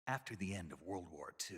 After the end of World War II,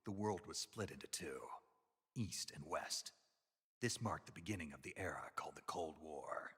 the world was split into two, East and West. This marked the beginning of the era called the Cold War.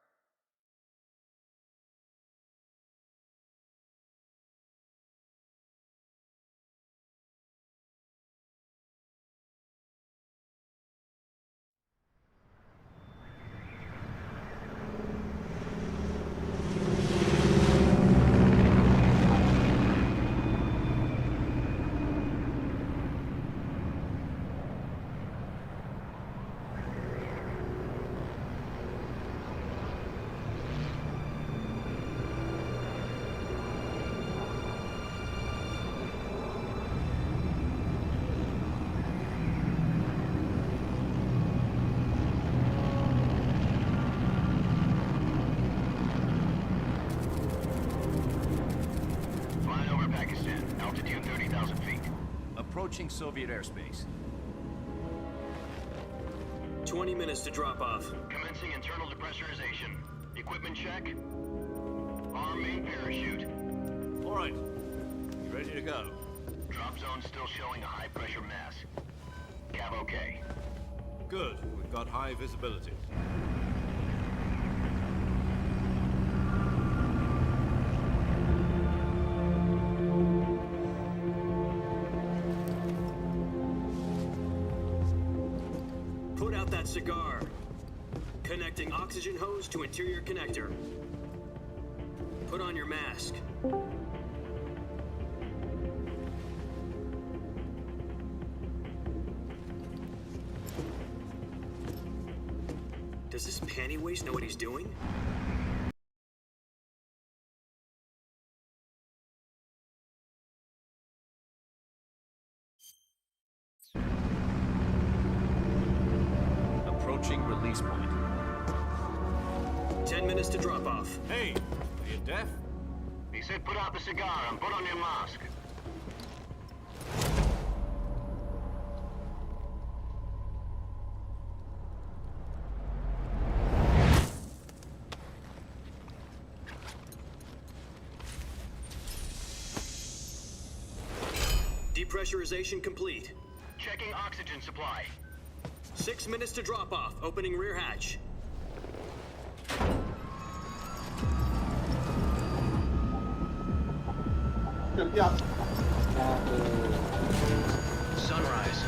Altitude 30,000 feet. Approaching Soviet airspace. 20 minutes to drop off. Commencing internal depressurization. Equipment check. Arm main parachute. All right. Ready to go. Drop zone still showing a high pressure mass. Cav okay. Good. We've got high visibility. Put out that cigar. Connecting oxygen hose to interior connector. Put on your mask. Does this panty waste know what he's doing? Approaching release point. 10 minutes to drop off. Hey, are you deaf? He said put out the cigar and put on your mask. Depressurization complete. Checking oxygen supply. 6 minutes to drop off. Opening rear hatch. Sunrise.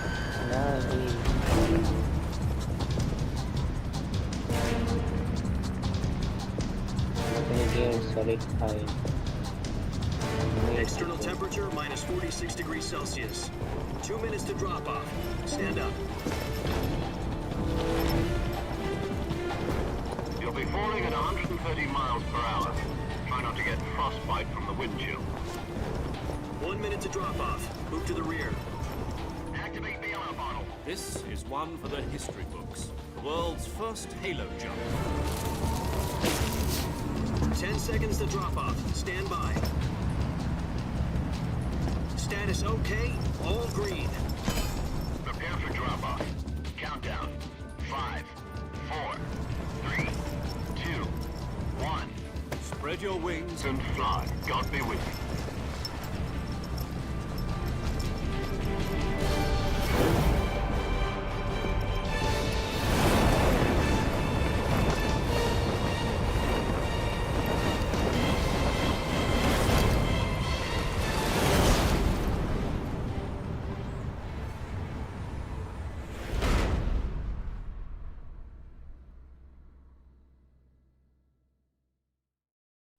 Solid. External temperature minus 46 degrees Celsius. 2 minutes to drop off. Stand up. You'll be falling at 130 miles per hour. Try not to get frostbite from the wind chill. 1 minute to drop off. Move to the rear. Activate bailout bottle. This is one for the history books. The world's first halo jump. 10 seconds to drop off. Stand by. Status okay. All green. Prepare for drop off. Countdown. 5, 4, 3, 2, 1. Spread your wings And fly. God be with you.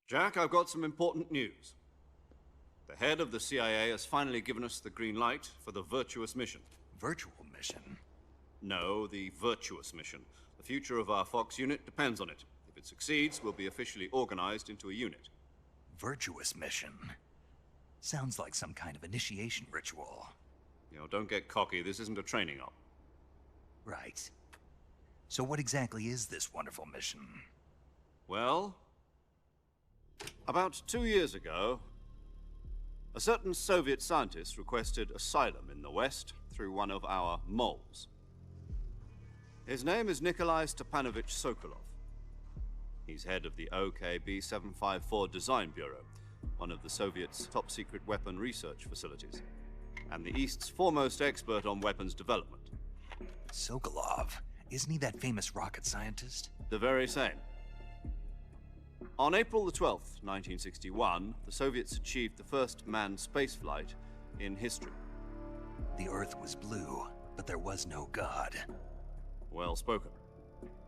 Jack, I've got some important news. The head of the CIA has finally given us the green light for the virtuous mission. Virtual mission? No, the virtuous mission. The future of our Fox unit depends on it. If it succeeds, we'll be officially organized into a unit. Virtuous mission? Sounds like some kind of initiation ritual. You know, don't get cocky. This isn't a training op. Right. So what exactly is this wonderful mission? Well, about 2 years ago, a certain Soviet scientist requested asylum in the West through one of our moles. His name is Nikolai Stepanovich Sokolov. He's head of the OKB 754 Design Bureau, one of the Soviets' top-secret weapon research facilities, and the East's foremost expert on weapons development. Sokolov? Isn't he that famous rocket scientist? The very same. On April the 12th, 1961, the Soviets achieved the first manned spaceflight in history. The Earth was blue, but there was no God. Well spoken.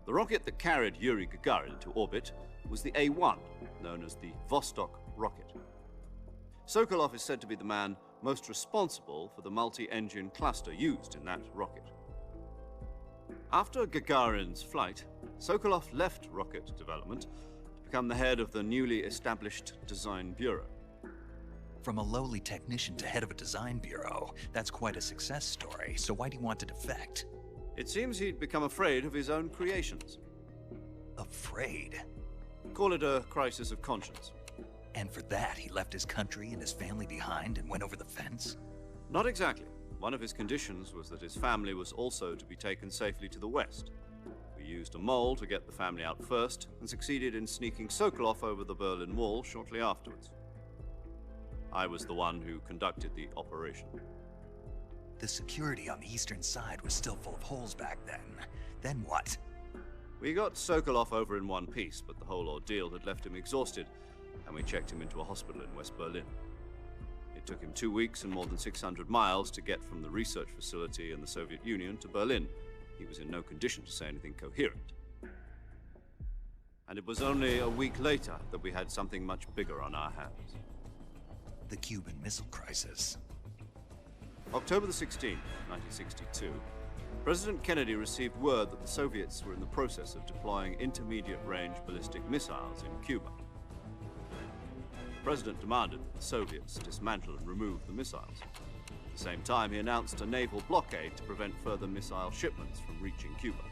The rocket that carried Yuri Gagarin to orbit was the A-1, known as the Vostok rocket. Sokolov is said to be the man most responsible for the multi-engine cluster used in that rocket. After Gagarin's flight, Sokolov left rocket development to become the head of the newly established Design Bureau. From a lowly technician to head of a design bureau, that's quite a success story, so why do you want to defect? It seems he'd become afraid of his own creations. Afraid? Call it a crisis of conscience. And for that, he left his country and his family behind and went over the fence? Not exactly. One of his conditions was that his family was also to be taken safely to the West. We used a mole to get the family out first, and succeeded in sneaking Sokolov over the Berlin Wall shortly afterwards. I was the one who conducted the operation. The security on the eastern side was still full of holes back then. Then what? We got Sokolov over in one piece, but the whole ordeal had left him exhausted, and we checked him into a hospital in West Berlin. It took him 2 weeks and more than 600 miles to get from the research facility in the Soviet Union to Berlin. He was in no condition to say anything coherent. And it was only a week later that we had something much bigger on our hands. The Cuban Missile Crisis. October the 16th, 1962, President Kennedy received word that the Soviets were in the process of deploying intermediate-range ballistic missiles in Cuba. The President demanded that the Soviets dismantle and remove the missiles. At the same time, he announced a naval blockade to prevent further missile shipments from reaching Cuba.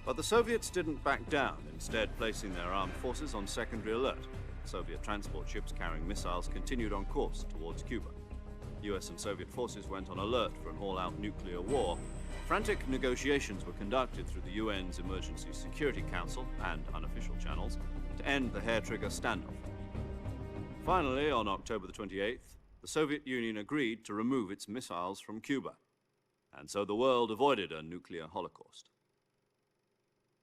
But the Soviets didn't back down, instead placing their armed forces on secondary alert. Soviet transport ships carrying missiles continued on course towards Cuba. US and Soviet forces went on alert for an all-out nuclear war. Frantic negotiations were conducted through the UN's Emergency Security Council and unofficial channels to end the hair-trigger standoff. Finally, on October the 28th, the Soviet Union agreed to remove its missiles from Cuba, and so the world avoided a nuclear holocaust.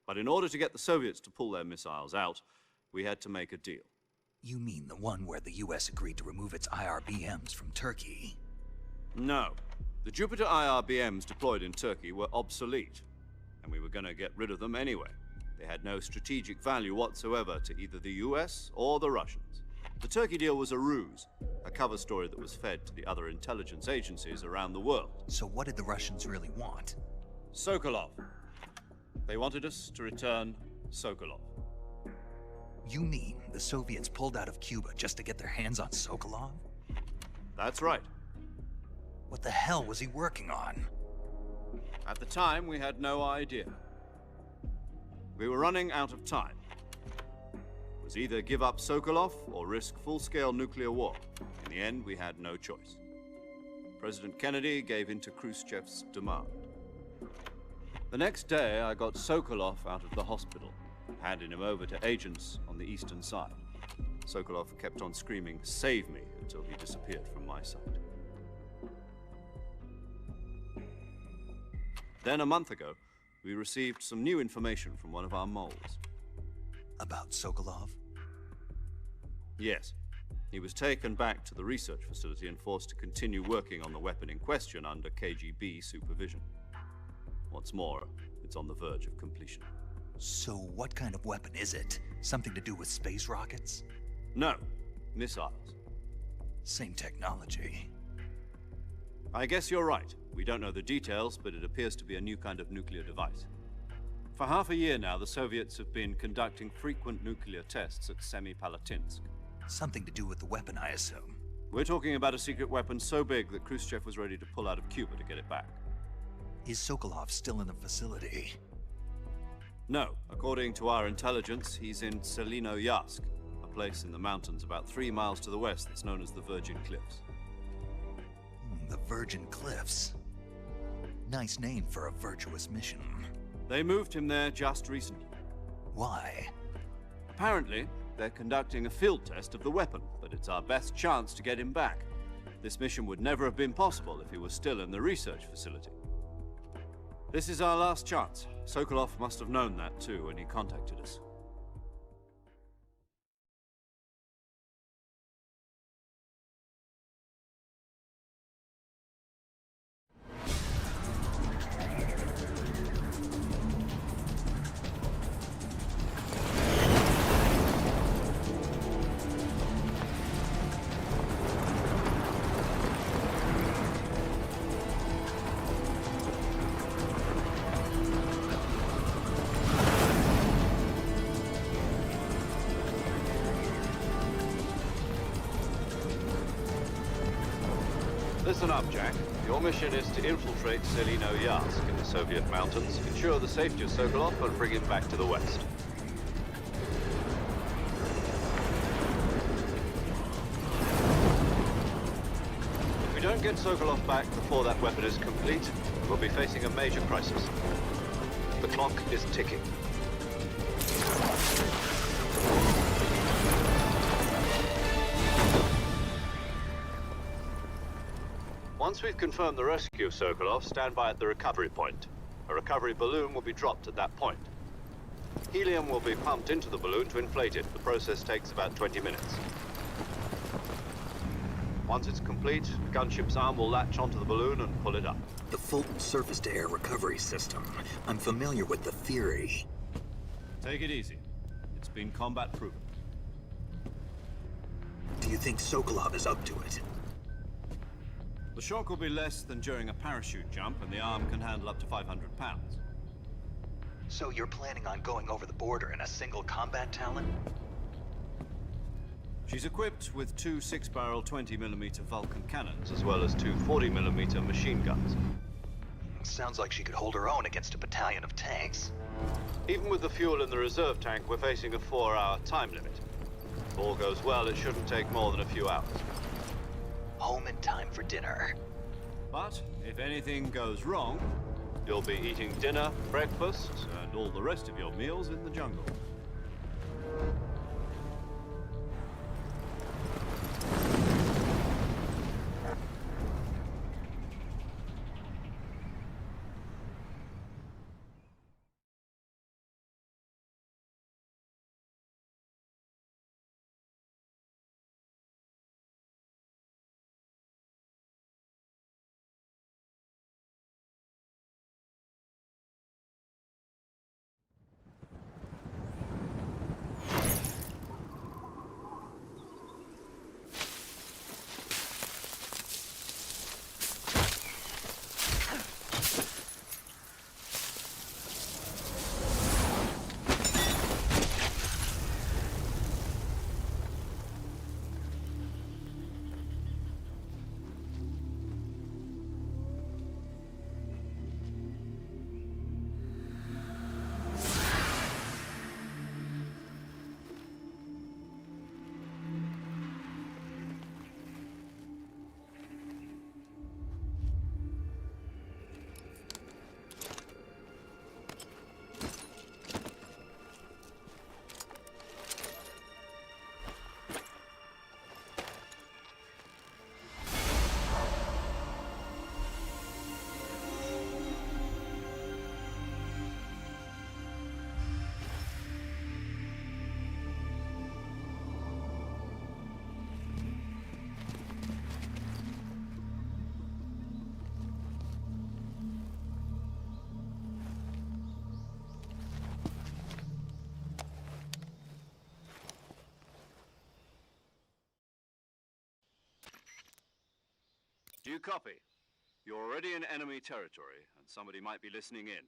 But in order to get the Soviets to pull their missiles out, we had to make a deal. You mean the one where the US agreed to remove its IRBMs from Turkey? No. The Jupiter IRBMs deployed in Turkey were obsolete, and we were going to get rid of them anyway. They had no strategic value whatsoever to either the US or the Russians. The Turkey deal was a ruse, a cover story that was fed to the other intelligence agencies around the world. So what did the Russians really want? Sokolov. They wanted us to return Sokolov. You mean the Soviets pulled out of Cuba just to get their hands on Sokolov? That's right. What the hell was he working on? At the time, we had no idea. We were running out of time. It was either give up Sokolov or risk full-scale nuclear war. In the end, we had no choice. President Kennedy gave in to Khrushchev's demand. The next day, I got Sokolov out of the hospital, handing him over to agents on the eastern side. Sokolov kept on screaming, "Save me," until he disappeared from my sight. Then a month ago, we received some new information from one of our moles. About Sokolov? Yes. He was taken back to the research facility and forced to continue working on the weapon in question under KGB supervision. What's more, it's on the verge of completion. So what kind of weapon is it? Something to do with space rockets? No, missiles. Same technology. I guess you're right. We don't know the details, but it appears to be a new kind of nuclear device. For half a year now, the Soviets have been conducting frequent nuclear tests at Semipalatinsk. Something to do with the weapon, I assume. We're talking about a secret weapon so big that Khrushchev was ready to pull out of Cuba to get it back. Is Sokolov still in the facility? No, according to our intelligence, he's in Selino-Yarsk, a place in the mountains about 3 miles to the west that's known as the Virgin Cliffs. The Virgin Cliffs. Nice name for a virtuous mission. They moved him there just recently. Why? Apparently, they're conducting a field test of the weapon, but it's our best chance to get him back. This mission would never have been possible if he was still in the research facility. This is our last chance. Sokolov must have known that too when he contacted us. Listen up, Jack. Your mission is to infiltrate Selino-Yarsk in the Soviet mountains, ensure the safety of Sokolov, and bring him back to the west. If we don't get Sokolov back before that weapon is complete, we'll be facing a major crisis. The clock is ticking. Once we've confirmed the rescue of Sokolov, stand by at the recovery point. A recovery balloon will be dropped at that point. Helium will be pumped into the balloon to inflate it. The process takes about 20 minutes. Once it's complete, the gunship's arm will latch onto the balloon and pull it up. The Fulton surface-to-air recovery system. I'm familiar with the theory. Take it easy. It's been combat proven. Do you think Sokolov is up to it? The shock will be less than during a parachute jump, and the arm can handle up to 500 pounds. So you're planning on going over the border in a single combat Talon? She's equipped with 2 6-barrel 20mm Vulcan cannons, as well as 2 40mm machine guns. Sounds like she could hold her own against a battalion of tanks. Even with the fuel in the reserve tank, we're facing a 4-hour time limit. If all goes well, it shouldn't take more than a few hours. Home in time for dinner. But if anything goes wrong, you'll be eating dinner, breakfast, and all the rest of your meals in the jungle. Do you copy? You're already in enemy territory, and somebody might be listening in.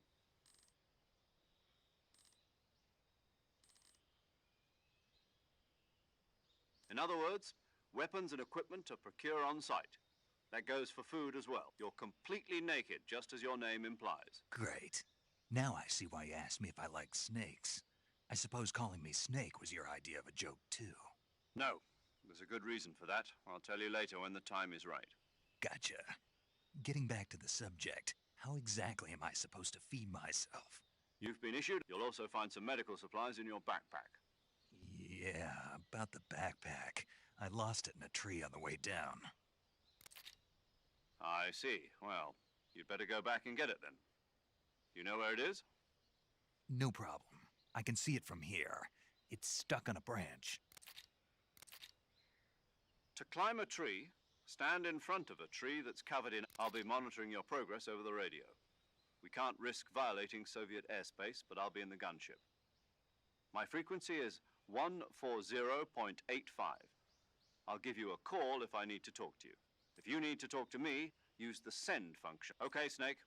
In other words, weapons and equipment to procure on site. That goes for food as well. You're completely naked, just as your name implies. Great. Now I see why you asked me if I like snakes. I suppose calling me Snake was your idea of a joke, too. No, there's a good reason for that. I'll tell you later when the time is right. Gotcha. Getting back to the subject, how exactly am I supposed to feed myself? You've been issued. You'll also find some medical supplies in your backpack. Yeah, about the backpack. I lost it in a tree on the way down. I see. Well, you'd better go back and get it then. You know where it is? No problem. I can see it from here. It's stuck on a branch. To climb a tree, stand in front of a tree that's covered in... I'll be monitoring your progress over the radio. We can't risk violating Soviet airspace, but I'll be in the gunship. My frequency is 140.85. I'll give you a call if I need to talk to you. If you need to talk to me, use the send function. Okay, Snake?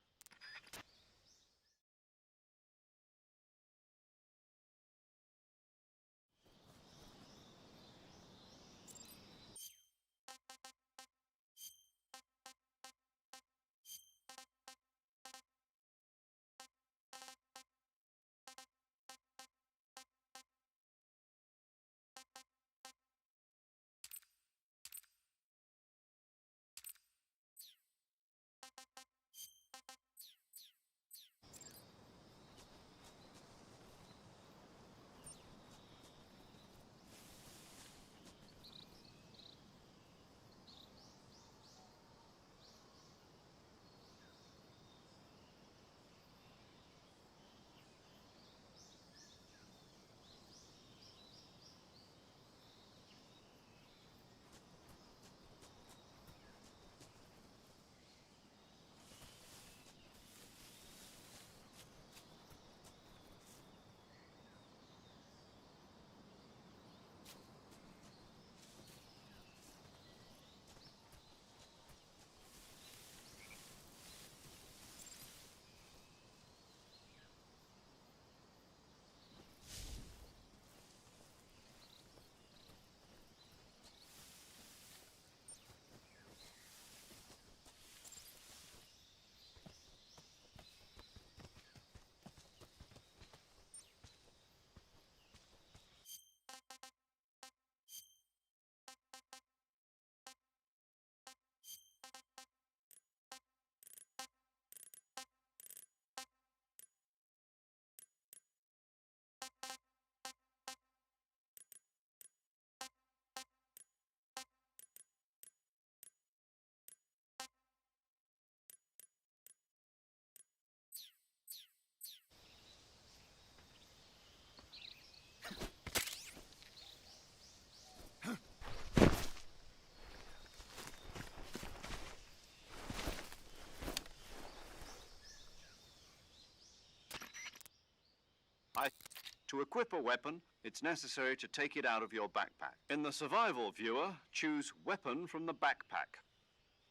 To equip a weapon, it's necessary to take it out of your backpack. In the survival viewer, choose Weapon from the backpack.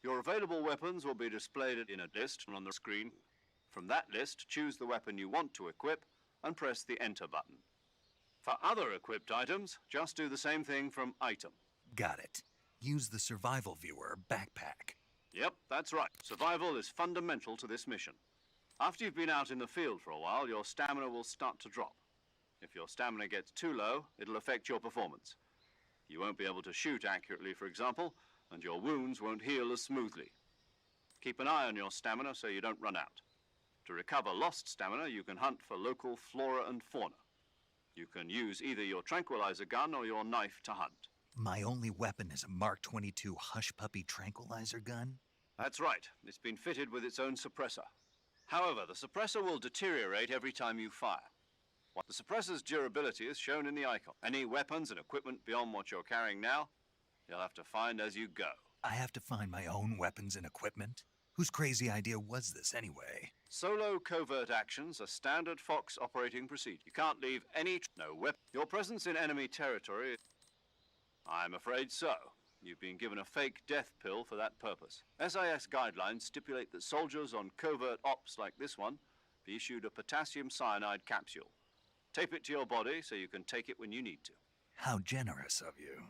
Your available weapons will be displayed in a list on the screen. From that list, choose the weapon you want to equip and press the Enter button. For other equipped items, just do the same thing from Item. Got it. Use the survival viewer backpack. Yep, that's right. Survival is fundamental to this mission. After you've been out in the field for a while, your stamina will start to drop. If your stamina gets too low, it'll affect your performance. You won't be able to shoot accurately, for example, and your wounds won't heal as smoothly. Keep an eye on your stamina so you don't run out. To recover lost stamina, you can hunt for local flora and fauna. You can use either your tranquilizer gun or your knife to hunt. My only weapon is a Mark 22 Hush Puppy tranquilizer gun? That's right. It's been fitted with its own suppressor. However, the suppressor will deteriorate every time you fire. The suppressor's durability is shown in the icon. Any weapons and equipment beyond what you're carrying now, you'll have to find as you go. I have to find my own weapons and equipment? Whose crazy idea was this anyway? Solo covert actions are standard Fox operating procedure. You can't leave no weapon. Your presence in enemy territory, I'm afraid so. You've been given a fake death pill for that purpose. SIS guidelines stipulate that soldiers on covert ops like this one be issued a potassium cyanide capsule. Tape it to your body so you can take it when you need to. How generous of you.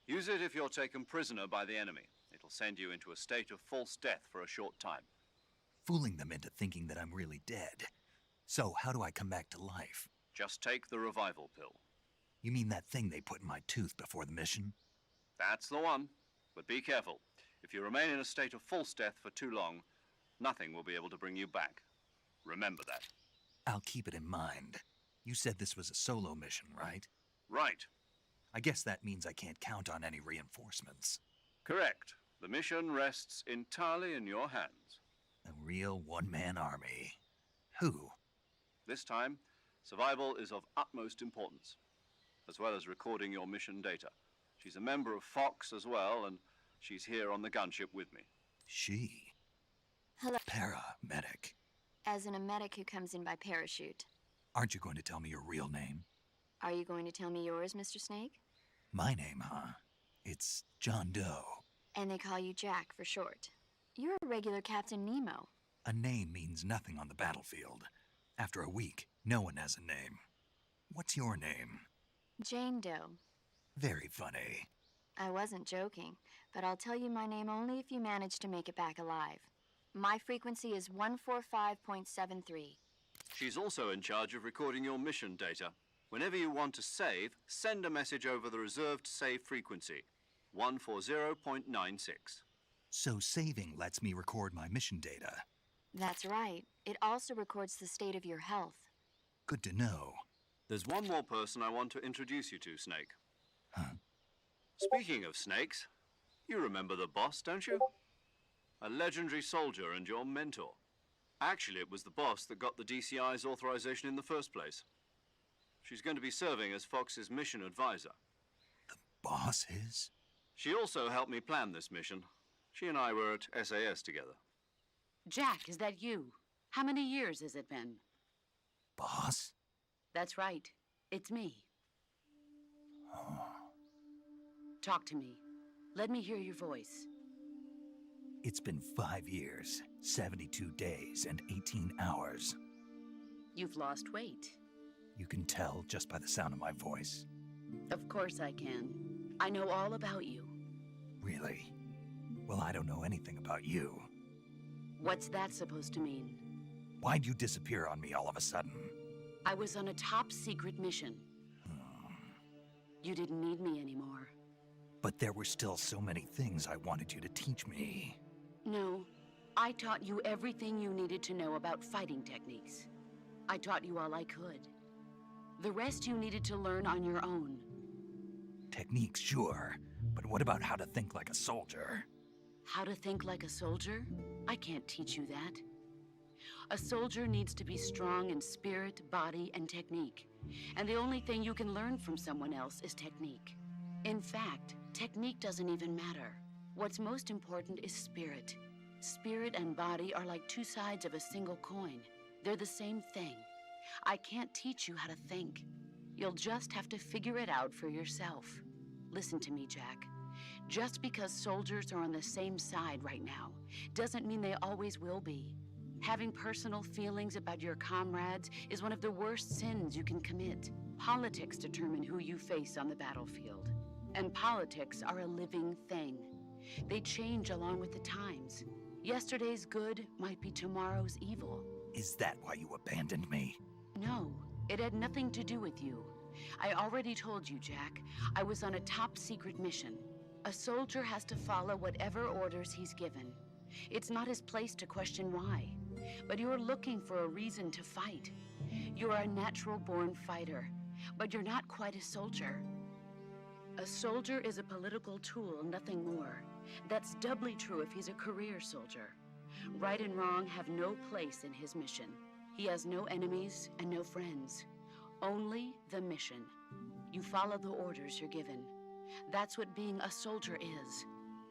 Use it if you're taken prisoner by the enemy. It'll send you into a state of false death for a short time. Fooling them into thinking that I'm really dead. So, how do I come back to life? Just take the revival pill. You mean that thing they put in my tooth before the mission? That's the one. But be careful. If you remain in a state of false death for too long, nothing will be able to bring you back. Remember that. I'll keep it in mind. You said this was a solo mission, right? Right. I guess that means I can't count on any reinforcements. Correct. The mission rests entirely in your hands. A real one-man army. Who? This time, survival is of utmost importance, as well as recording your mission data. She's a member of Fox as well, and she's here on the gunship with me. She? Hello. Paramedic. As in a medic who comes in by parachute. Aren't you going to tell me your real name? Are you going to tell me yours, Mr. Snake? My name, huh? It's John Doe. And they call you Jack for short. You're a regular Captain Nemo. A name means nothing on the battlefield. After a week, no one has a name. What's your name? Jane Doe. Very funny. I wasn't joking, but I'll tell you my name only if you manage to make it back alive. My frequency is 145.73. She's also in charge of recording your mission data. Whenever you want to save, send a message over the reserved save frequency, 140.96. So saving lets me record my mission data. That's right. It also records the state of your health. Good to know. There's one more person I want to introduce you to, Snake. Huh? Speaking of snakes, you remember the boss, don't you? A legendary soldier and your mentor. Actually, it was the boss that got the DCI's authorization in the first place. She's going to be serving as Fox's mission advisor. The boss is? She also helped me plan this mission. She and I were at SAS together. Jack, is that you? How many years has it been? Boss? That's right. It's me. Talk to me. Let me hear your voice. It's been 5 years, 72 days, and 18 hours. You've lost weight. You can tell just by the sound of my voice. Of course I can. I know all about you. Really? Well, I don't know anything about you. What's that supposed to mean? Why'd you disappear on me all of a sudden? I was on a top secret mission. You didn't need me anymore. But there were still so many things I wanted you to teach me. No, I taught you everything you needed to know about fighting techniques. I taught you all I could. The rest you needed to learn on your own. Techniques, sure. But what about how to think like a soldier? How to think like a soldier? I can't teach you that. A soldier needs to be strong in spirit, body, and technique. And the only thing you can learn from someone else is technique. In fact, technique doesn't even matter. What's most important is spirit. Spirit and body are like two sides of a single coin. They're the same thing. I can't teach you how to think. You'll just have to figure it out for yourself. Listen to me, Jack. Just because soldiers are on the same side right now doesn't mean they always will be. Having personal feelings about your comrades is one of the worst sins you can commit. Politics determine who you face on the battlefield. And politics are a living thing. They change along with the times. Yesterday's good might be tomorrow's evil. Is that why you abandoned me? No, it had nothing to do with you. I already told you, Jack. I was on a top secret mission. A soldier has to follow whatever orders he's given. It's not his place to question why. But you're looking for a reason to fight. You're a natural-born fighter, but you're not quite a soldier. A soldier is a political tool, nothing more. That's doubly true if he's a career soldier. Right and wrong have no place in his mission. He has no enemies and no friends. Only the mission. You follow the orders you're given. That's what being a soldier is.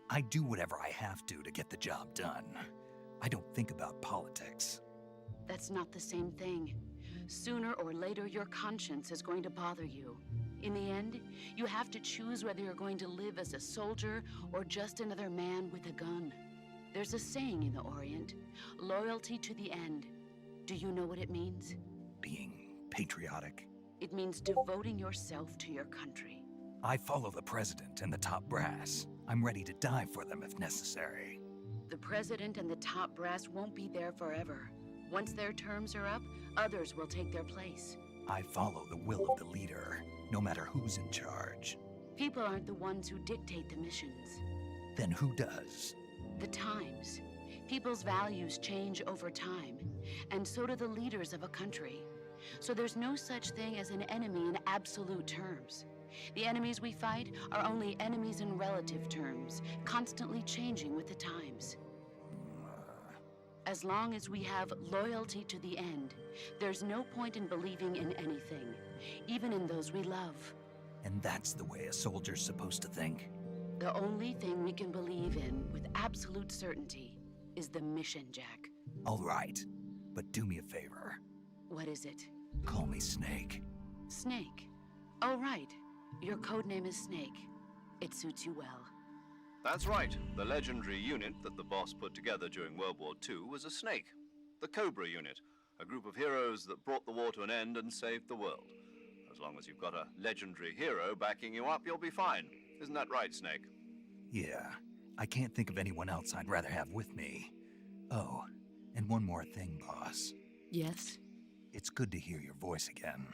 I do whatever I have to get the job done. I don't think about politics. That's not the same thing. Sooner or later, your conscience is going to bother you. In the end, you have to choose whether you're going to live as a soldier or just another man with a gun. There's a saying in the Orient, loyalty to the end. Do you know what it means? Being patriotic. It means devoting yourself to your country. I follow the president and the top brass. I'm ready to die for them if necessary. The president and the top brass won't be there forever. Once their terms are up, others will take their place. I follow the will of the leader, no matter who's in charge. People aren't the ones who dictate the missions. Then who does? The times. People's values change over time, and so do the leaders of a country. So there's no such thing as an enemy in absolute terms. The enemies we fight are only enemies in relative terms, constantly changing with the times. As long as we have loyalty to the end, there's no point in believing in anything, even in those we love. And that's the way a soldier's supposed to think? The only thing we can believe in with absolute certainty is the mission, Jack. All right, but do me a favor. What is it? Call me Snake. Snake. Oh, right. Your codename is Snake. It suits you well. That's right. The legendary unit that the boss put together during World War II was a snake. The Cobra unit, a group of heroes that brought the war to an end and saved the world. As long as you've got a legendary hero backing you up, you'll be fine. Isn't that right, Snake? Yeah, I can't think of anyone else I'd rather have with me. Oh, and one more thing, boss. Yes? It's good to hear your voice again.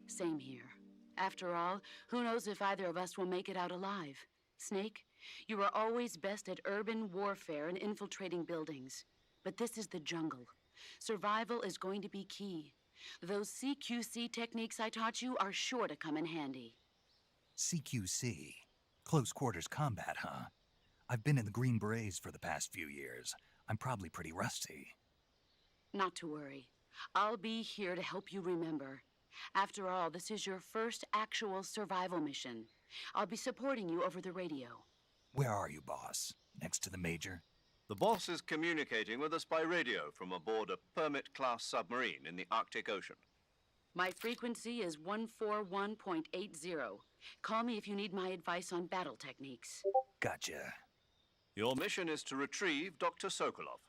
Same here. After all, who knows if either of us will make it out alive? Snake, you are always best at urban warfare and infiltrating buildings. But this is the jungle. Survival is going to be key. Those CQC techniques I taught you are sure to come in handy. CQC? Close quarters combat, huh? I've been in the Green Berets for the past few years. I'm probably pretty rusty. Not to worry. I'll be here to help you remember. After all, this is your first actual survival mission. I'll be supporting you over the radio. Where are you, boss? Next to the Major? The boss is communicating with us by radio from aboard a Permit-class submarine in the Arctic Ocean. My frequency is 141.80. Call me if you need my advice on battle techniques. Gotcha. Your mission is to retrieve Dr. Sokolov.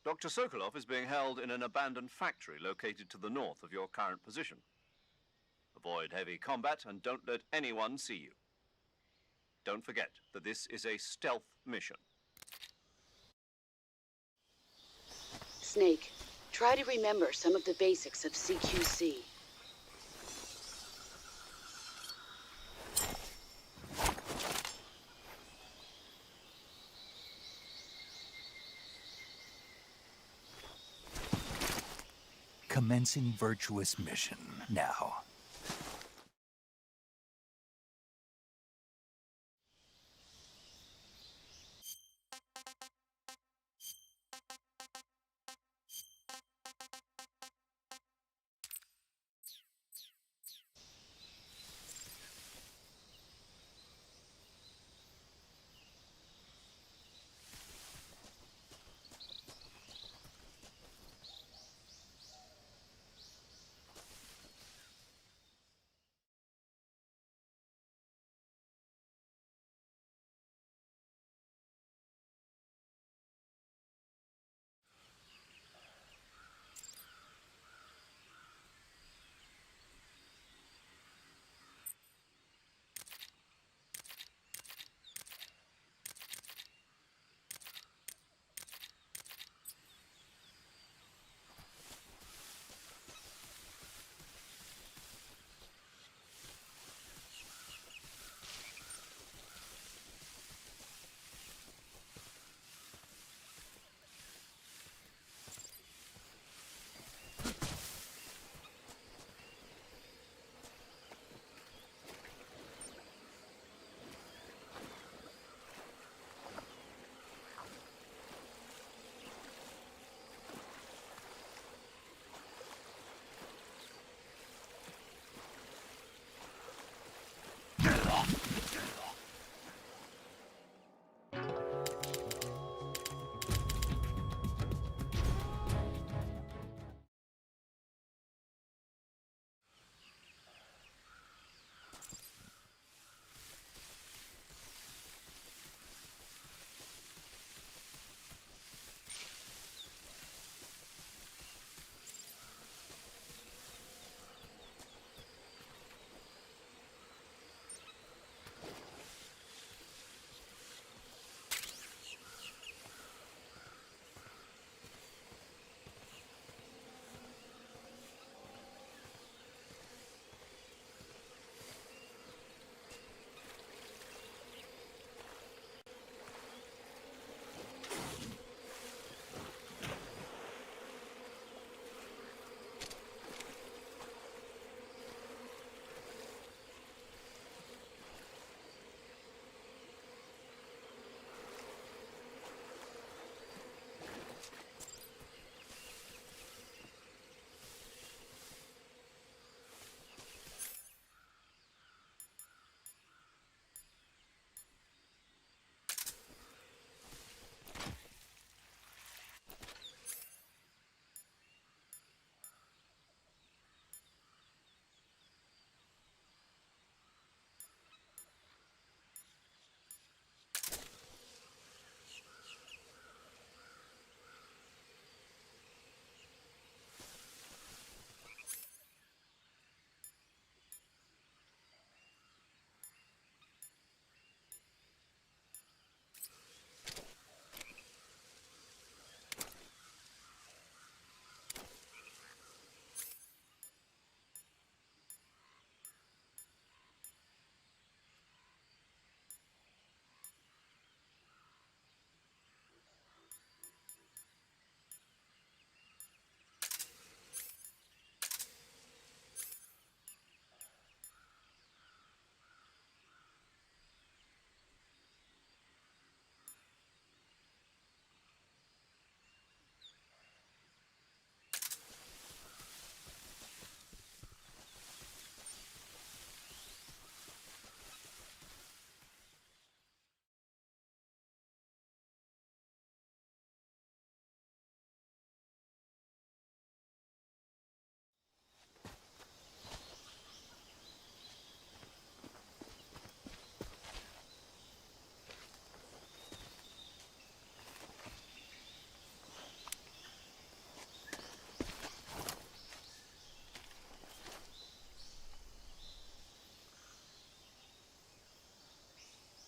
Dr. Sokolov is being held in an abandoned factory located to the north of your current position. Avoid heavy combat and don't let anyone see you. Don't forget that this is a stealth mission. Snake, try to remember some of the basics of CQC. Commencing virtuous mission now.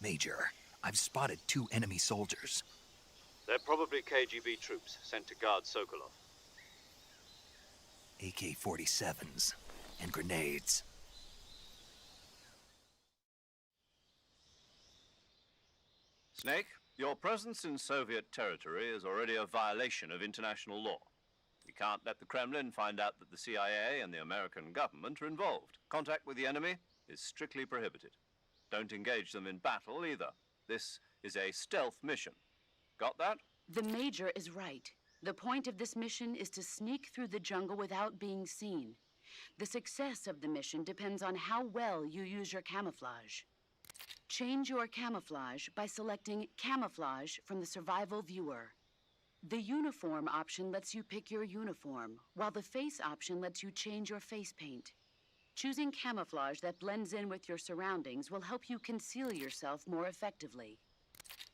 Major, I've spotted 2 enemy soldiers. They're probably KGB troops sent to guard Sokolov. AK-47s and grenades. Snake, your presence in Soviet territory is already a violation of international law. We can't let the Kremlin find out that the CIA and the American government are involved. Contact with the enemy is strictly prohibited. Don't engage them in battle either. This is a stealth mission. Got that? The Major is right. The point of this mission is to sneak through the jungle without being seen. The success of the mission depends on how well you use your camouflage. Change your camouflage by selecting Camouflage from the Survival Viewer. The Uniform option lets you pick your uniform, while the Face option lets you change your face paint. Choosing camouflage that blends in with your surroundings will help you conceal yourself more effectively.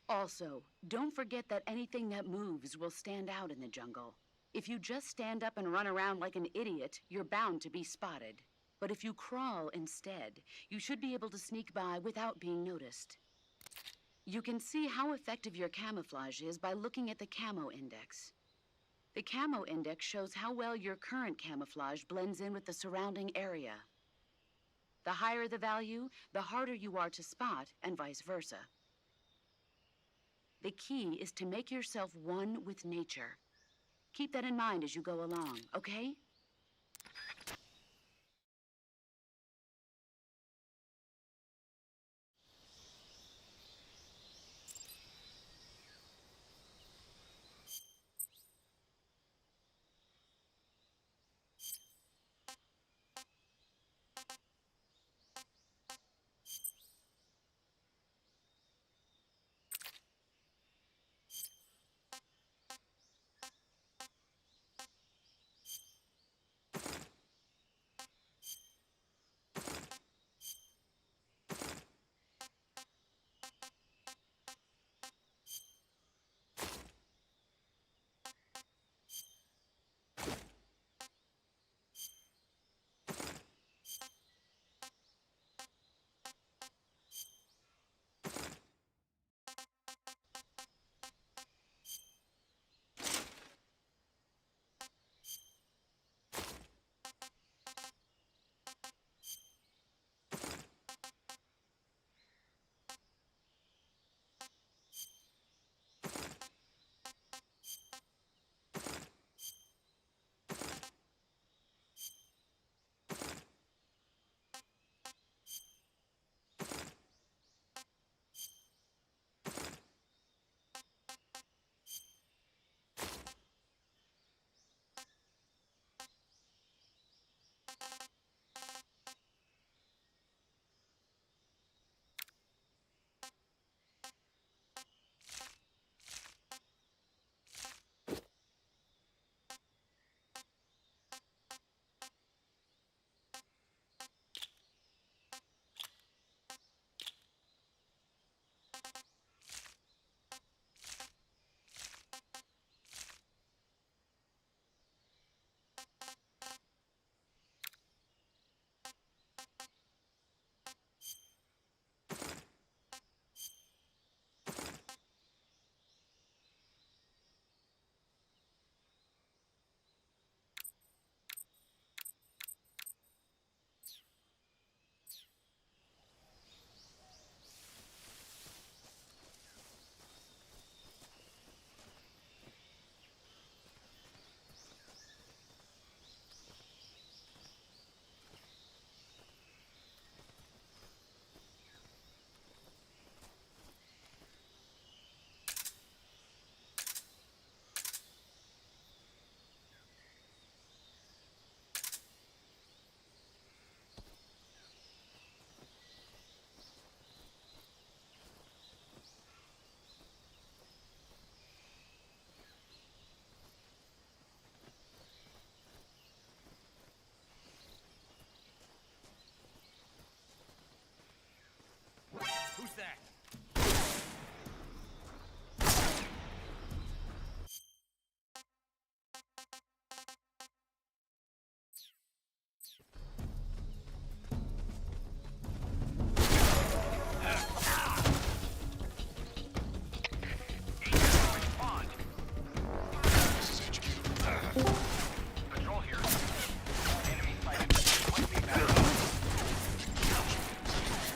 Also, don't forget that anything that moves will stand out in the jungle. If you just stand up and run around like an idiot, you're bound to be spotted. But if you crawl instead, you should be able to sneak by without being noticed. You can see how effective your camouflage is by looking at the Camo Index. The Camo Index shows how well your current camouflage blends in with the surrounding area. The higher the value, the harder you are to spot, and vice versa. The key is to make yourself one with nature. Keep that in mind as you go along, okay?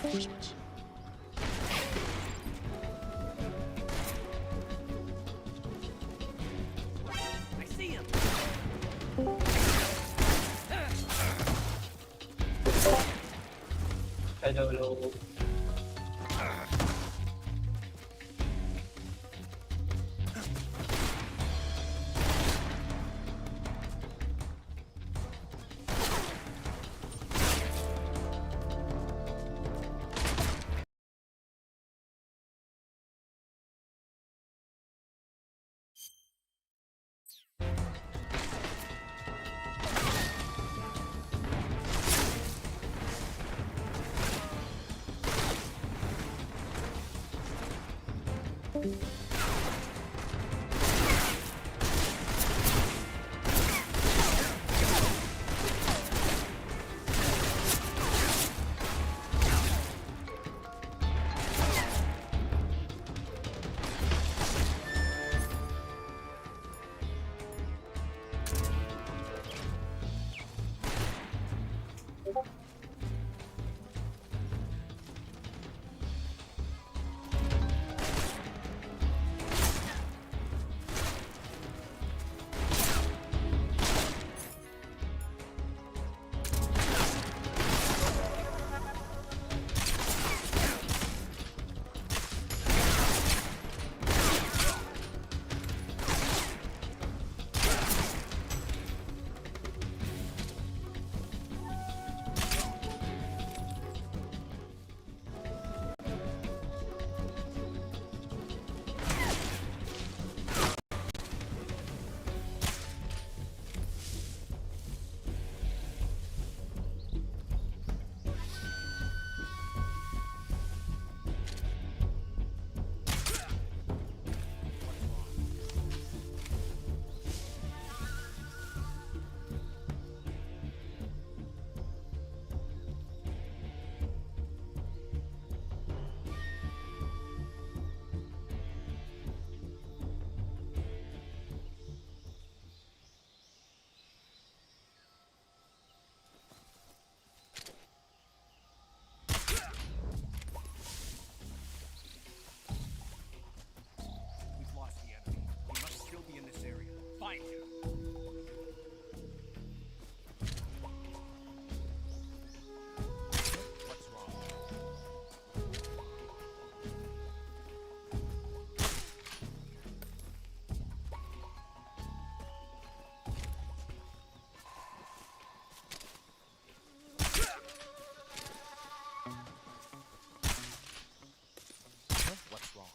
reinforcements. I see him! Hello, hello. We've lost the enemy. He must still be in this area. Find him. What's wrong? What's wrong?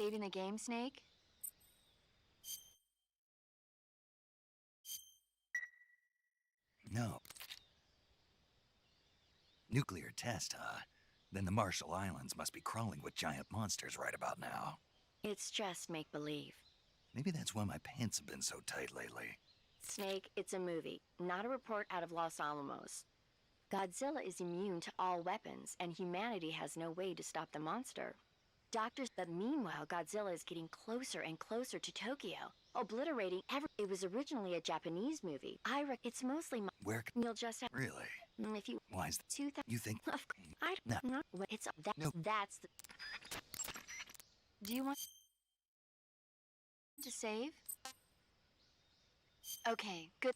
saving the game, Snake? No. Nuclear test, huh? Then the Marshall Islands must be crawling with giant monsters right about now. It's just make-believe. Maybe that's why my pants have been so tight lately. Snake, it's a movie, not a report out of Los Alamos. Godzilla is immune to all weapons, and humanity has no way to stop the monster. Doctors said meanwhile, Godzilla is getting closer and closer to Tokyo, obliterating every... It was originally a Japanese movie. It's mostly... Where You'll just have... Really? If you... Why is that? 2000... You think? I No. don't know. It's... No. That's the... Do you want... to save? Okay, good.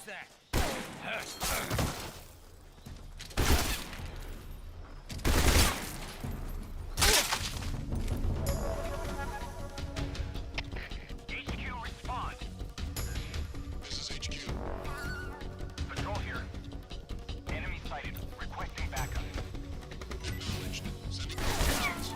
Who's that? HQ, respond. This is HQ. Patrol here. Enemy sighted. Requesting backup. Acknowledged. Sending requisitions.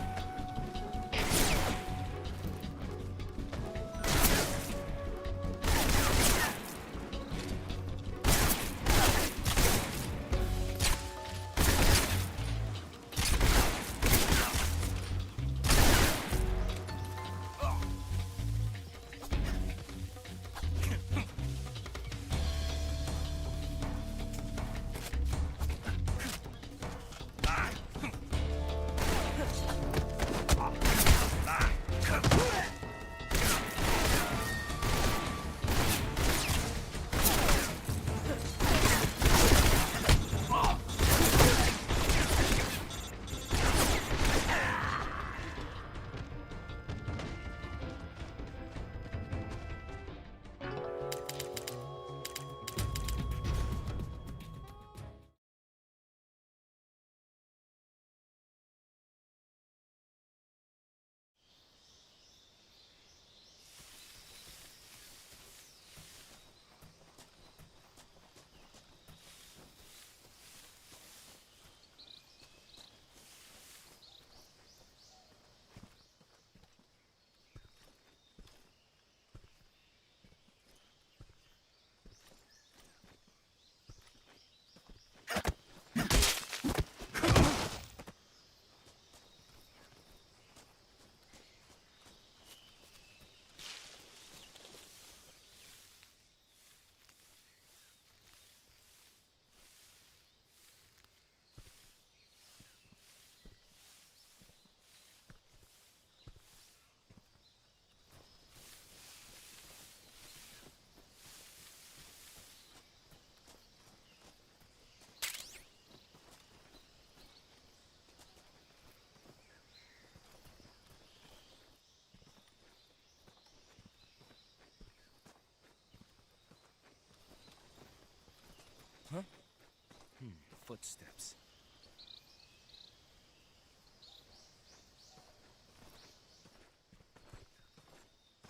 Footsteps.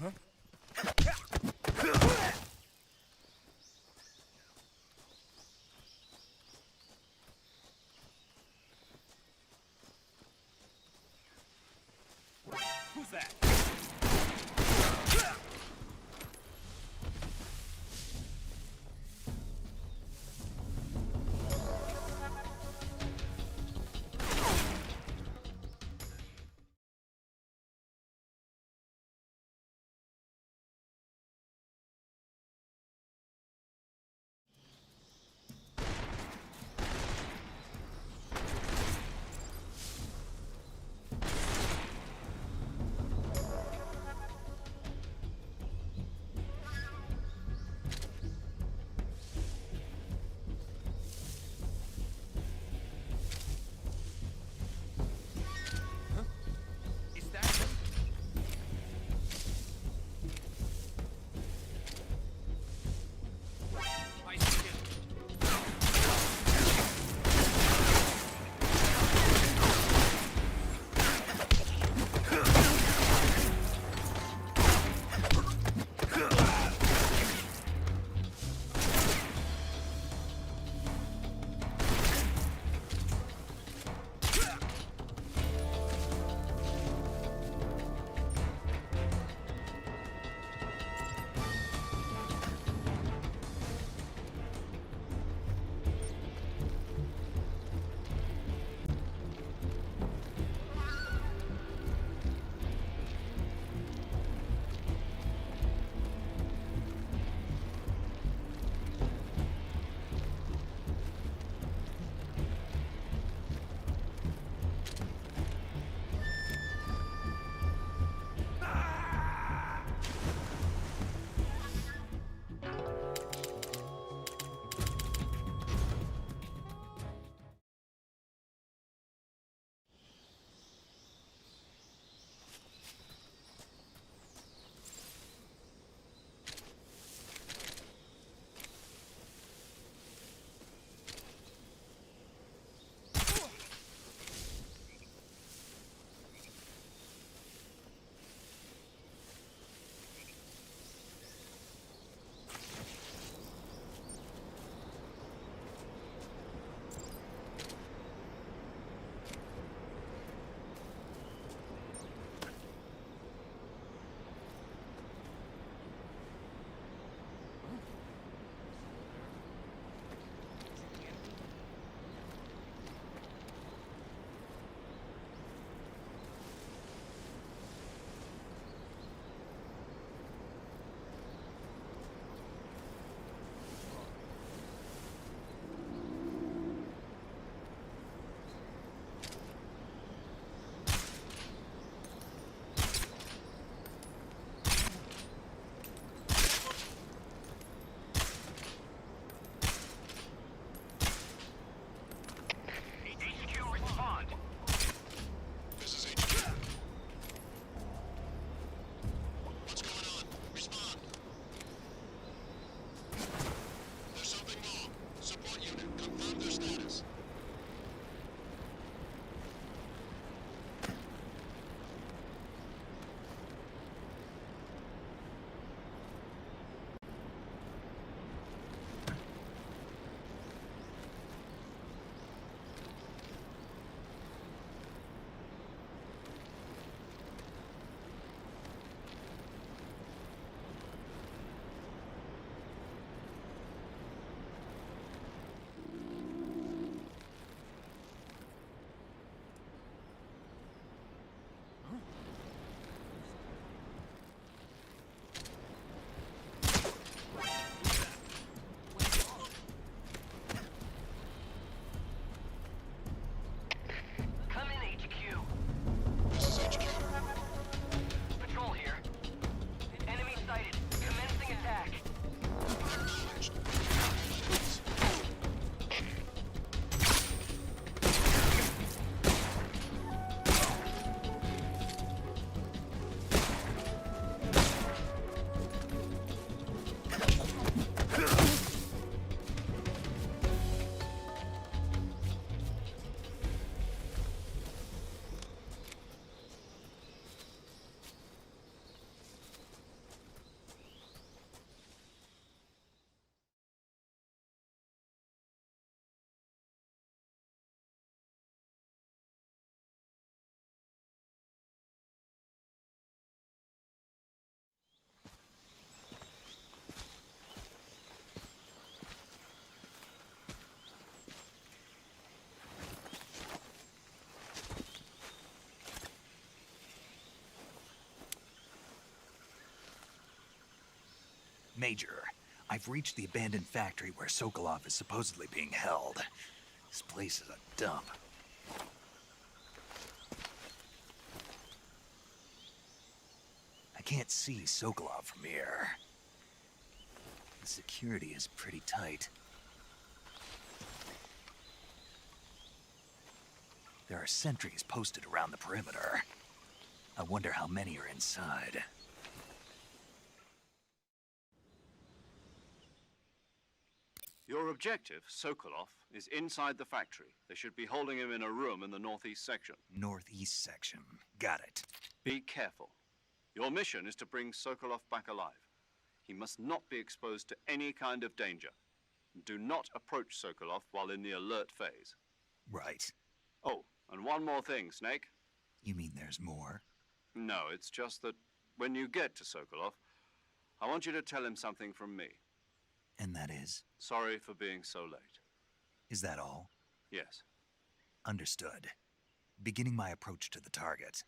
Huh? Who's that? Major, I've reached the abandoned factory where Sokolov is supposedly being held. This place is a dump. I can't see Sokolov from here. The security is pretty tight. There are sentries posted around the perimeter. I wonder how many are inside. Your objective, Sokolov, is inside the factory. They should be holding him in a room in the northeast section. Northeast section. Got it. Be careful. Your mission is to bring Sokolov back alive. He must not be exposed to any kind of danger. Do not approach Sokolov while in the alert phase. Right. Oh, and one more thing, Snake. You mean there's more? No, it's just that when you get to Sokolov, I want you to tell him something from me. And that is? Sorry for being so late. Is that all? Yes. Understood. Beginning my approach to the target.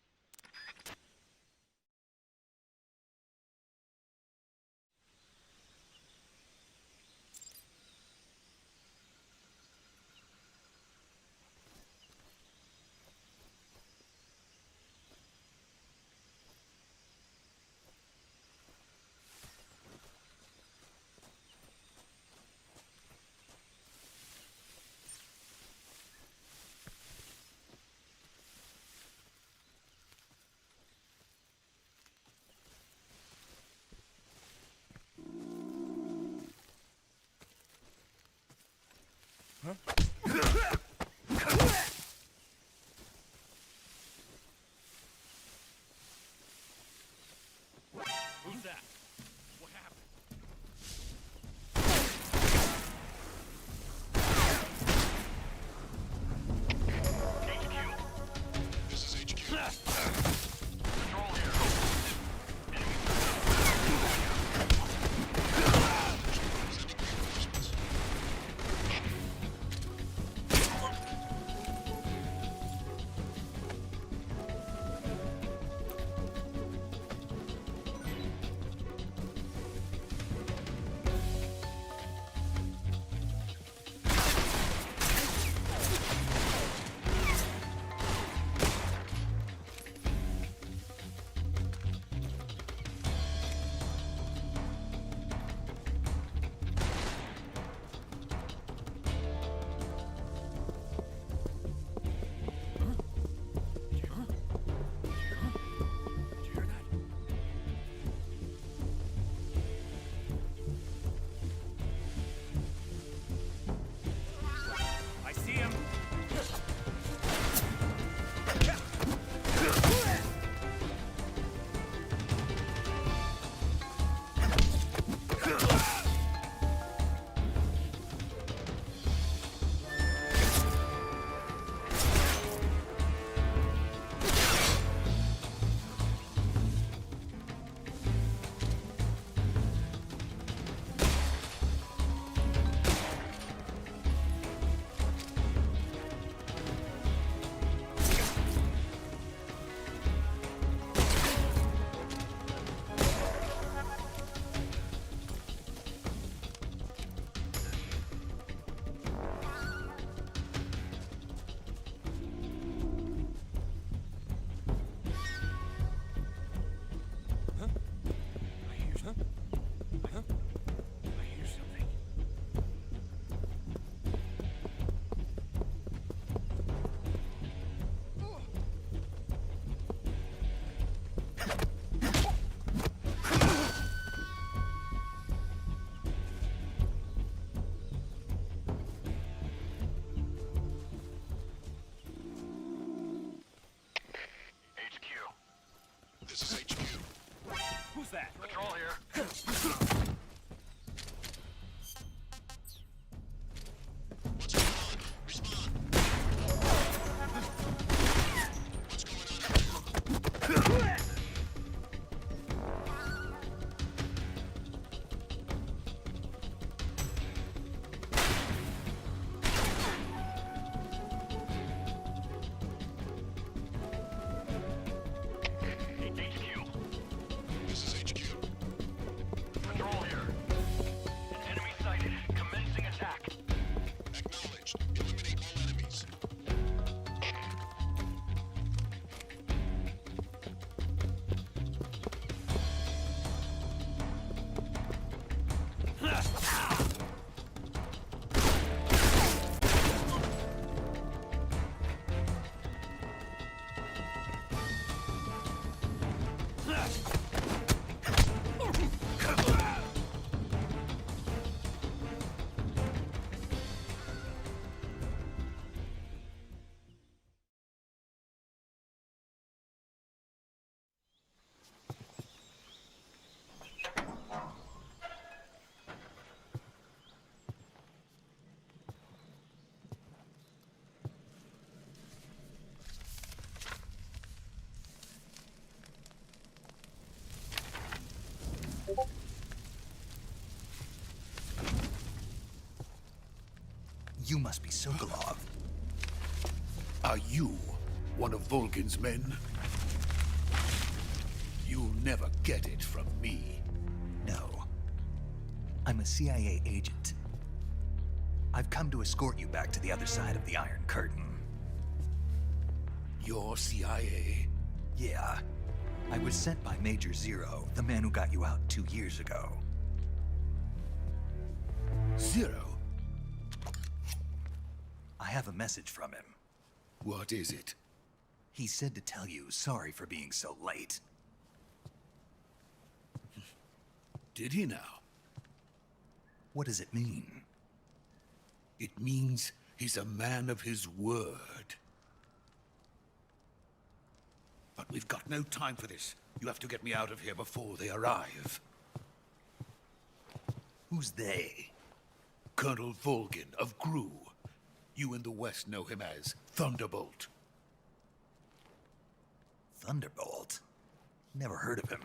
must be Sokolov. Are you one of Volgin's men? You'll never get it from me. No. I'm a CIA agent. I've come to escort you back to the other side of the Iron Curtain. You're CIA? Yeah. I was sent by Major Zero, the man who got you out 2 years ago. Zero? I have a message from him. What is it? He said to tell you sorry for being so late. Did he now? What does it mean? It means he's a man of his word. But we've got no time for this. You have to get me out of here before they arrive. Who's they? Colonel Volgin of GRU. You in the West know him as Thunderbolt. Thunderbolt? Never heard of him.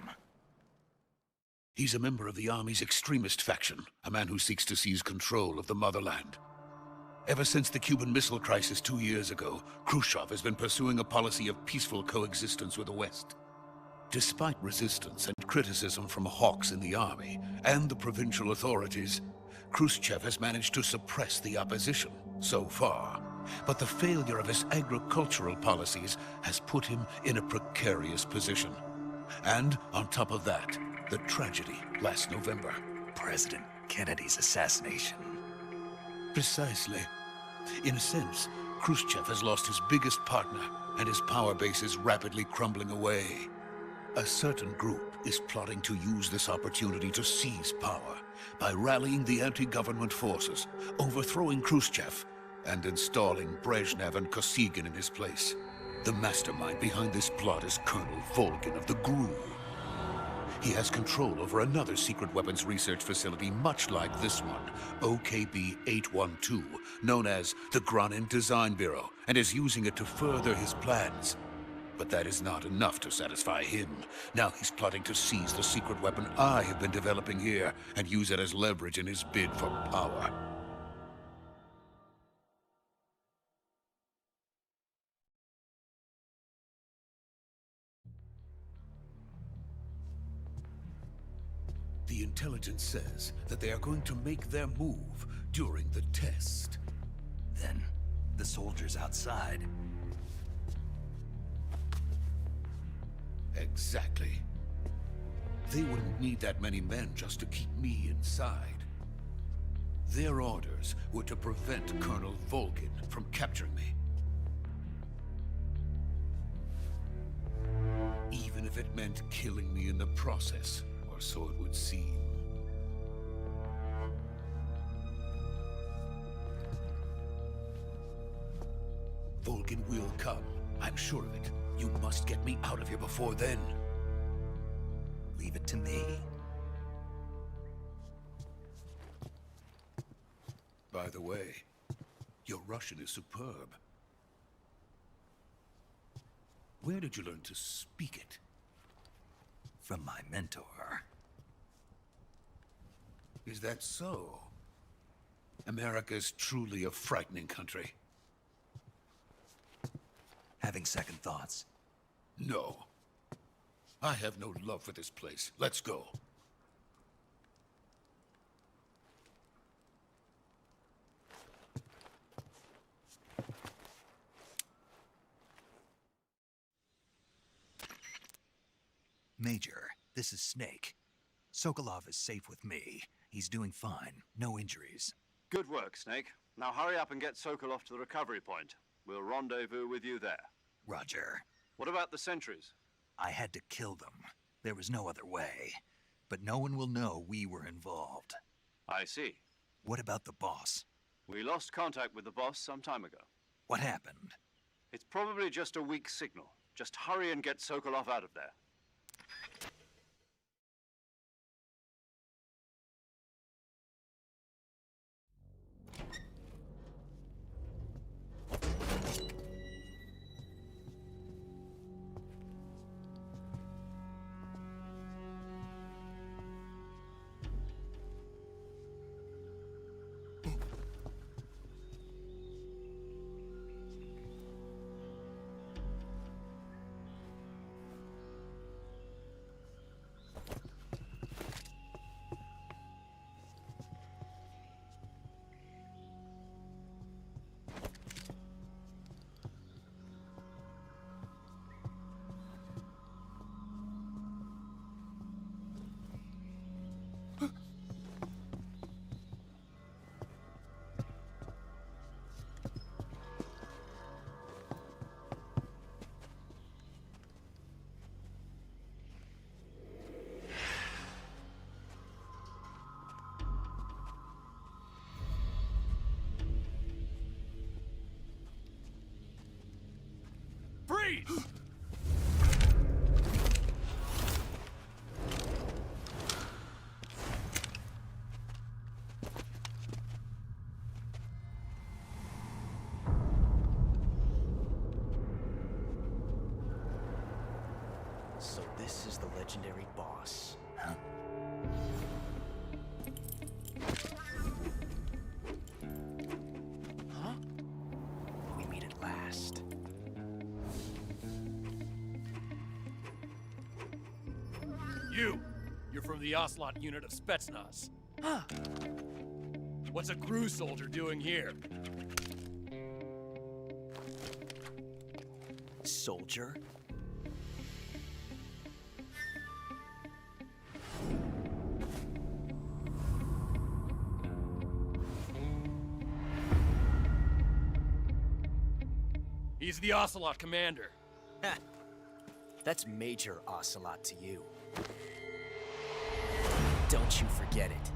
He's a member of the Army's extremist faction, a man who seeks to seize control of the motherland. Ever since the Cuban Missile Crisis 2 years ago, Khrushchev has been pursuing a policy of peaceful coexistence with the West. Despite resistance and criticism from hawks in the army and the provincial authorities, Khrushchev has managed to suppress the opposition so far. But the failure of his agricultural policies has put him in a precarious position. And on top of that, the tragedy last November. President Kennedy's assassination. Precisely. In a sense, Khrushchev has lost his biggest partner, and his power base is rapidly crumbling away. A certain group is plotting to use this opportunity to seize power by rallying the anti-government forces, overthrowing Khrushchev, and installing Brezhnev and Kosygin in his place. The mastermind behind this plot is Colonel Volgin of the GRU. He has control over another secret weapons research facility much like this one, OKB-812, known as the Granin Design Bureau, and is using it to further his plans. But that is not enough to satisfy him. Now he's plotting to seize the secret weapon I have been developing here and use it as leverage in his bid for power. The intelligence says that they are going to make their move during the test. Then, the soldiers outside. Exactly. They wouldn't need that many men just to keep me inside. Their orders were to prevent Colonel Volgin from capturing me. Even if it meant killing me in the process. Or so it would seem. Volgin will come. I'm sure of it. You must get me out of here before then. Leave it to me. By the way, your Russian is superb. Where did you learn to speak it? From my mentor. Is that so? America's truly a frightening country. Having second thoughts? No. I have no love for this place. Let's go. Major, this is Snake. Sokolov is safe with me. He's doing fine. No injuries. Good work, Snake. Now hurry up and get Sokolov to the recovery point. We'll rendezvous with you there. Roger. What about the sentries? I had to kill them. There was no other way. But no one will know we were involved. I see. What about the boss? We lost contact with the boss some time ago. What happened? It's probably just a weak signal. Just hurry and get Sokolov out of there. Freeze! So this is the legendary boss. Huh? We meet at last. You're from the Ocelot unit of Spetsnaz. Huh. What's a crew soldier doing here? Soldier? He's the Ocelot commander. That's Major Ocelot to you. Don't you forget it.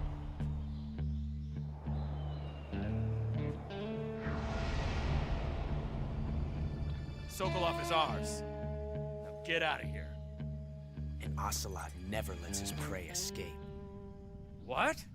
Sokolov is ours. Now get out of here. And Ocelot never lets his prey escape. What?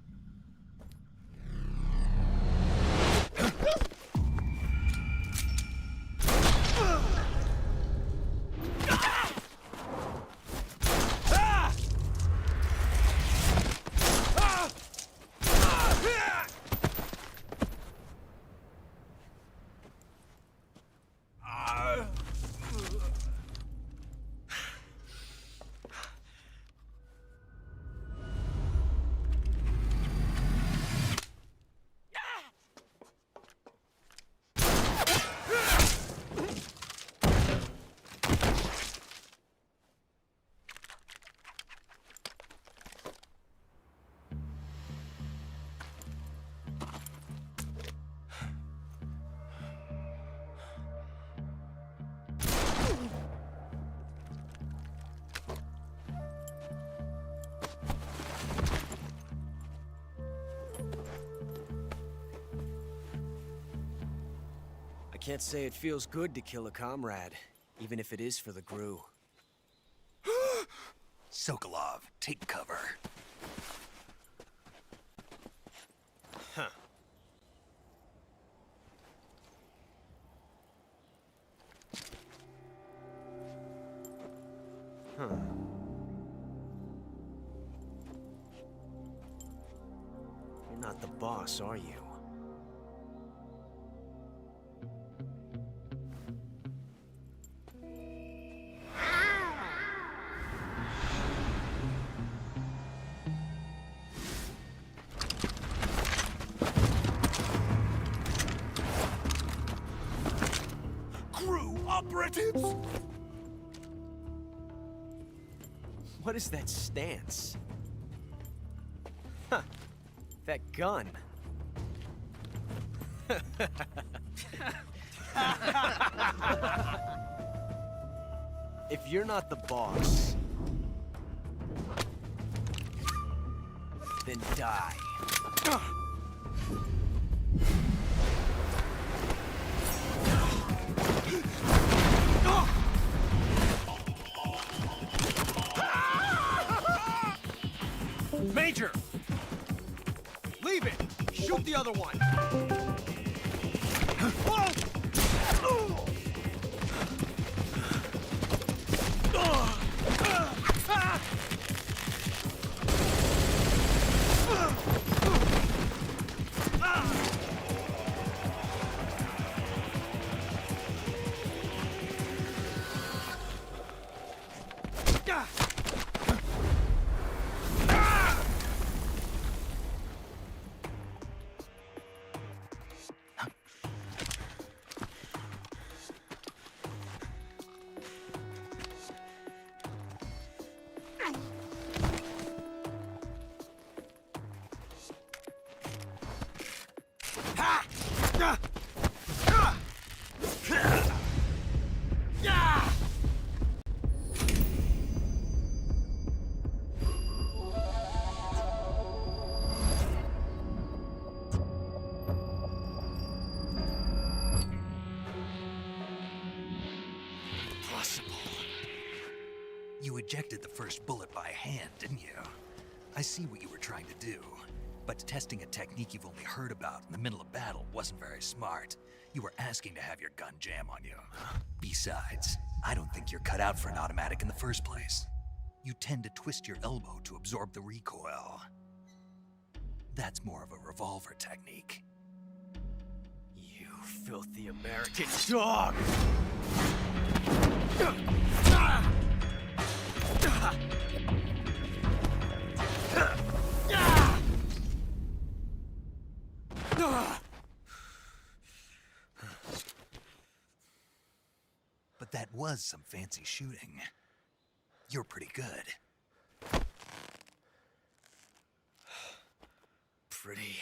I can't say it feels good to kill a comrade, even if it is for the GRU. Sokolov, take cover. Huh. Huh. You're not the boss, are you? GRU operatives! What is that stance? Huh. That gun. If you're not the boss, then die. Major! Leave it! Shoot the other one! You ejected the first bullet by hand, didn't you? I see what you were trying to do. But testing a technique you've only heard about in the middle of battle wasn't very smart. You were asking to have your gun jam on you. Besides, I don't think you're cut out for an automatic in the first place. You tend to twist your elbow to absorb the recoil. That's more of a revolver technique. You filthy American dog! But that was some fancy shooting. You're pretty good. Pretty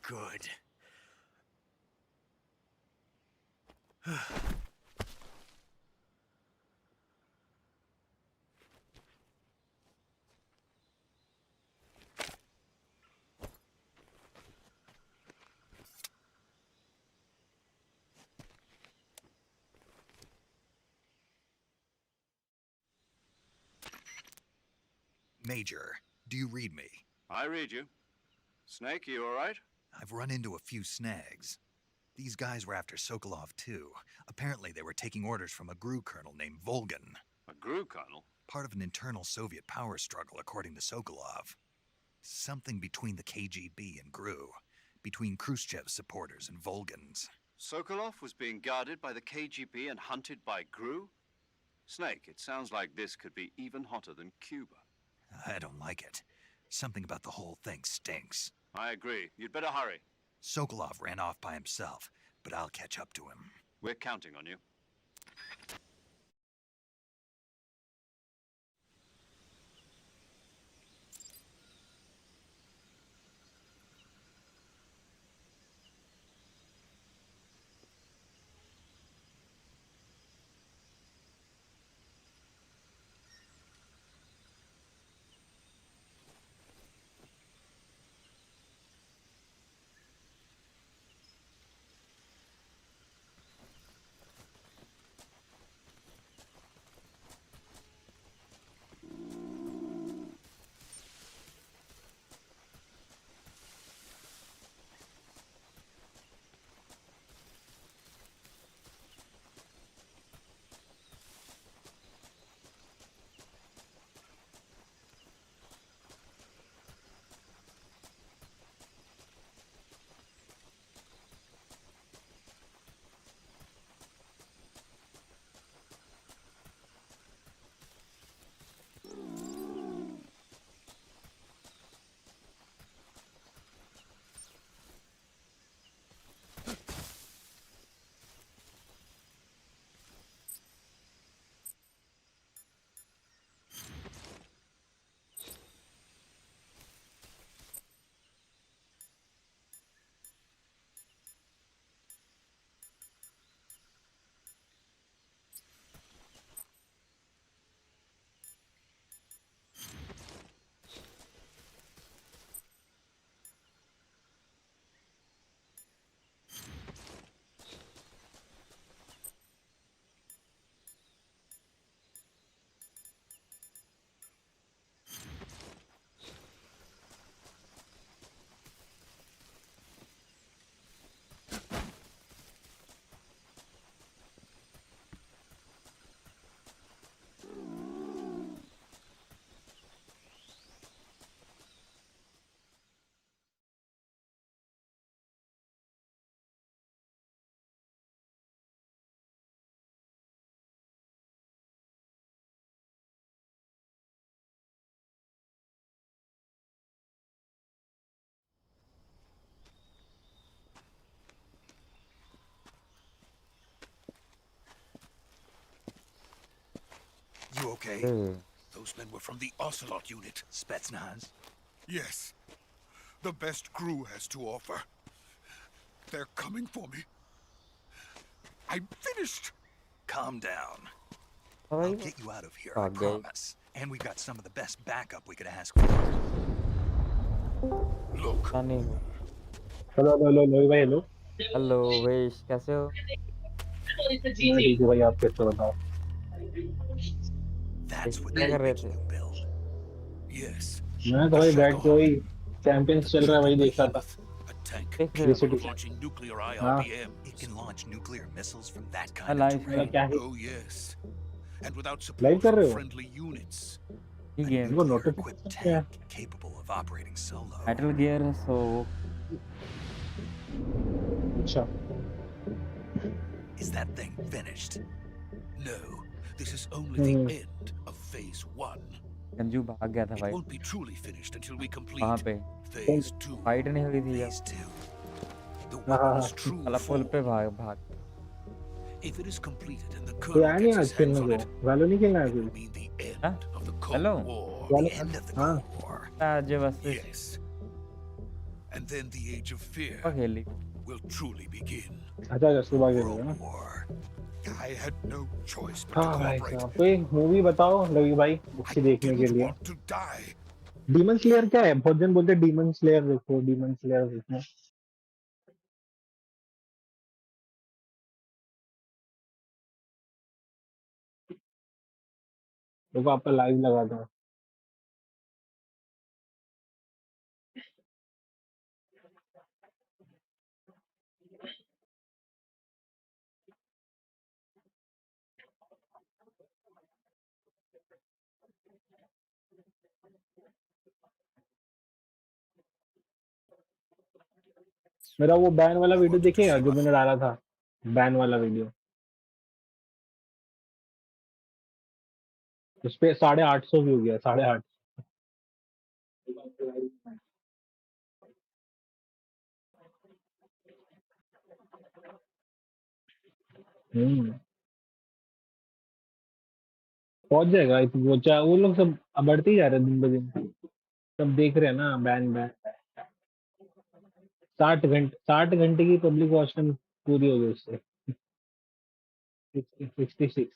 good. Major, do you read me? I read you. Snake, you all right? I've run into a few snags. These guys were after Sokolov too. Apparently they were taking orders from a GRU colonel named Volgan. A GRU colonel? Part of an internal Soviet power struggle, according to Sokolov. Something between the KGB and GRU. Between Khrushchev's supporters and Volgan's. Sokolov was being guarded by the KGB and hunted by GRU? Snake, it sounds like this could be even hotter than Cuba. I don't like it. Something about the whole thing stinks. I agree. You'd better hurry. Sokolov ran off by himself, but I'll catch up to him. We're counting on you. You okay? Those men were from the Ocelot unit. Spetsnaz? Yes. The best GRU has to offer. They're coming for me. I'm finished. Calm down. I'll get you out of here, I promise. And we've got some of the best backup we could ask for. Look. Hello hello hello hello भाई hello hello वेश कैसे हो ठीक हूँ भाई आप कैसे बताओ That's what क्या they're कर रहे making थे? you build. Yes. मैं तो A भाई बैठ shadow के वही army. चैंपियंस A चल रहा है, triple वही देख रहा था। behemoth. A tank देख रहे हो? capable VCT of launching nuclear हाँ IRBMs. It can launch nuclear missiles from that हाँ kind of लाइव मतलब terrain. क्या है, Oh, yes. And without live support कर from रहे हो? friendly units. ये A गेम इनको nuclear-equipped नोटिफिकेशन क्या है? tank capable of operating solo. Metal gear so अच्छा Is that thing finished? No, this is only the hmm end of phase 1. Ganju भाग गया था It भाई won't be truly finished until we वहाँ complete पे phase 2. Fight नहीं हुई थी Phase जब 2. The हाँ हाँ weapon's हाँ true साला पुल पे form. भाग भाग If it is completed and the कोई colonel आया नहीं gets his आज hands खेलने on को? it, वैलो नहीं खेलना है it कोई? will mean the हाँ end of the hello Cold War. The वैलो end of the हाँ Cold War. आज बस Yes. And then the age of fear खेली will truly begin. अच्छा अच्छा सुबह के लिए World ना। War. I had no choice but to हाँ भाई cooperate. साहब कोई मूवी बताओ रवि भाई I अच्छी देखने के didn't लिए। want to die. Demon slayer क्या है? बहुत जन बोलते हैं डीमन स्लेयर देखो, डीमन स्लेयर देखो। देखो आपका लाइव लगा था। मेरा वो बैन वाला I वीडियो wanted to देखेगा see जो my मैंने डाला था, बैन वाला वीडियो। उस पे 850 व्यू गया, 850। हम्म पहुंच जाएगा वो वो लोग सब अब बढ़ते ही जा रहे हैं दिन ब दिन। सब देख रहे हैं ना बैन बैन। 60 घंटे की पब्लिक वॉच टाइम पूरी हो गई उससे। 66।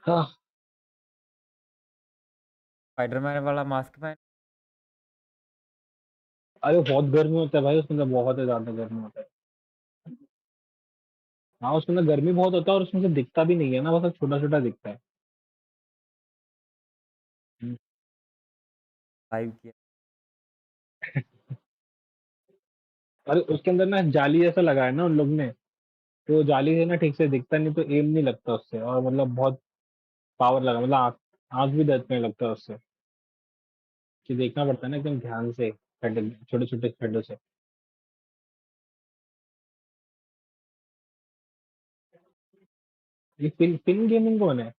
हाँ स्पाइडरमैन वाला मास्क पहन अरे बहुत गर्मी होता है भाई उसके अंदर, बहुत ही ज्यादा गर्मी होता है। हाँ उसके अंदर गर्मी बहुत होता है और उसमें से दिखता भी नहीं है ना, बस छोटा छोटा दिखता है। हम्म, लाइव किया अरे उसके अंदर ना जाली जैसा लगा है ना उन लोग ने, तो वो जाली से ना ठीक से दिखता नहीं, तो एम नहीं लगता उससे, और मतलब बहुत पावर लगा, मतलब आँख आँख भी दर्द करने लगता है उससे। कि देखना पड़ता है ना एकदम ध्यान से, खड्डे छोटे छोटे खड्डों से। ये पिन पिन गेमिंग कौन है?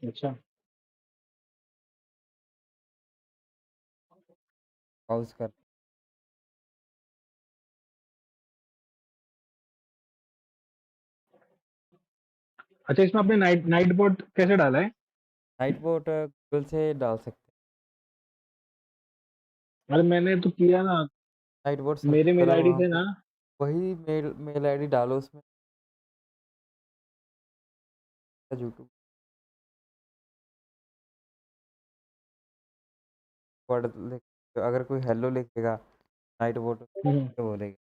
अच्छा पॉज कर अच्छा, इसमें आपने नाइट नाइट बोट कैसे डाला है? नाइट बोट गूगल से डाल सकते अरे मैंने तो किया ना, नाइट बोट सर्च मेरे मेल करो आईडी वहाँ से पे ना। वही मेल मेल आईडी डालो उसमें यूट्यूब वर्ड लिख अगर कोई हेलो लिखेगा नाइट बोट हम्म, तो बोलेगा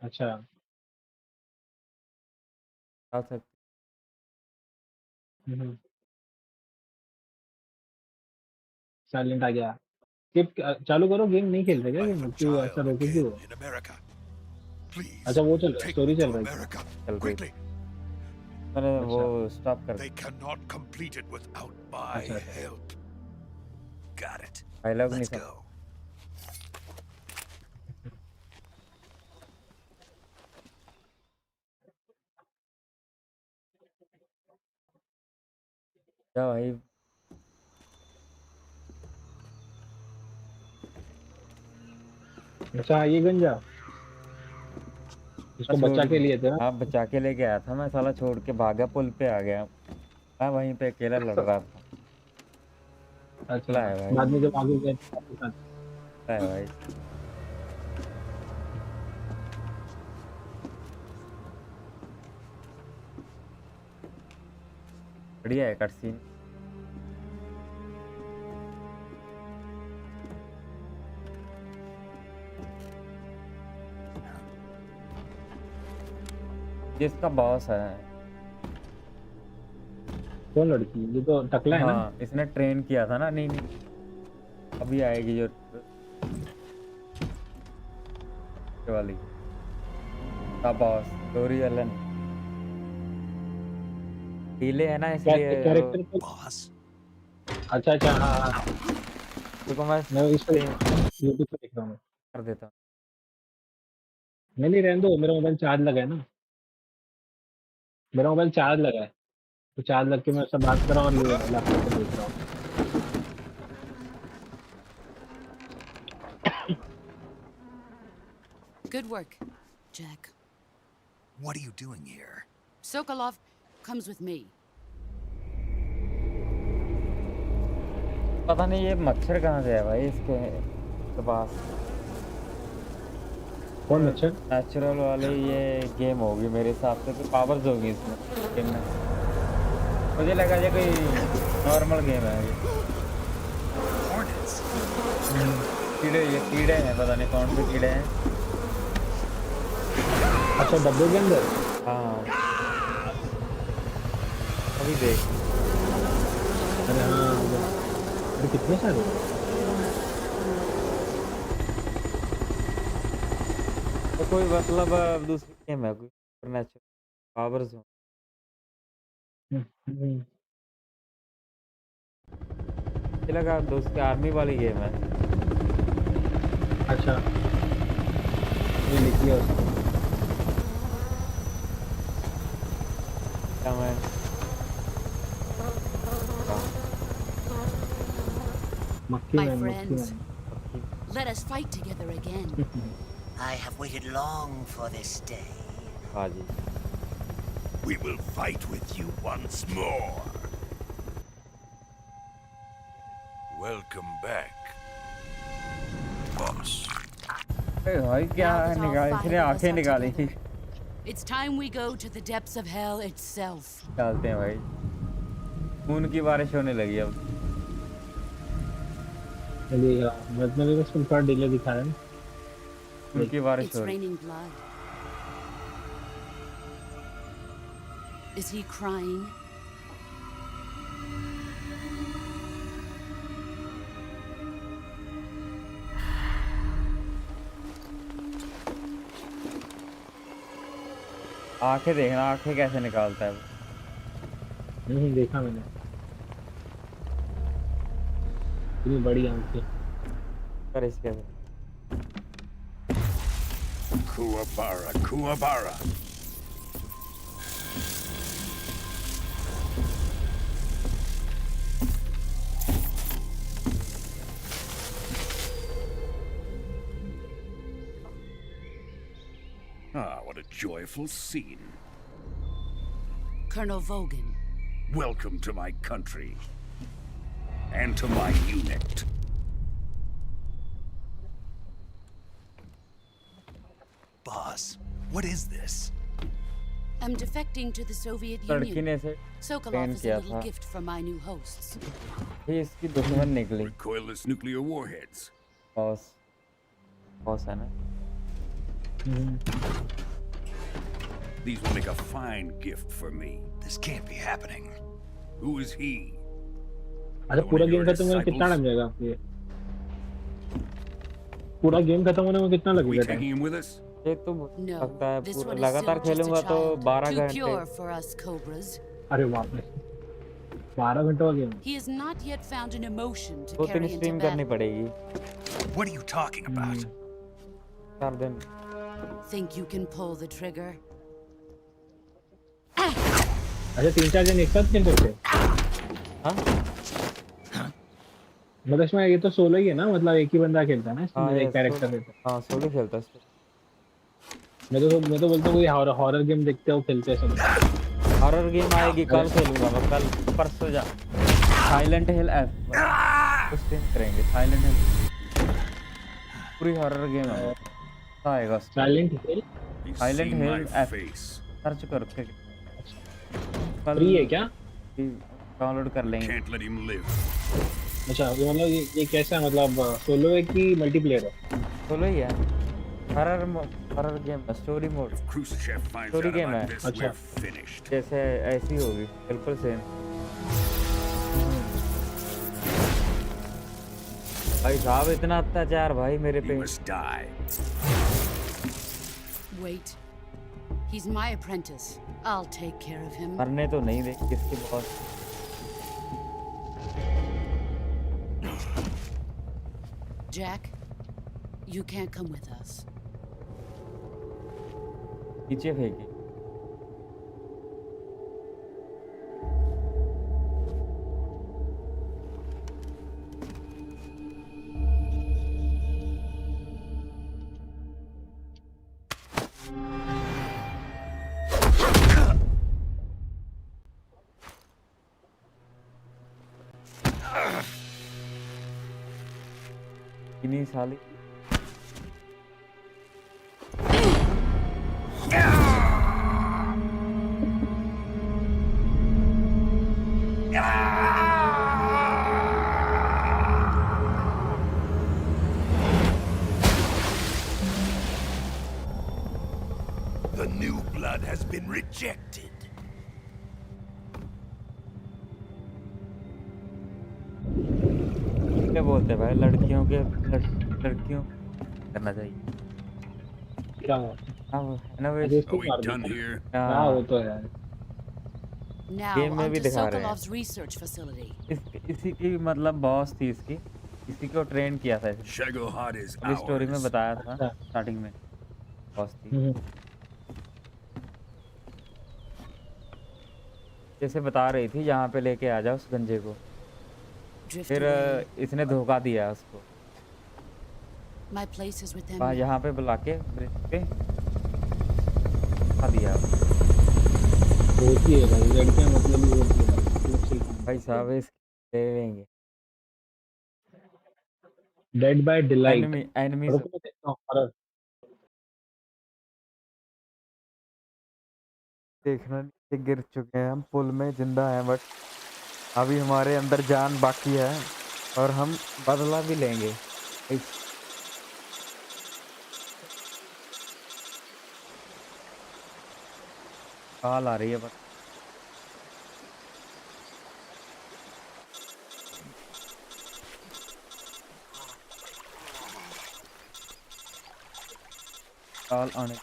अच्छा डाल सकते साइलेंट आ गया। स्किप चालू करो, गेम नहीं खेल रहे क्या? My गेम क्यों ऐसा child रोके again क्यों? in America. अच्छा Please, वो चल रहा है, take me स्टोरी चल to रहा है। America. चल रही Quickly. मैंने वो अच्छा स्टॉप कर They cannot complete it without my अच्छा अच्छा। help. Got it. डायलॉग नहीं Let's समझ go. क्या भाई अच्छा ये गंजा मैं इसको छोड़ बच्चा के लिए थे ना। हाँ बचा के लेके आया था मैं साला छोड़ के भागा पुल पे आ गया मैं वहीं पे अकेला लड़ रहा था अच्छा अकेला है भाई बाद में जब आगे गए तो आपके साथ। अकेला है भाई बढ़िया है कट सीन जिसका बॉस है। कौन लड़की? ये तो टकला है ना? हाँ, इसने ट्रेन किया था ना। नहीं नहीं, अभी आएगी जो ये वाली का बॉस टोरी एलन। डीले है ना इसलिए कैरेक्टर को Boss? अच्छा अच्छा, हाँ हाँ, देखो मैं मैं इस पे stream यूट्यूब पे देख रहा हूँ। कर देता हूँ। नहीं रहने दो, मेरा मोबाइल चार्ज लगा है ना। मेरा मोबाइल चार्ज लगा है, तो चार्ज लग के मैं उससे बात कर रहा हूँ और ये लैपटॉप पे देख रहा हूँ। Good work, Jack. What are you doing here? Sokolov comes with me. पता नहीं ये मच्छर कहाँ से है भाई इसके पास। कौन मच्छर? नेचुरल वाले ये गेम होगी मेरे हिसाब से, तो पावर्स होगी इसमें गेम में। मुझे लगा ये कोई नॉर्मल गेम है ये। Hornets? ये कीड़े हैं, पता नहीं कौन से कीड़े हैं। अच्छा, डब्बे के अंदर? हाँ, अभी देख। अरे हाँ, अरे कितने सारे? तो कोई मतलब दूसरी गेम है कोई नेचुरल पावर्स हो। हम्म, मुझे लगा दूसरी आर्मी वाली गेम है। अच्छा, ये लिखिए उसको। क्या मैं मक्खी My में, मक्खी friends, में। let us fight together again. I have waited long for this day. हाँ जी। We will fight with you once more. Welcome back, boss. अरे भाई क्या Now that all निकाल, five इसने of us आंखें are निकाली। together, it's time we go to the depths of hell itself. डालते हैं भाई, खून की बारिश होने लगी अब। चलिए, मैंने बस थोड़ा डिले दिखाया है। खून की बारिश It's हो रही। raining blood. Is he crying? आंखें देखना, आंखें कैसे निकालता है वो। देखा मैंने, इतनी बड़ी आंखें। कर इसके Kuwabara, Kuwabara. Ah, what a joyful scene. Colonel Vogan. Welcome to my country. And to my unit. Boss, what is this? I'm defecting to the Soviet लड़की Union. ने इसे Sokolov ट्रेन is a किया little था। gift from my new hosts. ये इसकी दुश्मन निकली। Recoilless nuclear warheads. Boss है ना। These will make a fine gift for me. This can't be happening. Who is he? अच्छा, पूरा गेम खत्म होने में कितना टाइम जाएगा ये? पूरा गेम खत्म होने में कितना We लगेगा taking time? him with us? ये तो No, लगता है this पूरा one is लगातार still just a खेलूंगा तो child. 12 Too घंटे। pure for us cobras. अरे बाप रे, 12 घंटे का game. He has not yet found an emotion to 2-3 carry into stream करनी battle. पड़ेगी। What are you talking about? 4 दिन। Think you can pull the trigger? अच्छा, 3-4 जन एक साथ खेल सकते हैं? हाँ मतलब इसमें ये तो सोलो ही है ना, मतलब एक ही बंदा खेलता है ना इसमें, एक कैरेक्टर रहता है। हाँ सोलो खेलता है इसको। मैं तो बोलता हूँ कोई हॉरर गेम देखते हो, खेलते हैं सब। हॉरर गेम आएगी कल खेलूंगा मैं, कल परसों जा। साइलेंट हिल एफ स्ट्रीम करेंगे। साइलेंट हिल पूरी हॉरर गेम है, आएगा। साइलेंट हिल, साइलेंट हिल एफ सर्च कर के फ्री है क्या? डाउनलोड कर लेंगे। Can't let him live. अच्छा, ये मतलब ये कैसा है, मतलब सोलो है कि मल्टीप्लेयर है? सोलो ही है। हॉरर गेम है, story mode, Khrushchev finds story out game है, about this, अच्छा we're finished. जैसे ऐसी होगी, बिल्कुल सेम। भाई साहब इतना अत्याचार भाई मेरे He पे। must die. Wait. He's my apprentice. I'll take care of him. मरने तो नहीं दे किसके boss. Jack, you can't come with us. नीचे फेंके। इन्हीं साली The new blood has been rejected. क्या बोलते हैं भाई लड़कियों करना चाहिए। क्या हुआ? अब है ना वे अरे इसको Are we मार done दिया। here? हाँ वो तो है। Now गेम में on भी to दिखा रहे हैं। Sokolov's research facility. इसी की मतलब बॉस थी इसकी, इसी को ट्रेन किया था इसने। Shagohod is अभी स्टोरी में ours. बताया था अच्छा स्टार्टिंग में बॉस थी। जैसे बता रही थी यहाँ पे लेके आ जाओ उस गंजे को, Drift फिर away. इसने धोखा दिया उसको। My place is with them वहाँ now. यहाँ पे बुला के ब्रिज पे धोखा दिया। होती है भाई, लड़कियां मतलब ही होती है मतलब सही काम भाई करती है। साहब इसके ले लेंगे। Dead by delight. एनिमीज रुको मैं देखता हूँ हॉरर। देखना नीचे गिर चुके हैं हम, पुल में जिंदा हैं बट अभी हमारे अंदर जान बाकी है और हम बदला भी लेंगे। कॉल आ रही है बस। कॉल आने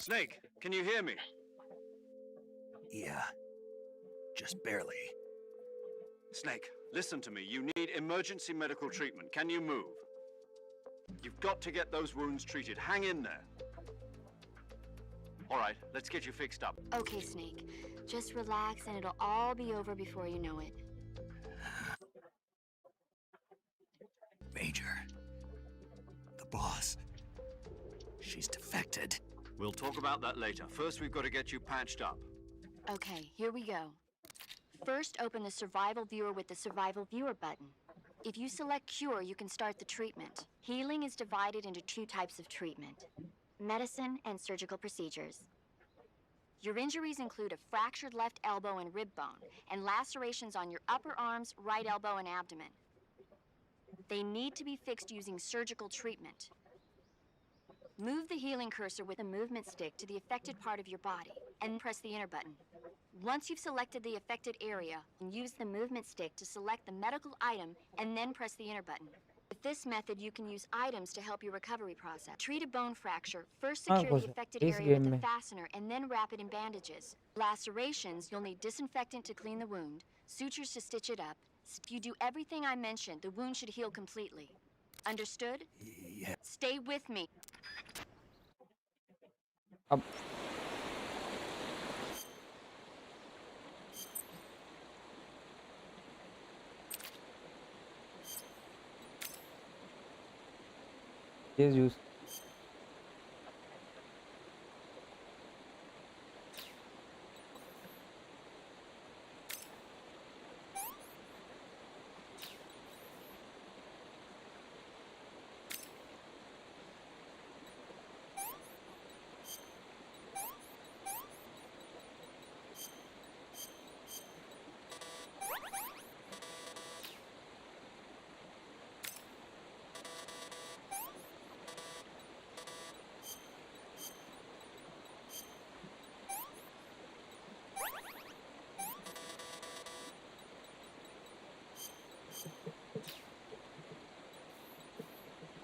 Snake, can you hear me? Yeah, just barely. Snake, listen to me. You need emergency medical treatment. Can you move? You've got to get those wounds treated. Hang in there. All right, let's get you fixed up. Okay, Snake. Just relax and it'll all be over before you know it. Major. The boss. She's defected. We'll talk about that later. First, we've got to get you patched up. Okay, here we go. First, open the Survival Viewer with the Survival Viewer button. If you select Cure, you can start the treatment. Healing is divided into two types of treatment: medicine and surgical procedures. Your injuries include a fractured left elbow and rib bone, and lacerations on your upper arms, right elbow, and abdomen. They need to be fixed using surgical treatment. Move the healing cursor with the movement stick to the affected part of your body, and press the enter button. Once you've selected the affected area, use the movement stick to select the medical item, and then press the enter button. With this method, you can use items to help your recovery process. Treat a bone fracture. First secure the affected area with a fastener, and then wrap it in bandages. Lacerations, you'll need disinfectant to clean the wound, sutures to stitch it up. If you do everything I mentioned, the wound should heal completely. Understood? Yeah. Stay with me. अब ये use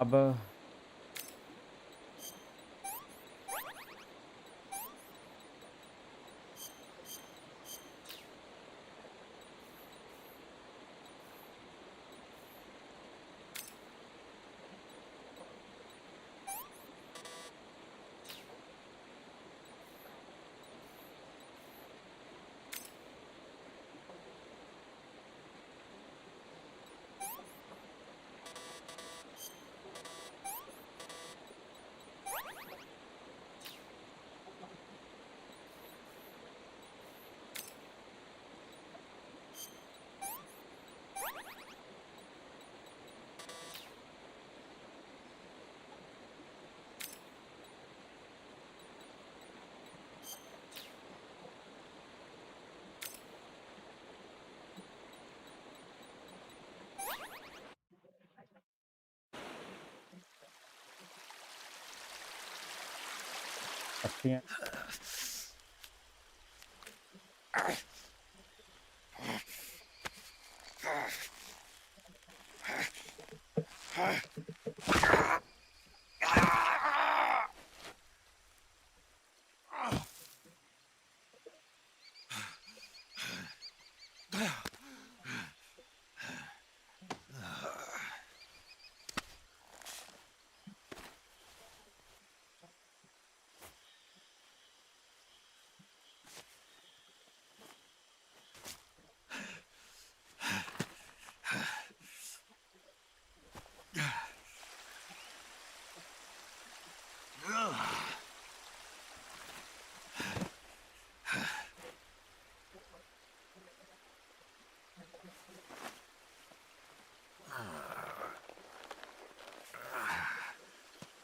अब अच्छी हैं।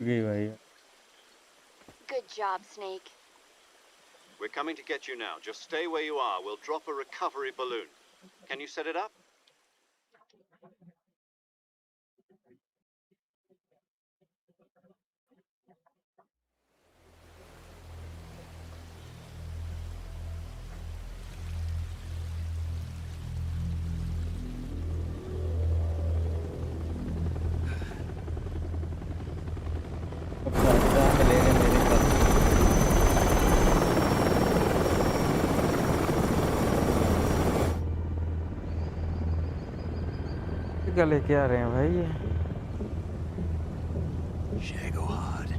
गई भाई। Good job, Snake. We're coming to get you now. Just stay where you are. We'll drop a recovery balloon. Can you set it up? मिलेगा मेरे पास। क्या लेके आ रहे हैं भाई ये? Shagohod.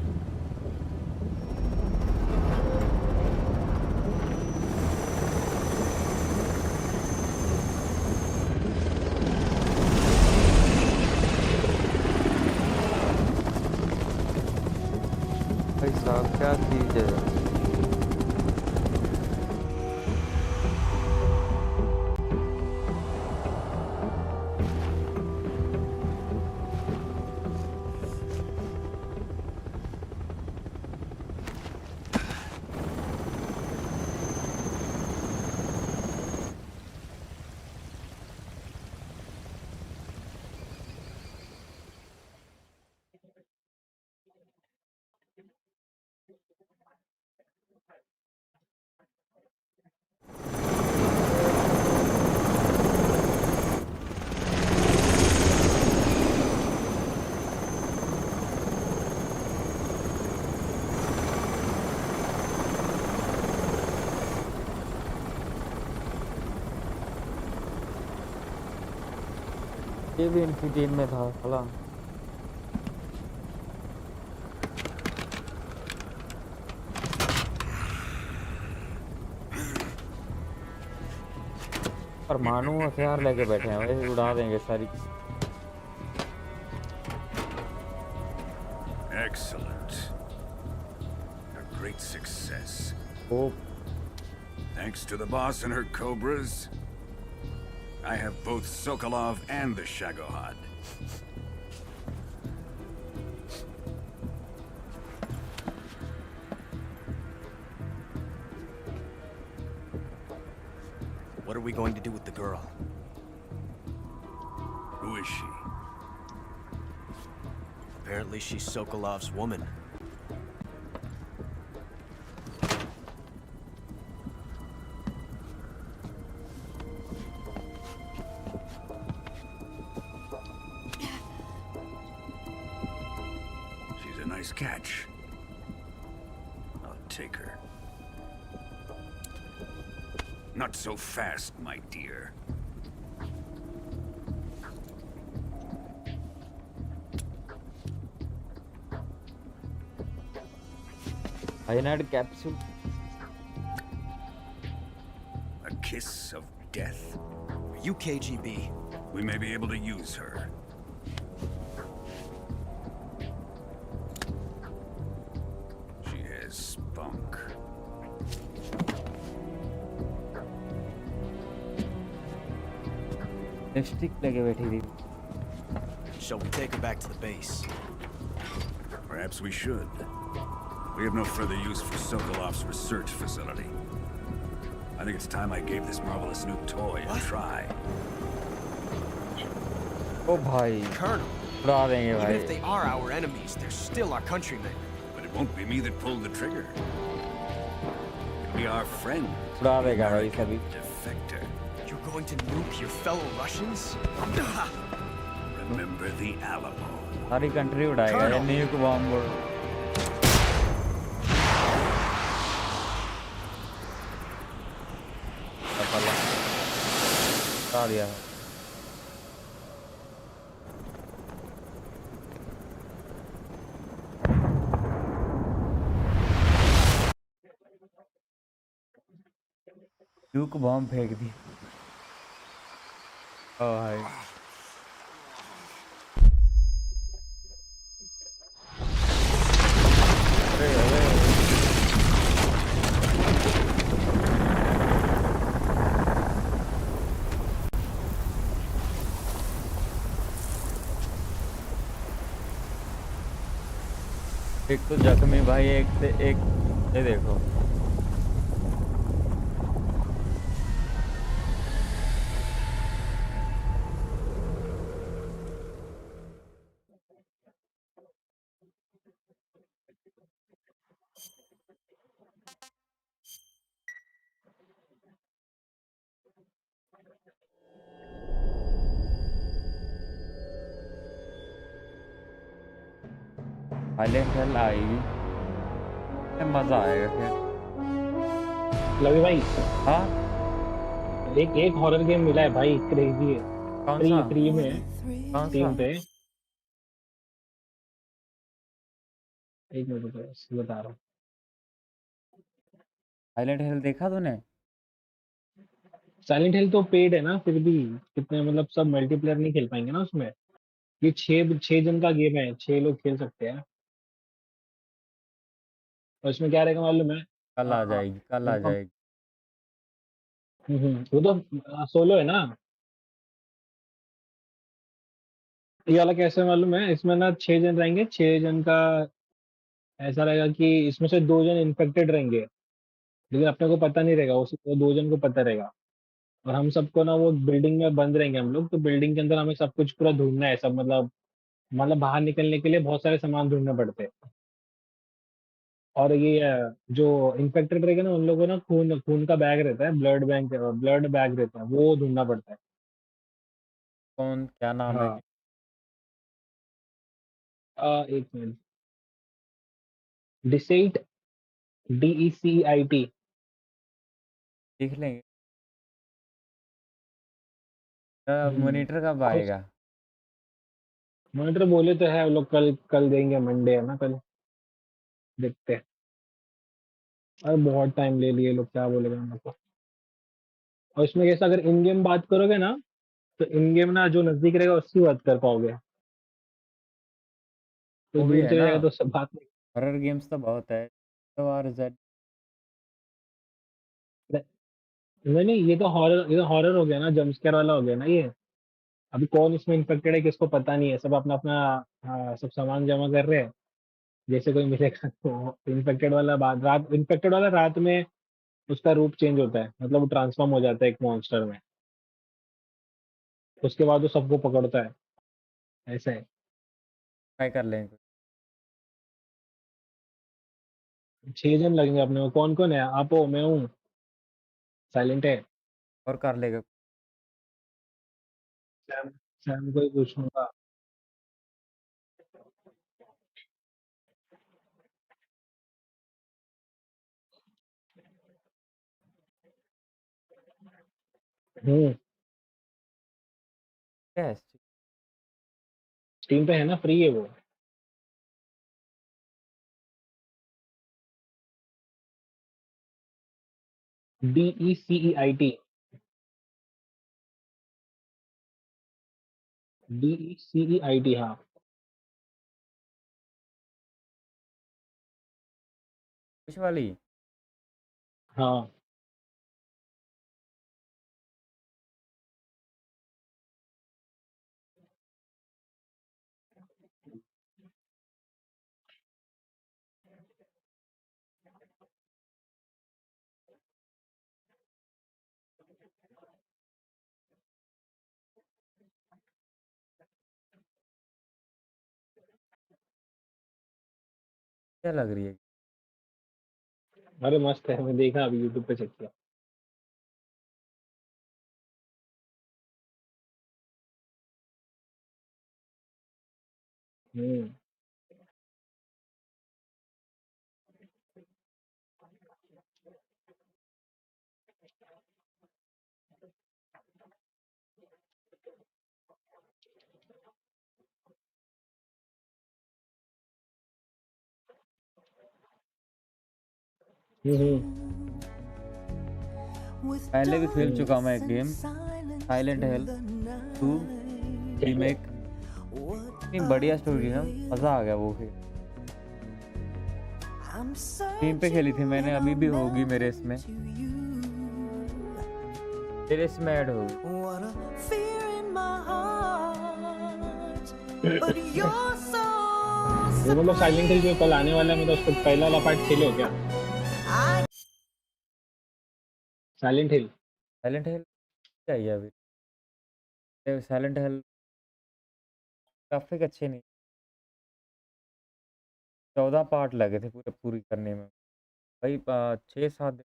भाई साहब क्या चीज है? ये भी इनकी टीम में था साला। परमाणु हथियार लेके बैठे हैं भाई, उड़ा देंगे सारी। Excellent. A great success. Oh. Thanks to the boss and her cobras, I have both Sokolov and the Shagohod. What are we going to do with the girl? Who is she? Apparently she's Sokolov's woman. nice catch. I'll take her. Not so fast, my dear. Cyanide capsule. A kiss of death? Are you KGB? We may be able to use her. She has spunk. Lipstick लगे बैठी थी. Shall we take her back to the base? Perhaps we should. We have no further use for Sokolov's research facility. I think it's time I gave this marvelous new toy a try. ओ भाई. Colonel. उड़ा देंगे Even भाई. if they are our enemies, they're still our countrymen. But it won't be me that pulled the trigger. It'll be our friend, उड़ा the देगा भाई American सभी. defector. You're going to nuke your fellow Russians? Remember the Alamo. सारी country उड़ाएगा ये न्यूक bomb. उड़ा दिया. न्यूक bomb फेंक दी. ओ भाई. अरे अरे. एक तो जख्मी भाई एक से एक. ये देखो. साइलेंट हिल आएगी. मजा आएगा फिर. लवी भाई हाँ. एक हॉरर गेम मिला है भाई, क्रेजी है. कौन फ्री सा? फ्री में कौन स्टीम सा? पे. एक मिनट रुको, बता रहा हूँ. साइलेंट हिल देखा तूने? साइलेंट हिल तो पेड है ना, फिर भी कितने मतलब सब मल्टीप्लेयर नहीं खेल पाएंगे ना उसमें. ये छह छह जन का गेम है, 6 लोग खेल सकते हैं. और इसमें क्या रहेगा मालूम है? कल आ जाएगी, कल आ मतलब जाएगी. वो तो सोलो है ना. ये वाला कैसे मालूम है? इसमें ना 6 जन रहेंगे, 6 जन का ऐसा रहेगा कि इसमें से 2 जन इन्फेक्टेड रहेंगे, लेकिन अपने को पता नहीं रहेगा, उस वो 2 जन को पता रहेगा. और हम सबको ना वो बिल्डिंग में बंद रहेंगे हम लोग, तो बिल्डिंग के अंदर हमें सब कुछ पूरा ढूंढना है सब, मतलब बाहर निकलने के लिए बहुत सारे सामान ढूंढने पड़ते हैं. और ये जो इन्फेक्टेड रहेगा ना, उन लोगों को ना खून खून का बैग रहता है, ब्लड बैग रहता है, वो ढूंढना पड़ता है. कौन, क्या नाम है? हाँ. एक मिनट. डिसेट, DECIT. देख लेंगे. मॉनिटर कब आएगा? मॉनिटर बोले तो है वो लोग, कल कल देंगे, मंडे है ना कल. देखते हैं. अरे बहुत टाइम ले लिए लोग, क्या बोलेगा हम लोग को. और इसमें कैसा, अगर इन गेम बात करोगे ना, तो इन गेम ना जो नजदीक रहेगा उसकी बात कर पाओगे, तो वो भी दूर है चले ना. जाएगा तो सब बात हॉरर गेम्स तो बहुत है. तो और जेड. नहीं. नहीं नहीं, ये तो हॉरर हो गया ना, जंपस्केयर वाला हो गया ना ये. अभी कौन इसमें इन्फेक्टेड है किसको पता नहीं है, सब अपना अपना सब सामान जमा कर रहे हैं. जैसे कोई मिलेगा तो इन्फेक्टेड वाला रात में उसका रूप चेंज होता है, मतलब वो ट्रांसफॉर्म हो जाता है एक मॉन्स्टर में. उसके बाद वो सबको पकड़ता है. ऐसा है. ट्राई कर लेंगे. 6 जन लगेंगे अपने को. कौन कौन है? आप हो, मैं हूँ, साइलेंट है. और कर लेगा. सैम सैम को ही पूछूंगा. हम्म। क्या है? स्टीम पे है ना, फ्री है वो। DECEIT। DECEIT, हाँ। विश वाली? हाँ। क्या लग रही है? अरे मस्त है, मैं देखा अभी यूट्यूब पे चेक किया। हम्म। हम्म। पहले भी खेल चुका हूँ मैं एक गेम, साइलेंट हिल 2 रीमेक। इतनी बढ़िया स्टोरी है, मजा आ गया वो खेल। स्टीम पे खेली थी मैंने, अभी भी होगी मेरे इसमें, तेरे इसमें ऐड होगी। ये मतलब साइलेंट हिल जो कल आने वाला है, मतलब उसको पहला वाला पार्ट खेले हो क्या? साइलेंट हिल। साइलेंट हिल चाहिए अभी। साइलेंट हिल ग्राफिक अच्छे नहीं, 14 पार्ट लगे थे पूरी करने में भाई, 6-7 दिन।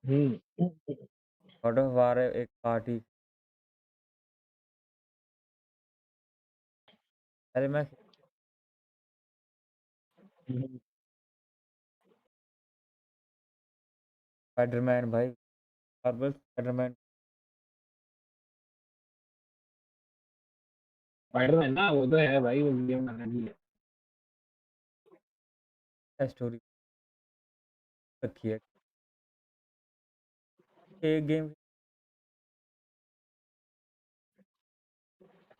हम्म। गॉड ऑफ वार एक पार्टी, अरे मैं स्पाइडरमैन भाई, मार्वल स्पाइडरमैन। स्पाइडरमैन ना, वो तो है भाई, वो गेम अलग ही है। स्टोरी रखी है एक गेम।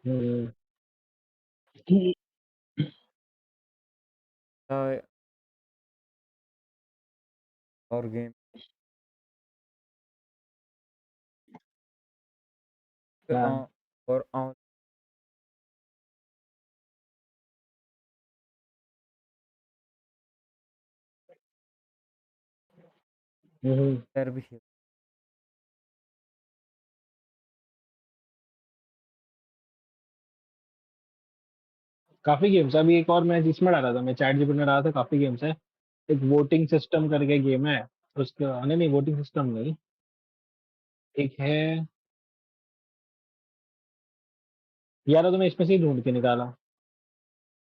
हम्म। और गेम हाँ। और हम्म। भी है। काफी गेम्स है। अभी एक और मैं जिसमें डाला था, मैं चैट जीपीटी में डाला था, काफी गेम्स है। एक वोटिंग सिस्टम करके गेम है, उसका नहीं नहीं, वोटिंग सिस्टम नहीं। एक है यार, तो मैं इसमें से ही ढूंढ के निकाला।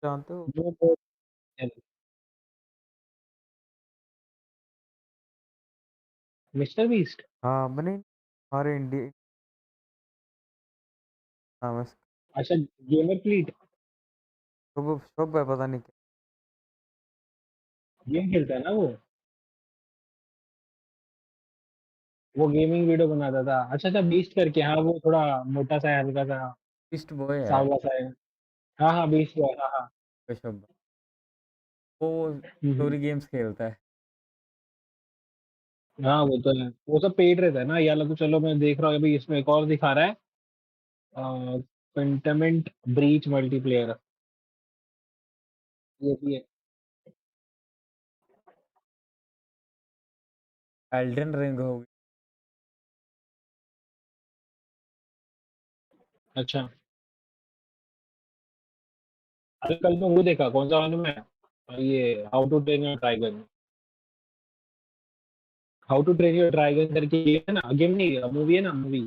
जानते हो? वो मिस्टर बीस्ट। हाँ बने हमारे इंडिया। हाँ बस अच्छा, गेमर फ्लीट। शुभ शुभ है, पता नहीं क्या। गेम खेलता है ना वो। वो गेमिंग वीडियो बनाता था। अच्छा अच्छा, बीस्ट करके, हाँ वो थोड़ा मोटा सा है, हल्का सा, ईस्ट बॉय है सांवला सा है। हाँ हाँ, बीस्ट हुआ, हाँ हाँ। शुभ, वो हम्म। स्टोरी गेम्स खेलता है। हाँ वो तो है, वो सब पेड रहता है ना। या तो चलो, मैं देख रहा हूँ अभी इसमें एक और दिखा रहा है, पेंटामेंट ब्रीच मल्टीप्लेयर। ये भी है। एल्डन रिंग होगी। अच्छा। अरे कल मैं वो देखा, कौन सा वाला में, ये how to train your dragon, how to train your dragon करके गेम है ना, गेम नहीं मूवी है ना, मूवी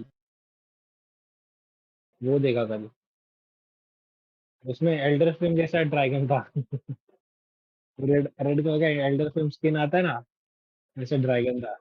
वो देखा कल। उसमें एल्डर फ्लेम जैसा ड्रैगन था। रेड रेड कलर का एल्डर फ्लेम स्किन आता है ना, वैसे ड्रैगन था।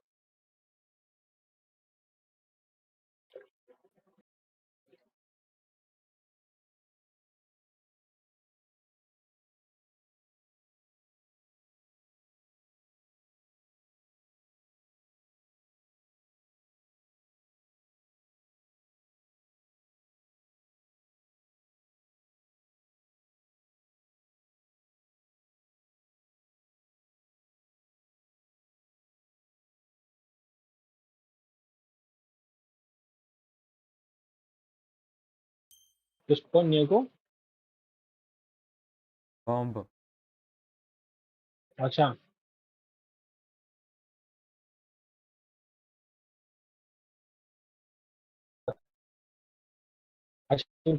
किसको न्यू को? बॉम्ब। अच्छा अच्छा,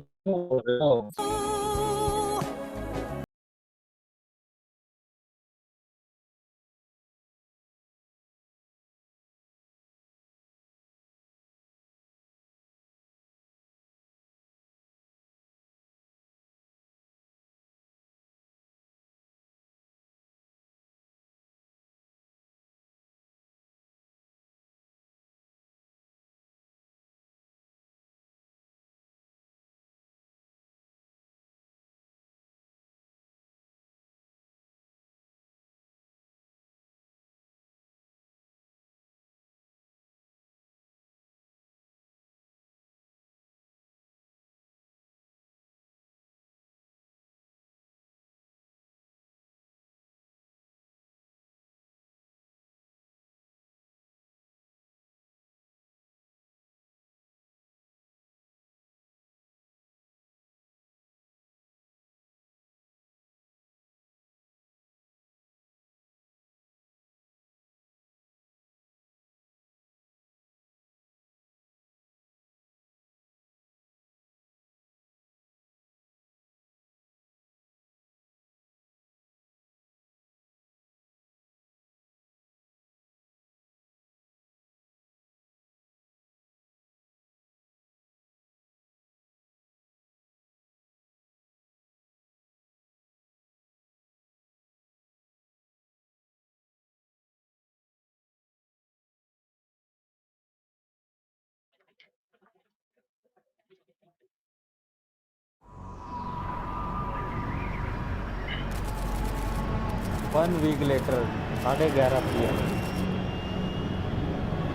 one week later 11:30 PM,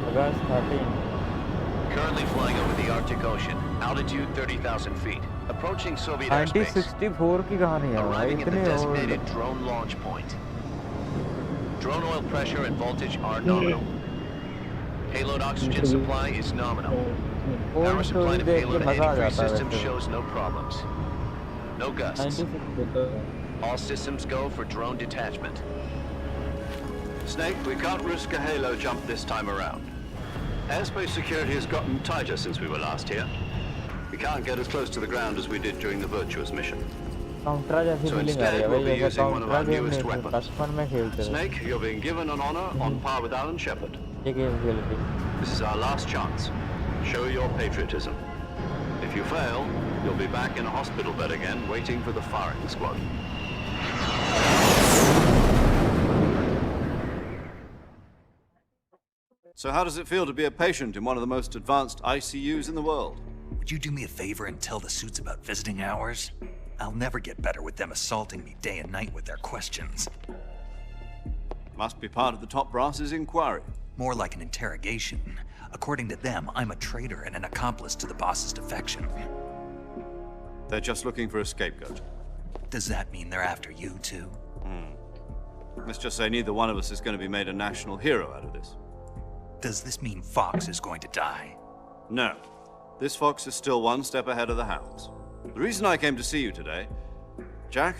August 13. Currently flying over the Arctic Ocean, altitude 30,000 feet, approaching Soviet airspace. 1964 की कहानी है भाई, Arriving at the इतने designated drone launch point. Drone oil pressure and voltage are nominal. Payload oxygen supply is nominal. Power supply to payload and anti-crew system shows no problems. No gusts. All systems go for drone detachment. Snake, we can't risk a halo jump this time around. Airspace security has gotten tighter since we were last here. We can't get as close to the ground as we did during the Virtuous mission. काउंट्रा जैसी feeling आ रही है भाई, जैसे काउंट्रा game नहीं थे, बचपन में खेलते थे। Snake, you're being given an honor on par with Alan Shepard. ये गेम खेलते। This is our last chance. Show your patriotism. If you fail, you'll be back in a hospital bed again, waiting for the firing squad. So how does it feel to be a patient in one of the most advanced ICUs in the world? Would you do me a favor and tell the suits about visiting hours? I'll never get better with them assaulting me day and night with their questions. Must be part of the top brass's inquiry. More like an interrogation. According to them, I'm a traitor and an accomplice to the boss's defection. They're just looking for a scapegoat. Does that mean they're after you too? Let's just say neither one of us is going to be made a national hero out of this. Does this mean Fox is going to die? No. This fox is still one step ahead of the hounds. The reason I came to see you today, Jack,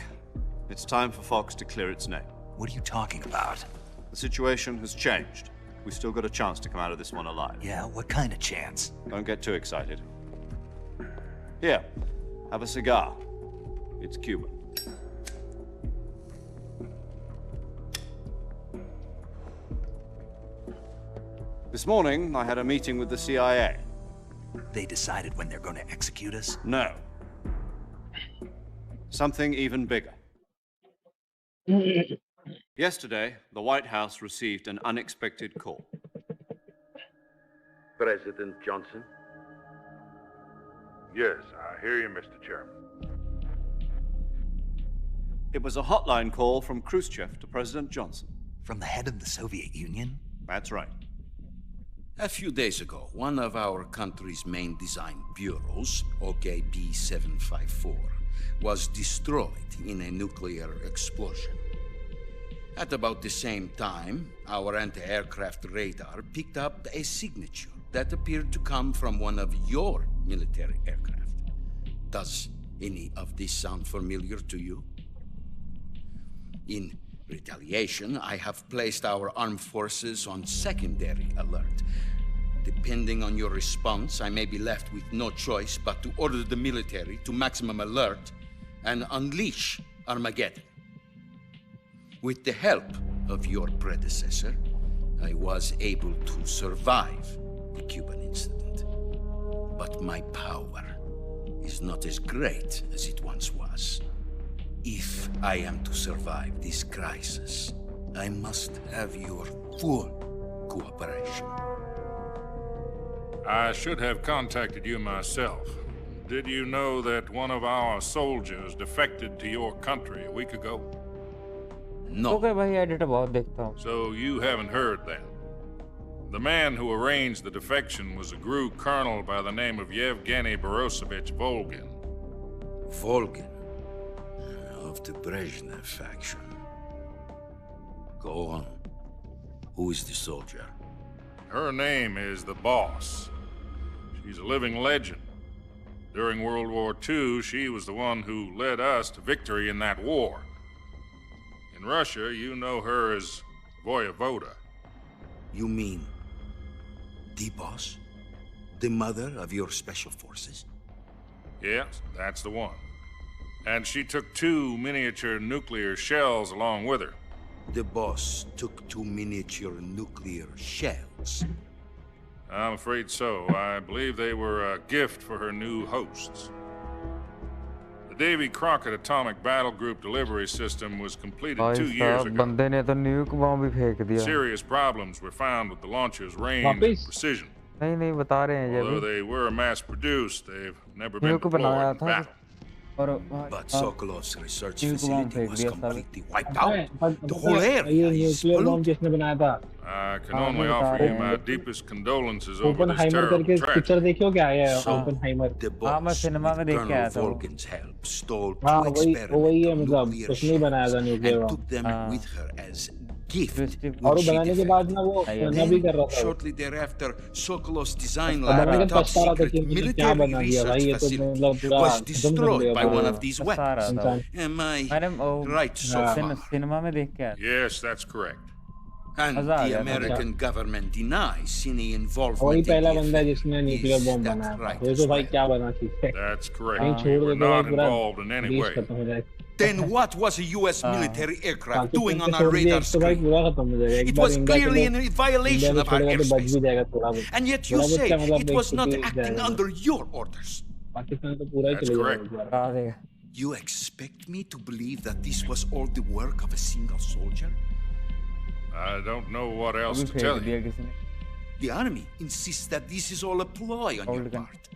it's time for Fox to clear its name. What are you talking about? The situation has changed. We've still got a chance to come out of this one alive. Yeah, what kind of chance? Don't get too excited. Here, have a cigar. It's Cuban. This morning, I had a meeting with the CIA. They decided when they're going to execute us? No. Something even bigger. Yesterday, the White House received an unexpected call. President Johnson? Yes, I hear you, Mr. Chairman. It was a hotline call from Khrushchev to President Johnson. From the head of the Soviet Union? That's right. A few days ago, one of our country's main design bureaus, OKB 754, was destroyed in a nuclear explosion. At about the same time, our anti-aircraft radar picked up a signature that appeared to come from one of your military aircraft. Does any of this sound familiar to you? In retaliation, I have placed our armed forces on secondary alert. Depending on your response, I may be left with no choice but to order the military to maximum alert and unleash Armageddon. With the help of your predecessor, I was able to survive the Cuban incident. But my power is not as great as it once was. If I am to survive this crisis, I must have your full cooperation. I should have contacted you myself. Did you know that one of our soldiers defected to your country a week ago? No. Okay, भाई editor बहुत देखता हूँ. So you haven't heard that. The man who arranged the defection was a GRU colonel by the name of Yevgeny Borosovich Volgin. Volgin? Of the Brezhnev faction. Go on. Who is the soldier? Her name is the Boss. She's a living legend. During World War II, she was the one who led us to victory in that war. In Russia, you know her as Voyevoda. You mean the Boss? The mother of your special forces? Yes, that's the one. And she took 2 miniature nuclear shells along with her. The Boss took 2 miniature nuclear shells? I'm afraid so. I believe they were a gift for her new hosts. The Davy Crockett Atomic Battle Group delivery system was completed 2 years ago. बंदे ने तो न्यूक bomb भी फेंक दिया. Serious problems were found with the launcher's range and precision. नहीं बता रहे हैं ये Although भी. they were mass-produced, they've never been न्यूक deployed बनाया in था. battle. But Sokolov's research न्यूक bomb facility फेंक was दिया सब. completely wiped out. The whole area is nuclear bomb polluted. किसने बनाया था? I can only offer you my deepest condolences over this Oppenheimer terrible करके tragedy. Picture देखियो क्या है ओपनहाइमर? The हाँ मैं Boss, सिनेमा में with देख के आया Colonel था वो. Volgin's help, stole 2 हाँ वही है experimental मतलब nuclear उसने ही बनाया था shells nuclear and bomb. took them with her as gift. और वो बनाने के बाद ना वो करना भी कर रहा था. Shortly thereafter, Sokolov's design बनाने lab, के a top पछता रहा था secret कि क्या military बना दिया भाई research ये तो facility, मतलब पूरा was खत्म कर destroyed दिया by one पूरा of these पछता रहा weapons. था. Am I मैंने right so far? सिनेमा में देख के आया. Yes, that's correct. And मजा आ the गया था. American government denies any वही involvement in पहला the बंदा है affair. जिसने न्यूक्लियर Is बॉम्ब that बनाया था. right ये as तो भाई well? क्या बना ठीक है. That's correct. कहीं We छोड़ were दे तो भाई not पूरा involved in any देश way. खत्म हो जाए. Then what was a U.S. military aircraft doing Pakistan on को our छोड़ दिया radar एक तो भाई screen? पूरा खत्म हो जाएगा. एक It बार was इंडिया के clearly लोग in इंडिया violation को of our छोड़ेगा तो बच airspace. भी जाएगा थोड़ा बहुत. And yet you थोड़ा बहुत say क्या मतलब it was not बेइज्जती acting जाएगा. under your orders. पाकिस्तान तो पूरा ही That's चले correct. जाएगा. बता देगा. You expect me to believe that this was all the work of a single soldier? I don't know what else अभी to फेंक tell you. दिया किसी ने. The army insists that this is all a ploy on your part.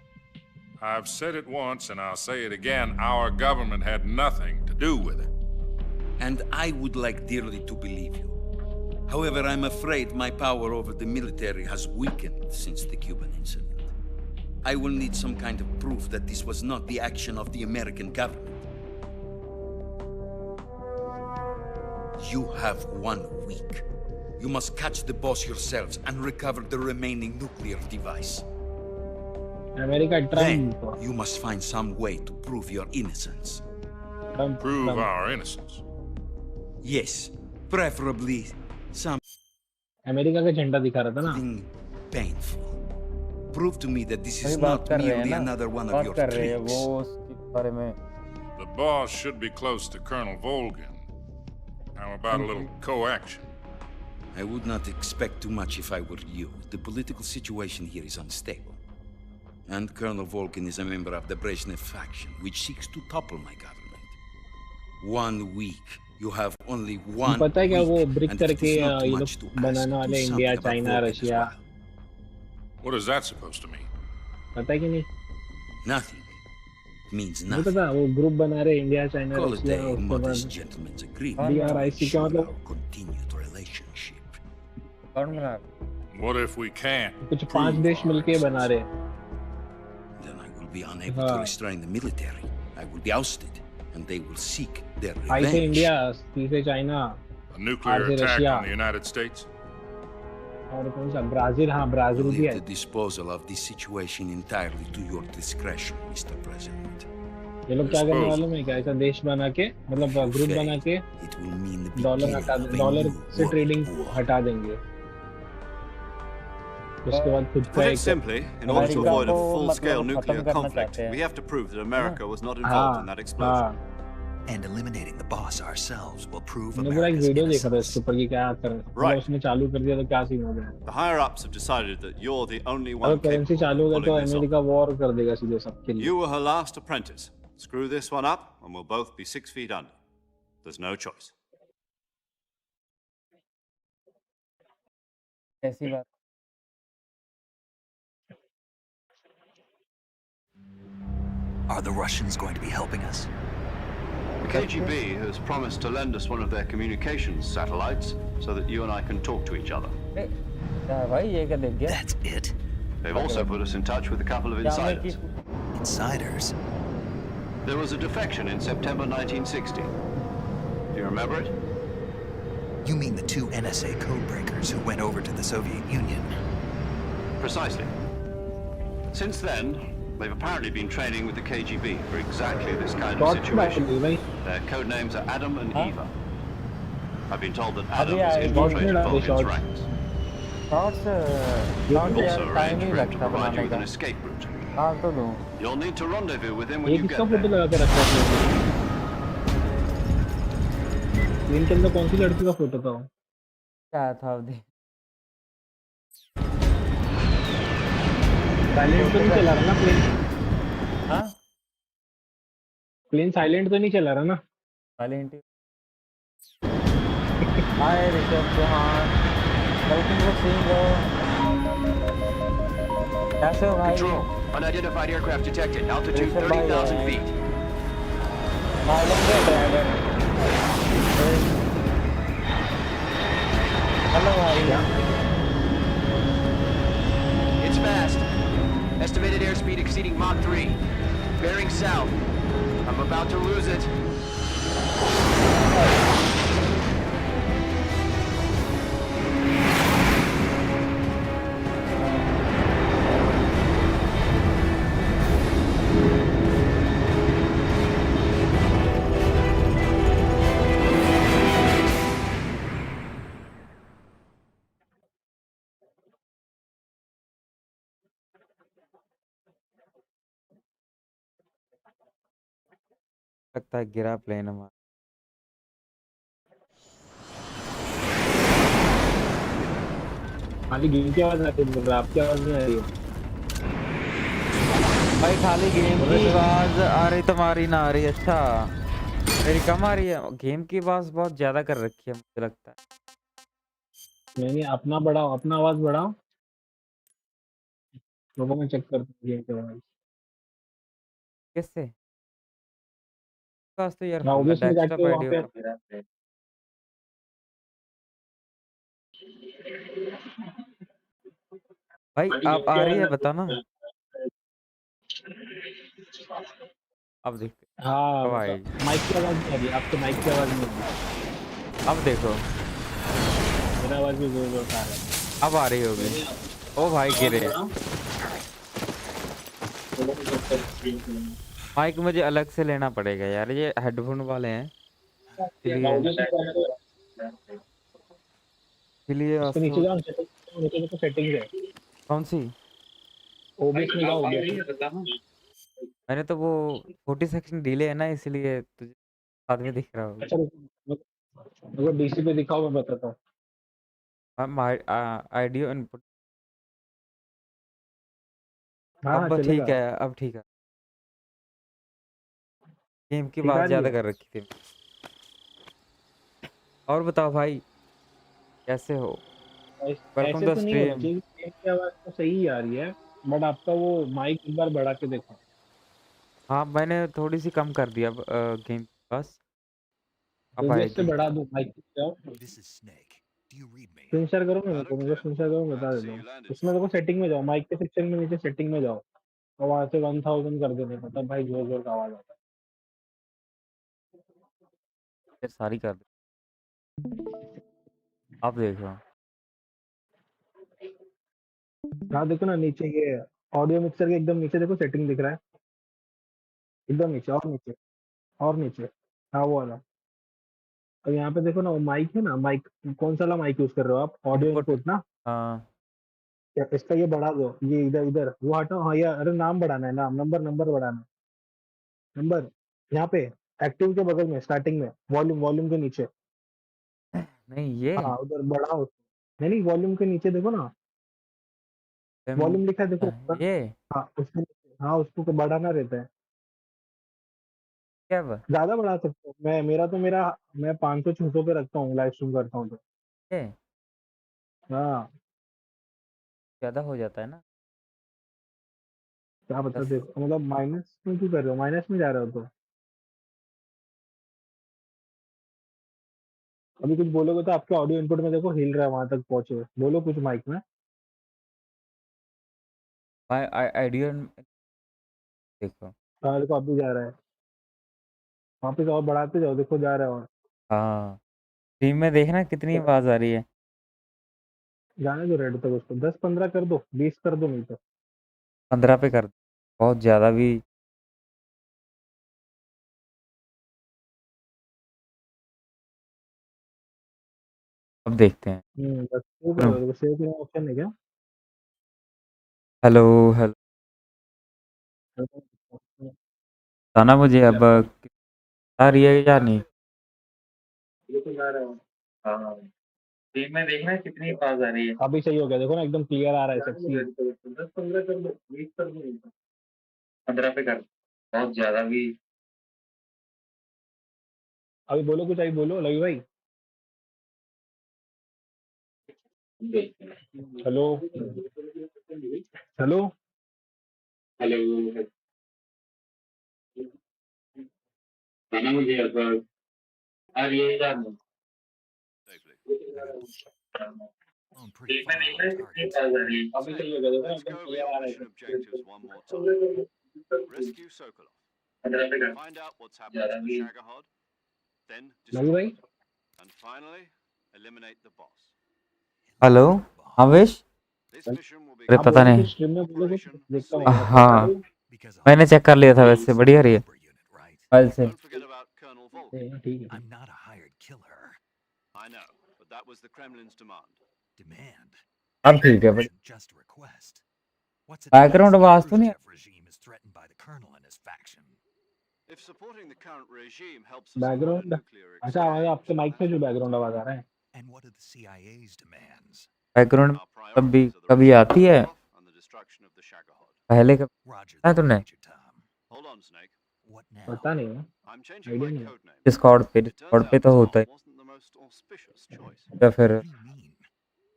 I've said it once and I'll say it again. Our government had nothing to do with it. And I would like dearly to believe you. However, I'm afraid my power over the military has weakened since the Cuban incident. I will need some kind of proof that this was not the action of the American government. You have 1 week. You must catch the boss yourselves and recover the remaining nuclear device. America Then Trump you must find some way to prove your innocence. Prove our innocence. Yes, preferably America का झंडा दिखा रहा था ना. something painful. Prove to me that this अभी is बात not कर रहे हैं merely ना. another one of बात your कर रहे हैं tricks. वो उसके बारे में. The boss should be close to Colonel Volgin. How about a little co-action? I would not expect too much if I were you. The political situation here is unstable. And Colonel Volkin is a member of the Brezhnev faction, which seeks to topple my government. 1 week. You have only 1 पता है क्या वो week, brick and if it करके is not too ये much लोग to ask, बनाने do वाले India something about China Volkin as Russia well. What is that supposed to mean? पता है कि नहीं Nothing. It means नहीं nothing. पता वो ग्रुप बना रहे India China Call it Russia a उसके modest बाद gentleman's agreement to DRIC का ensure मतलब our continued relationship. कौन बना What if we can't कुछ 5 prove देश our मिलके बना innocence? रहे Then I will be unable to हाँ restrain the military. I will be ousted, and they will seek their आई से revenge. इंडिया सी से चाइना A आर nuclear से attack Russia on the United States? और कौन सा Brazil हाँ I Brazil भी leave है the disposal of this situation entirely to your discretion, Mr. President. ये लोग क्या करने वाले में क्या ऐसा देश बना के मतलब If you ग्रुप बना fail, के it will mean the dollar beginning हटा of a डॉलर new से world ट्रेडिंग war. हटा देंगे उसके बाद खुद To का put it एक simply, in order to America avoid a को full-scale मतलब nuclear खत्म करना conflict, चाहते हैं we have to prove that है ना America was not involved हाँ in that explosion. हाँ And eliminating the boss ourselves will prove मैंने पूरा एक America's वीडियो देखा था innocence. इसके ऊपर कि क्या कर मतलब Right. उसने चालू कर दिया तो क्या सीन हो गया The higher-ups have decided that you're the only अगर one करेंसी capable चालू of हो गया तो pulling this off. America war कर देगा सीधे सबके लिए You were her last apprentice. Screw this one up, and we'll both be 6 feet under. There's no choice. ऐसी बात Are the Russians going to be helping us? The KGB has promised to lend us one of their communications satellites so that you and I can talk to each other. ए, क्या भाई ये क्या देख गया That's it? They've also put us in touch with a couple of क्या मैं की insiders. Insiders? There was a defection in September 1960. Do you remember it? You mean the 2 NSA codebreakers who went over to the Soviet Union? Precisely. Since then, they've apparently been training with the KGB for exactly this kind of short बात situation. नहीं भाई Their code names are Adam and हाँ Eva. I've been told that अभी Adam has आएगी shorts में infiltrated डाल दे Vulcan's shorts ranks. Shorts We've shorts यार also time arranged he for him to लगता provide you बनाने with का an escape route. हाँ तो दूँ You'll need to rendezvous with him when ये you किसका get फोटो there. लगा के रखा है स्क्रीन के अंदर कौन सी लड़की का फोटो था वो? क्या था अभी साइलेंट तो फोटो नहीं का चला रहा ना प्लेन हाँ प्लेन साइलेंट तो नहीं चला रहा ना वैलेंटी हाय ऋषभ चौहान वेलकम टू सिंगो कैसे हो भाई Control. Unidentified aircraft detected. Altitude Rishabh भाई 30,000 feet. साइलेंट ड्राइवर हेलो भाई It's fast. Estimated airspeed exceeding Mach 3. Bearing south. I'm about to lose it. लगता है गिरा प्लेन हमारा खाली गेम की आवाज आती है बोल रहा आपकी आवाज नहीं आ रही है भाई खाली गेम की आवाज आ रही तुम्हारी ना आ रही अच्छा मेरी कम आ रही है गेम की आवाज बहुत ज्यादा कर रखी है मुझे लगता है मैंने अपना बढ़ाओ अपना आवाज बढ़ाओ लोगों में चेक करते हैं गेम की आवाज किससे पास तो यार मैं फुल है ओबीएस में डेस्कटॉप जाके वहाँ आईडी पे ओपन भाई आप आ रही है बताना अब देखते हाँ अब आएगी माइक की आवाज नहीं आ रही आपके माइक की आवाज नहीं आ रही अब देखो मेरा आवाज भी जोर जोर से आ रहा है अब आ रही होगी ओ भाई गिरे माइक मुझे अलग से लेना पड़ेगा यार ये हेडफोन वाले हैं इसलिए उसके नीचे जाओ नीचे देखो सेटिंग्स है कौन सी ओबीएस में जाओ ओबीएस मैंने तो वो 40 सेकंड डिले है ना इसलिए तुझे बाद में दिख रहा होगा अच्छा रुको डीसी पे दिखाओ मैं बताता हूँ ऑडियो इनपुट हाँ अब ठीक चलेगा। है, अब ठीक है। गेम की ठीक आ बात रही ज़्यादा है। कर रखी थी। और बताओ भाई, कैसे हो? वेलकम ऐसे टू तो नहीं होना स्ट्रीम। चाहिए, गेम की आवाज तो सही ही आ रही है। बट आपका वो माइक एक बार बढ़ा के देखो। हाँ, मैंने थोड़ी सी कम कर दिया गेम बस। अब ओबीएस से आएगी। बढ़ा दो माइक जाओ। This is Snake. Do you read me? Screen share करो ना मेरे Loud को, and मुझे clear. स्क्रीन शेयर करो, मैं Glad बता to देता see हूँ। you landed उसमें देखो safely. सेटिंग में जाओ, माइक के सेक्शन में नीचे सेटिंग में जाओ और वहां से 1000 कर देने का, तब भाई जोर जोर का आवाज आता फिर सारी कर दी। अब देखो। है। हाँ देखो ना नीचे ये ऑडियो मिक्सर के एकदम नीचे देखो सेटिंग दिख रहा है। एकदम नीचे और नीचे और नीचे। हाँ वो वाला। और यहाँ पे देखो ना वो माइक है ना, माइक कौन सा वाला माइक यूज कर रहे हो आप? Audio input. इनपुट ना। हाँ। इसका ये बढ़ा दो, ये इधर इधर वो हटाओ। हाँ यार, अरे नाम बढ़ाना है, नाम नंबर नंबर बढ़ाना है। नंबर यहाँ पे एक्टिव के बगल में स्टार्टिंग में वॉल्यूम, वॉल्यूम के नीचे। नहीं ये हाँ उधर बढ़ाओ। नहीं नहीं, वॉल्यूम के नीचे देखो ना, एम, वॉल्यूम लिखा है देखो ऊपर। ये हाँ उसके नीचे, हाँ उसको तो बढ़ाना रहता है। क्या ज्यादा बढ़ा सकते हो, मेरा मैं 500 600 पे रखता हूँ, लाइव स्ट्रीम करता हूँ तो। ये हाँ ज़्यादा हो जाता है ना। क्या बता 10। देखो, मतलब माइनस में क्यों कर रहे हो, माइनस में जा रहे हो तो। अभी कुछ बोलोगे तो आपके ऑडियो इनपुट में देखो हिल रहा है, वहां तक पहुंचे, बोलो कुछ माइक में। आइडिया देखो। हाँ देखो अब भी जा रहा है, वापस और बढ़ाते जाओ, देखो जा रहा है और। हाँ, स्ट्रीम में देखना कितनी आवाज़ आ रही है। जाने दो रेड तक उसको, 10 15 कर दो, 20 कर दो, नहीं तो। 15 पे कर। बहुत ज़्यादा भी। अब देखते हैं। बस सेव करो, देखो सेव करने का ऑप्शन है क्या? Hello hello. बताना मुझे अब आ रही है या नहीं। देखो जा रहा है। हाँ हाँ, स्क्रीन में देखना कितनी आवाज आ रही है। अभी सही हो गया, देखो ना एकदम क्लियर आ रहा है सब चीज। 10 15 कर दो, 20 कर दो, नहीं तो। 15 पे कर, बहुत ज्यादा भी। अभी बोलो कुछ, अभी बोलो लवी भाई। Hello hello hello. खाना मुझे अब आ रही है यार। Safely. Blown pretty एक में far देखना on है कितनी target. आवाज आ रही है, अभी Snake, सही हो गया, देखो ना let's एकदम go over क्लियर your आ रहा mission objectives one more है। time. Rescue Sokolov. 15 पे कर, Find out what's happened ज्यादा to the भी। Shagohod. Then लवी destroy भाई it. And finally, eliminate the boss. Hello Eliminate the आवेश। boss. This mission will be अरे आप पता बोलो नहीं। कुछ स्ट्रीम में, बोलो कुछ, Operation देखता हूँ Sleep. यार क्या हाँ, कर because a मैंने चेक कर लिया था, hostile वैसे is बढ़िया a रही है super unit, right? मोबाइल से। Don't forget about Colonel Volky. रहे हैं। ठीक है ठीक I'm not a hired killer. I know, but that was the Kremlin's demand. Demand. अब ठीक है It भाई। wasn't just a request. What's it mean to background say the आवाज तो नहीं। Khrushchev regime is threatened by the colonel and his faction? If supporting the current regime helps है us avoid a background. nuclear अच्छा आवाज exchange, आपके mic से that's जो what we'll background do. आवाज आ रहा है। And what are the CIA's demands? Background Our कभी priorities are the कभी rescue of आती है। Sokolov and the destruction of the Shagohod. पहले कब Roger है that, तुमने Major Tom. Hold on, Snake. What now? पता नहीं है, I'm changing आइडिया my नहीं है। code name. डिस्कॉर्ड पे? It turns डिस्कॉर्ड पे out तो होता Tom है wasn't the most auspicious choice. या फिर। What do you mean?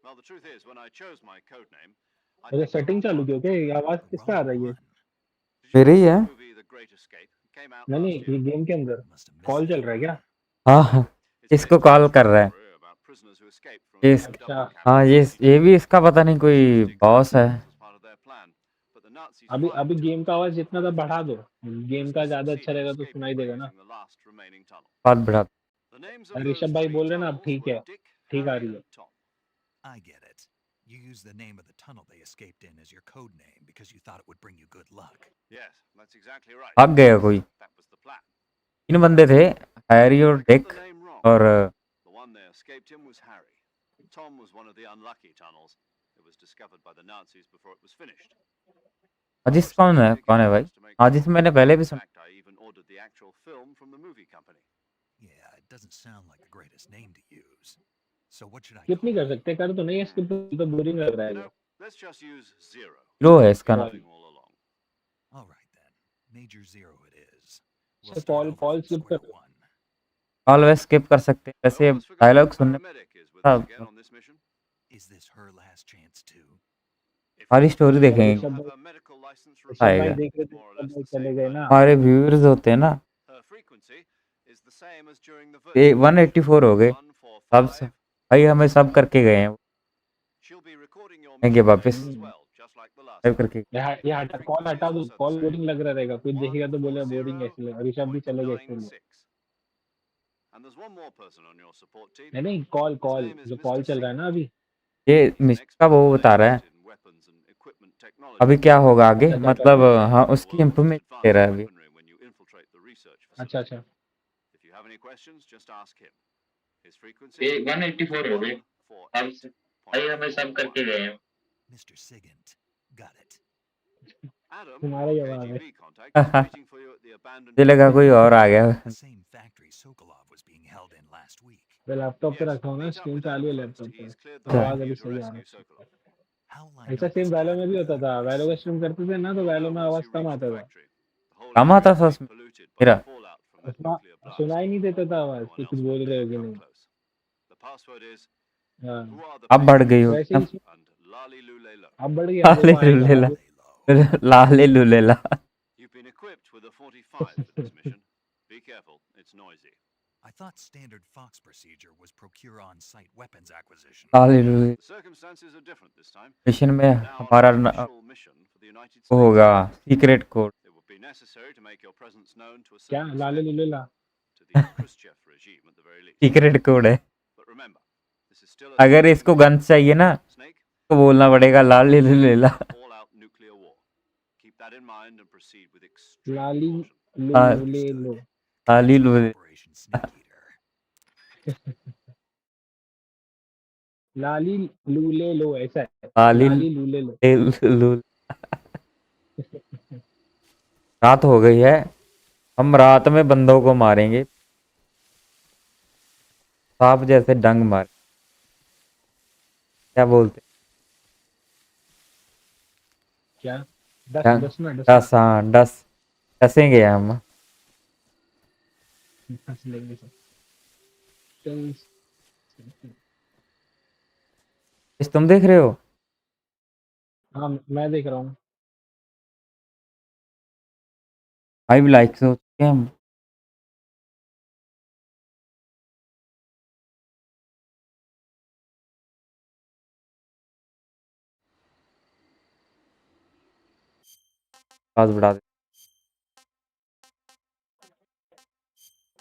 Well, the truth is, when I chose my code name, I अच्छा picked the सेटिंग wrong चालू one. की हो क्या? ये आवाज The किसका आ wrong रही है? one. Did you मेरे ever ही see है। the movie The Great Escape? It came out नहीं last नहीं, year. ये गेम के अंदर Must have missed call that चल रहा है one. क्या? हाँ, It's इसको based on a कॉल कर true रहा है। story about prisoners who escaped from a इस double अच्छा हाँ, capital ये भी इसका पता नहीं कोई Stick to बॉस है। themselves as part of their plan, but the Nazis अभी fired अभी too गेम का आवाज quickly जितना before था they बढ़ा finished. दो, गेम का Prisoners ज्यादा अच्छा succeeded, रहेगा तो escaping सुनाई by देगा ना। using the last remaining tunnel. बात बढ़ा। The names of those Rishabh भाई three बोल रहे हैं ना अब tunnels ठीक were है, Dick, ठीक आ Harry, रही है। and Tom. I get it. You used the name of the tunnel they escaped in as your code name because you thought it would bring you good luck. Yes, that's exactly right. भाग गया कोई। That was the plan. 3 बंदे थे, Harry और But they got Dick the name wrong. और The one they escaped in was Harry. Tom was one of the unlucky tunnels. It was discovered by the Nazis before it was finished. Aziz I watched the movie कौन again है भाई? just to make Aziz sure. मैंने पहले भी In सुना। fact, I even ordered the actual film from the movie company. Yeah, it doesn't sound like the greatest name to use. So what should I skip call नहीं कर सकते, कर तो नहीं है स्किप, तो बोरिंग लग रहा है ये। Let's just use zero. लो है इसका नाम। Following all along. All right then. Major Zero it is. We'll sir start over fall from skip square कर। one. ऑलवेज स्किप कर सकते हैं, वैसे Almost forgot डायलॉग the सुनने paramedic is with us again हाँ, on this mission. Is this her last chance too? If सारी not, story भाई देखेंगे she'll सब have her medical license सब revoked भाई आएगा। देख रहे थे, more or सब less भाई the चले same गए night. ना। हमारे व्यूअर्स होते हैं ना, Her frequency is the same as during the ये virtual 184 हो गए सब 145. भाई, हमें सब करके गए हैं, She'll be recording your आएंगे mission वापस data as well, just like the last सब time. करके। ये हटा, कॉल हटा दो, कॉल बोरिंग लग रहा रहेगा, कोई देखेगा तो बोले बोरिंग है इसलिए, ऋषभ भी चले गए इसलिए। 0.96. And there's one more person on your support team. नहीं नहीं, call His call name is जो Mr. कॉल चल रहा है ना अभी। ये He's an मिशन का expert वो बता रहा है specialist in weapons and equipment technology. अभी क्या होगा आगे, अच्छा, क्या कर मतलब रहा है? हाँ The उसकी world's most इंफॉर्मेशन दे रहा है advanced अभी। weaponry when you infiltrate the research अच्छा facility. अच्छा। If you have any questions, just ask him. His frequency ये 184 हो गए अब भाई, हमें सब करके गए हैं। Mr. Sigint. Got it. Adam, तुम्हारा your ही आवाज है। KGB contact, is waiting for you at the abandoned. मुझे लगा कोई और आ गया। The same factory Sokolov was being held in last week. मैं लैपटॉप पे Yes, रखा हूँ ना, meet up स्क्रीन with चालू है Adam लैपटॉप once पे, he's cleared the अच्छा। way आवाज for अभी you to सही आ rescue रहा Sokolov. How will I है। ऐसा know सेम this वैलो में भी happened होता था, first? वैलो का स्ट्रीम करते थे ना तो You'll वैलो know में once आवाज you कम reach the आता था। factory. The whole come area आता is था being उसमें polluted by मेरा। the fallout from that nuclear blast. सुनाई नहीं देता था आवाज No one कि else कुछ बोल will रहे dare हो कि come नहीं। close. The password is हाँ, who are the अब बढ़ गई basics होगी वैसे ना। ही and lali lulelo. अब बढ़ गया, वो लाले आएगा लुलेला अभी। लाले लुलेला। You've been equipped with a 45 for this mission. Be careful, it's noisy. I thought standard Fox procedure was procure on-site weapons acquisition. लाले लुले The circumstances are different this time. Mission में You're now on हमारा an official mission for the United वो States. होगा secret code. It would be necessary to make your presence known to a क्या certain लाले extent लुलेला? to the Khrushchev regime at the very least. Secret code है, But remember, this is still a अगर secret इसको mission. Guns चाहिए ना Snake, तो बोलना पड़ेगा लाले लुलेला। all-out nuclear war. Keep that in mind and proceed with extreme Lali caution. लुले low. Lali लुले Operation Snake Eater. लाली लूले लो, ऐसा है, लाली लाली लूले लो। लुले। रात हो गई है, हम रात में बंदों को मारेंगे, सांप जैसे डंग मार। क्या बोलते क्या 10 डंग? 10 मिनट 10 हाँ 10 डसेंगे हम। हंस लेंगे सब। इस तुम देख रहे हो? हाँ मैं देख रहा हूँ। आई भी लाइक हो चुके हैं हम। आवाज बढ़ा दे।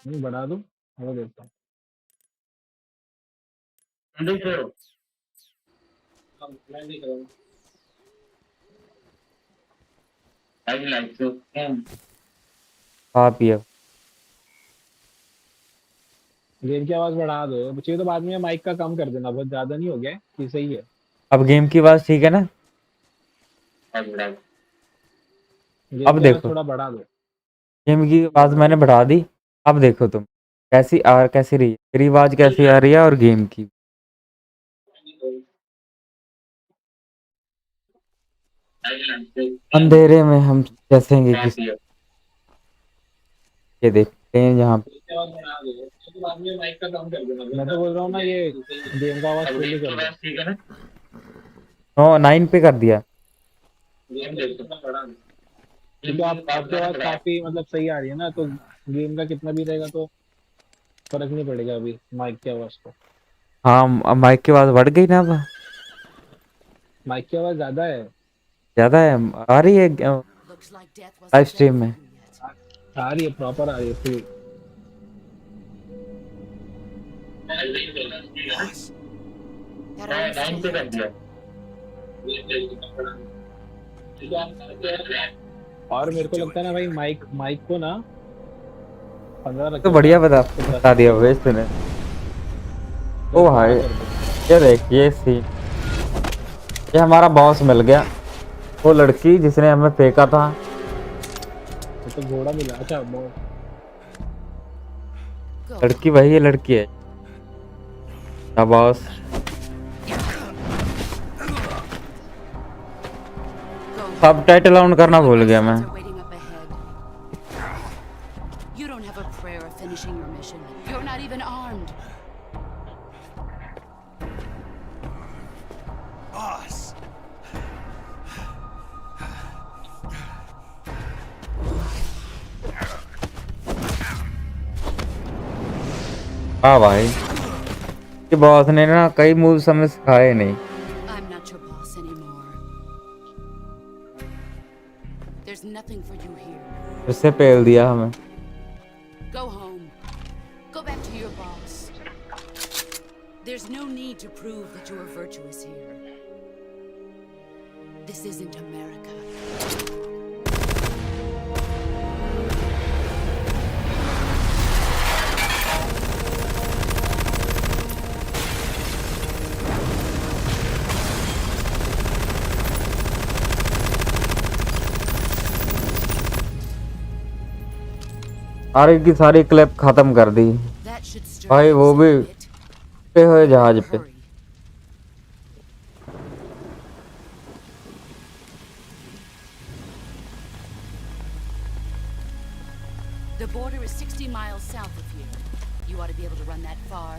नहीं बढ़ा दो, वो देखता हूँ। देख रहे हो? हाँ, मैं देख रहा हूँ। आई भी लाइक हो चुके हैं। खा पिया। गेम की आवाज बढ़ा दो, चाहिए तो बाद में माइक का कम कर देना, बहुत ज्यादा नहीं हो गया कि सही है। अब गेम की आवाज ठीक है ना? गेम अब की आवाज देखो, थोड़ा बढ़ा दो। गेम की आवाज मैंने बढ़ा दी। अब देखो तुम कैसी कैसी रही है मेरी आवाज, कैसी आ रही है, और गेम की। अंधेरे में हम डसेंगे किसी। ये देखते हैं यहाँ पे। गेम की आवाज बढ़ा दो, चाहिए तो बाद में माइक का कम कर देना। मैं तो बोल रहा हूँ ना, ये गेम का आवाज फुल कर दो। ठीक है ना? 9 पे कर दिया। गेम देखो ना बढ़ा दो, क्योंकि आपके आवाज काफी मतलब सही आ रही है ना, तो गेम का कितना भी रहेगा तो फर्क नहीं पड़ेगा अभी माइक की आवाज को। हाँ अब माइक की आवाज बढ़ गई ना, अब माइक की आवाज ज्यादा है। ज्यादा है, आ रही है लाइव स्ट्रीम में। आ रही है, प्रॉपर आ रही है फुल। और मेरे को लगता है ना भाई, माइक को ना 15 रख तो बढ़िया बता दिया वेस्ट तूने। ओ हाय, ये देख ये सीन, ये हमारा बॉस मिल गया, वो लड़की जिसने हमें फेंका था। तो घोड़ा मिला। अच्छा लड़की वही है, लड़की है। द बॉस सबटाइटल ऑन करना भूल गया मैं You don't have a prayer of finishing your mission. You're not even armed. Boss! हाँ भाई ये बॉस ने ना कई मूव्स हमें सिखाए नहीं I'm not your boss anymore. There's nothing for you here. उससे पेल दिया हमें Go home. Go back to your boss. There's no need to prove that you are virtuous here. This isn't America. सारी की सारी clip खत्म कर दी भाई वो भी पे हुए जहाज पे The border is 60 miles south of here. You ought to be able to run that far.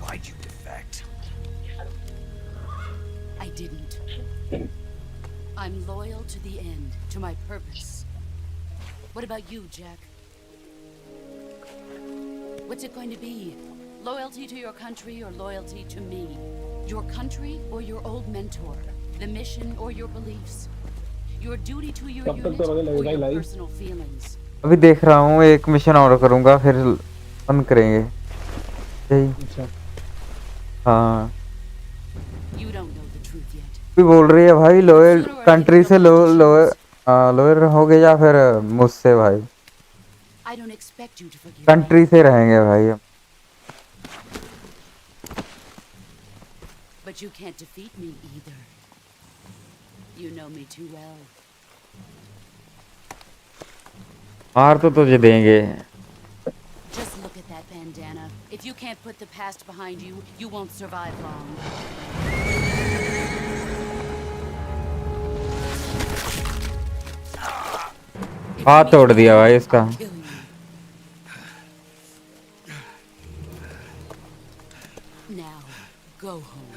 Why'd you defect? I didn't. I'm loyal to the end, to my purpose. What about you, Jack? What's it going to be? Loyalty to your country or loyalty to me? Your country or your old mentor? The mission or your beliefs? Your duty to your unit or your personal feelings? अभी देख रहा हूँ एक mission और करूँगा फिर बंद करेंगे यही हाँ भी बोल रही है भाई लोअर कंट्री से लोअर हो गए या फिर मुझसे भाई कंट्री से रहेंगे भाई हम But you can't defeat me either. You know me too well. मार तो तुझे देंगे Just look at that bandana. If you can't put the past behind you, you won't survive long. हाथ तोड़ दिया भाई इसका Now, go home.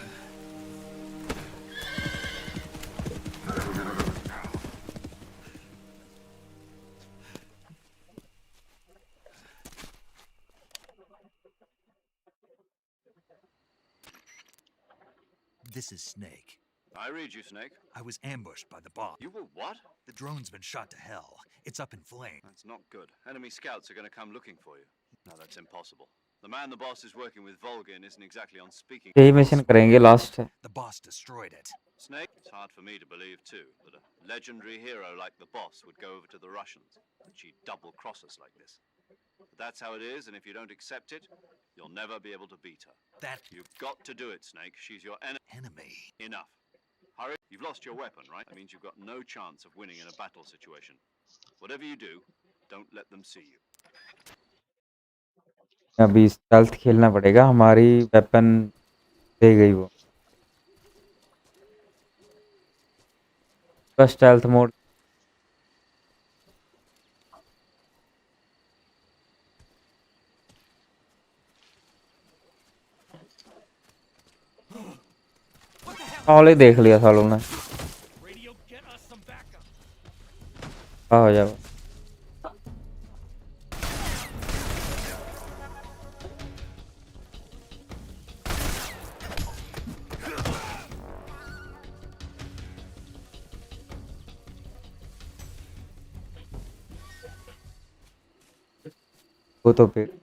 This is Snake. I read you, Snake. I was ambushed by the boss. You were what? The drone's been shot to hell. It's up in flames. That's not good. Enemy scouts are going to come looking for you. No, that's impossible. The man the boss is working with Volgin isn't exactly on speaking. यही mission करेंगे last The boss destroyed it. Snake, it's hard for me to believe too that a legendary hero like the boss would go over to the Russians. That she'd double cross us like this. But that's how it is, and if you don't accept it, you'll never be able to beat her. You've got to do it, Snake. She's your enemy. Enough. Hurry. You've lost your weapon, right? That means you've got no chance of winning in a battle situation. Whatever you do, don't let them see you. अभी stealth खेलना पड़ेगा हमारी weapon दे गई वो stealth mode all देख लिया सालों ने हो जाओ वो तो फिर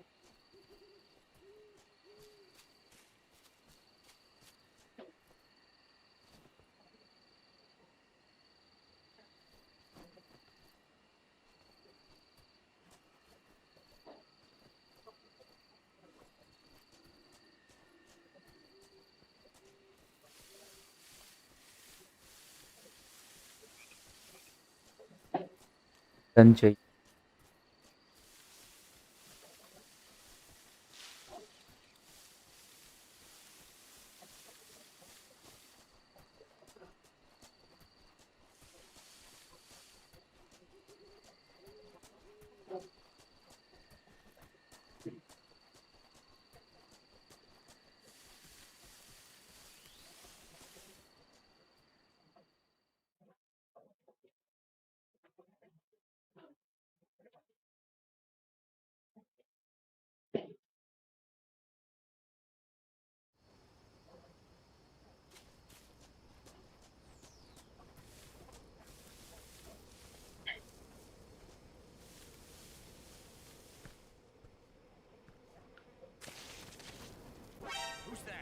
चाहिए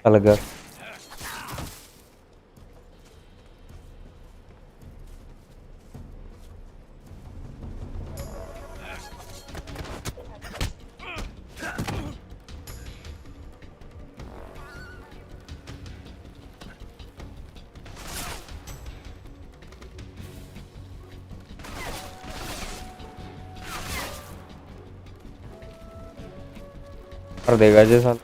चल गया। कर देगा जी साल।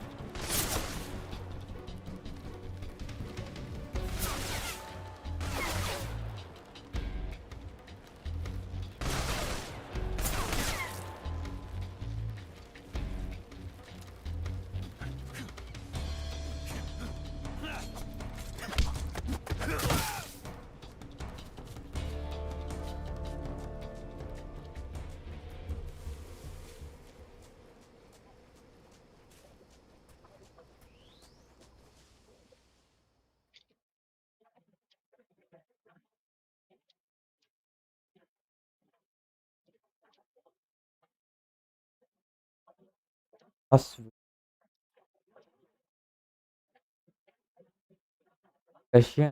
बस रशियन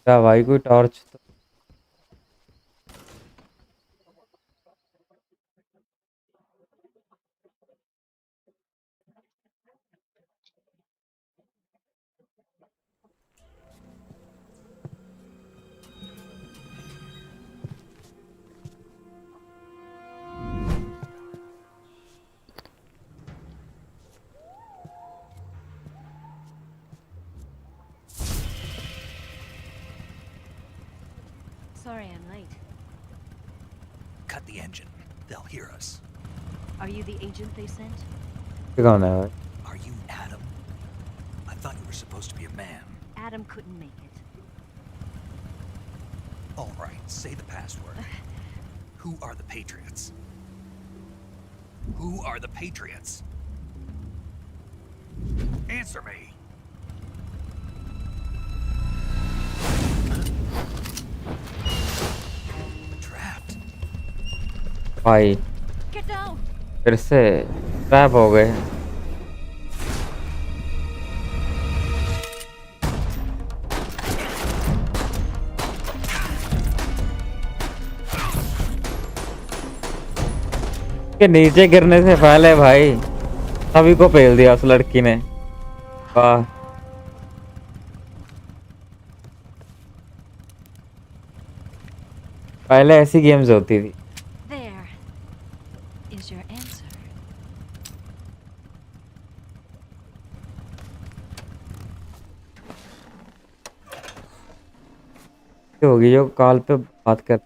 क्या भाई कोई टॉर्च तो Sorry I'm late. Cut the engine. They'll hear us. Are you the agent they sent? कौन है भाई? Are you Adam? I thought you were supposed to be a man. Adam couldn't make it. All right, say the password. Who are the Patriots? Who are the Patriots? Answer me. Trapped. भाई Get down. फिर से trap हो गए। के नीचे गिरने से पहले भाई सभी को पेल दिया उस लड़की ने। वाह पहले ऐसी गेम्स होती थी। There is your answer. होगी जो कॉल पे बात कर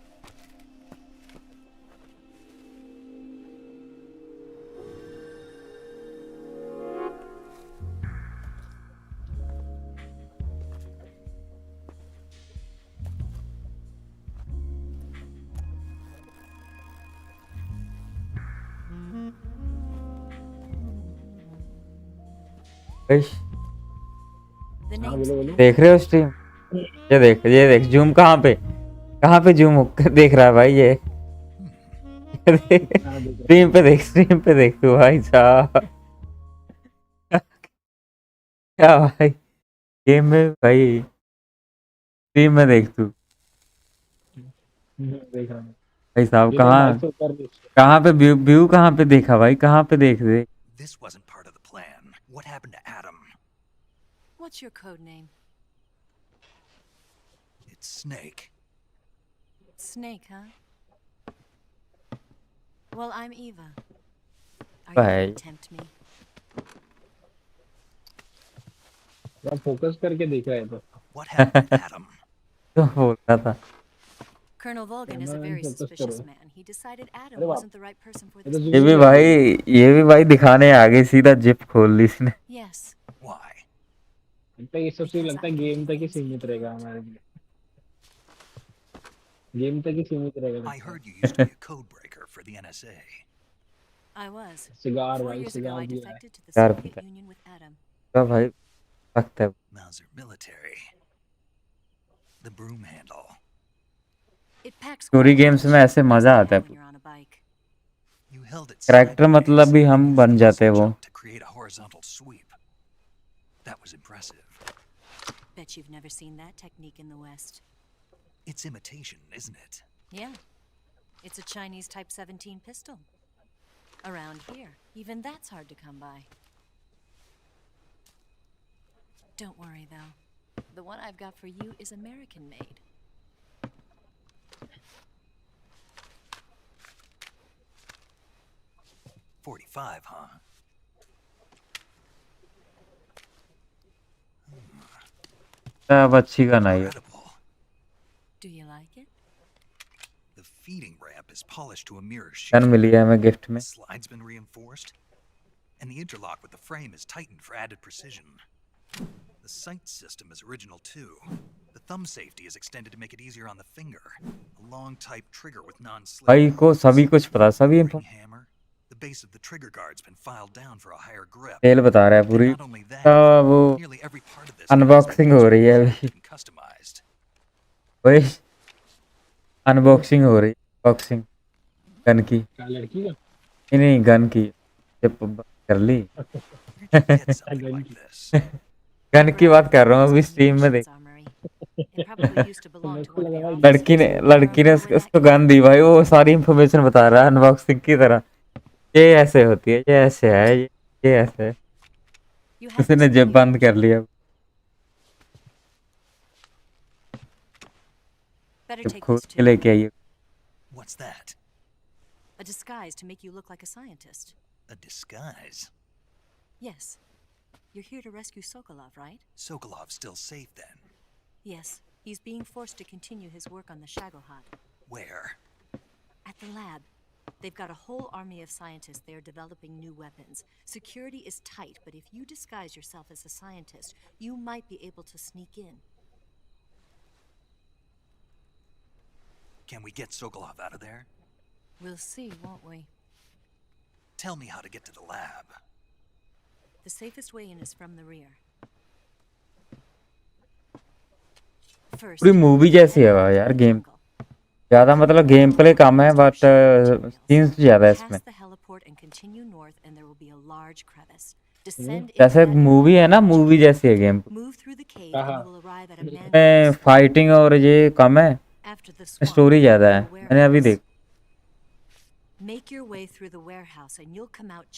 देख रहे हो स्ट्रीम? ये देख जूम कहाँ पे जूम देख रहा है भाई ये। स्ट्रीम पे देख तू भाई साहब। क्या भाई गेम में भाई स्ट्रीम में देख तू देख रहा हूँ। भाई साहब। जिन्हें कहाँ माइक से ऊपर भी- कहाँ पे व्यू कहाँ पे देखा भाई? कहाँ पे देख दे? This wasn't part of the plan. What happened to Adam? What's your code name? It's Snake. Snake, huh? Well, I'm Eva. Are you Bye. gonna tempt me? थोड़ा फोकस करके देख रहा है तो। What happened to Adam? तो बोल रहा था Colonel Volgan is a very suspicious man. He decided Adam wasn't the right person for this ये भी भाई दिखाने आ गए सीधा जिप खोल ली इसने. Yes. Why? लगता है ये सब चीज लगता है गेम तक ही सीमित रहेगा हमारे लिए. गेम तक ही सीमित रहेगा. I heard you used to be a code breaker for the NSA. I was. Cigar 4 भाई years ago, cigar I भी है. defected to the यार Soviet पता Union with Adam. है भाई लगता है. Mauser military. The broom handle. It packs story games में ऐसे मजा आता है. when you're on a bike. You held it character sideways मतलब भी हम and बन used जाते हैं the वो. jump to create a horizontal sweep. That was impressive. Bet you've never seen that technique in the West. It's imitation, isn't it? Yeah. It's a Chinese Type 17 pistol. Around here, even that's hard to come by. Don't worry, though. The one I've got for you is American made. .45, huh? अब अच्छी gun आई है. Do you like it? The feeding ramp is polished to a mirror gun sheet. मिली है हमें gift में. The slide's been reinforced, and the interlock with the frame is tightened for added precision. The sight system is original too. The thumb safety is extended to make it easier on the finger. A long type trigger with non-slip. भाई को सभी कुछ पता, सभी Ring hammer. The base of the trigger guard's been filed down for a higher grip. तेल बता रहा है पूरी. And not only that, वो nearly every part of this unboxing हो रही है अभी. and customized. भाई अनबॉक्सिंग हो रही है. बॉक्सिंग गन की. क्या लड़की का? नहीं गन की. जिप कर ली. गन की बात कर रहा हूँ अभी स्ट्रीम में देख. लड़की ने उसको गन दी भाई. वो सारी इंफॉर्मेशन बता रहा है अनबॉक्सिंग की तरह. ये ऐसे होती है, ये ऐसे है, ये ऐसे है. उसने जेब बंद कर लिया. खोल के लेके आइए. What's that? A disguise to make you look like a scientist. A disguise? Yes. You're here to rescue Sokolov, right? Sokolov's still safe then. Yes. He's being forced to continue his work on the Shagohod. Where? At the lab. They've got a whole army of scientists there developing new weapons. Security is tight, but if you disguise yourself as a scientist, you might be able to sneak in. Can we get Sokolov out of there? We'll see, won't we? Tell me how to get to the lab. The safest way in is from the rear. पूरी movie जैसी है यार game. ज्यादा मतलब game play कम है but scenes ज्यादा है इसमें. जैसे मूवी है ना, मूवी जैसी है गेम. फाइटिंग और ये कम है, स्टोरी ज्यादा है. मैंने अभी देख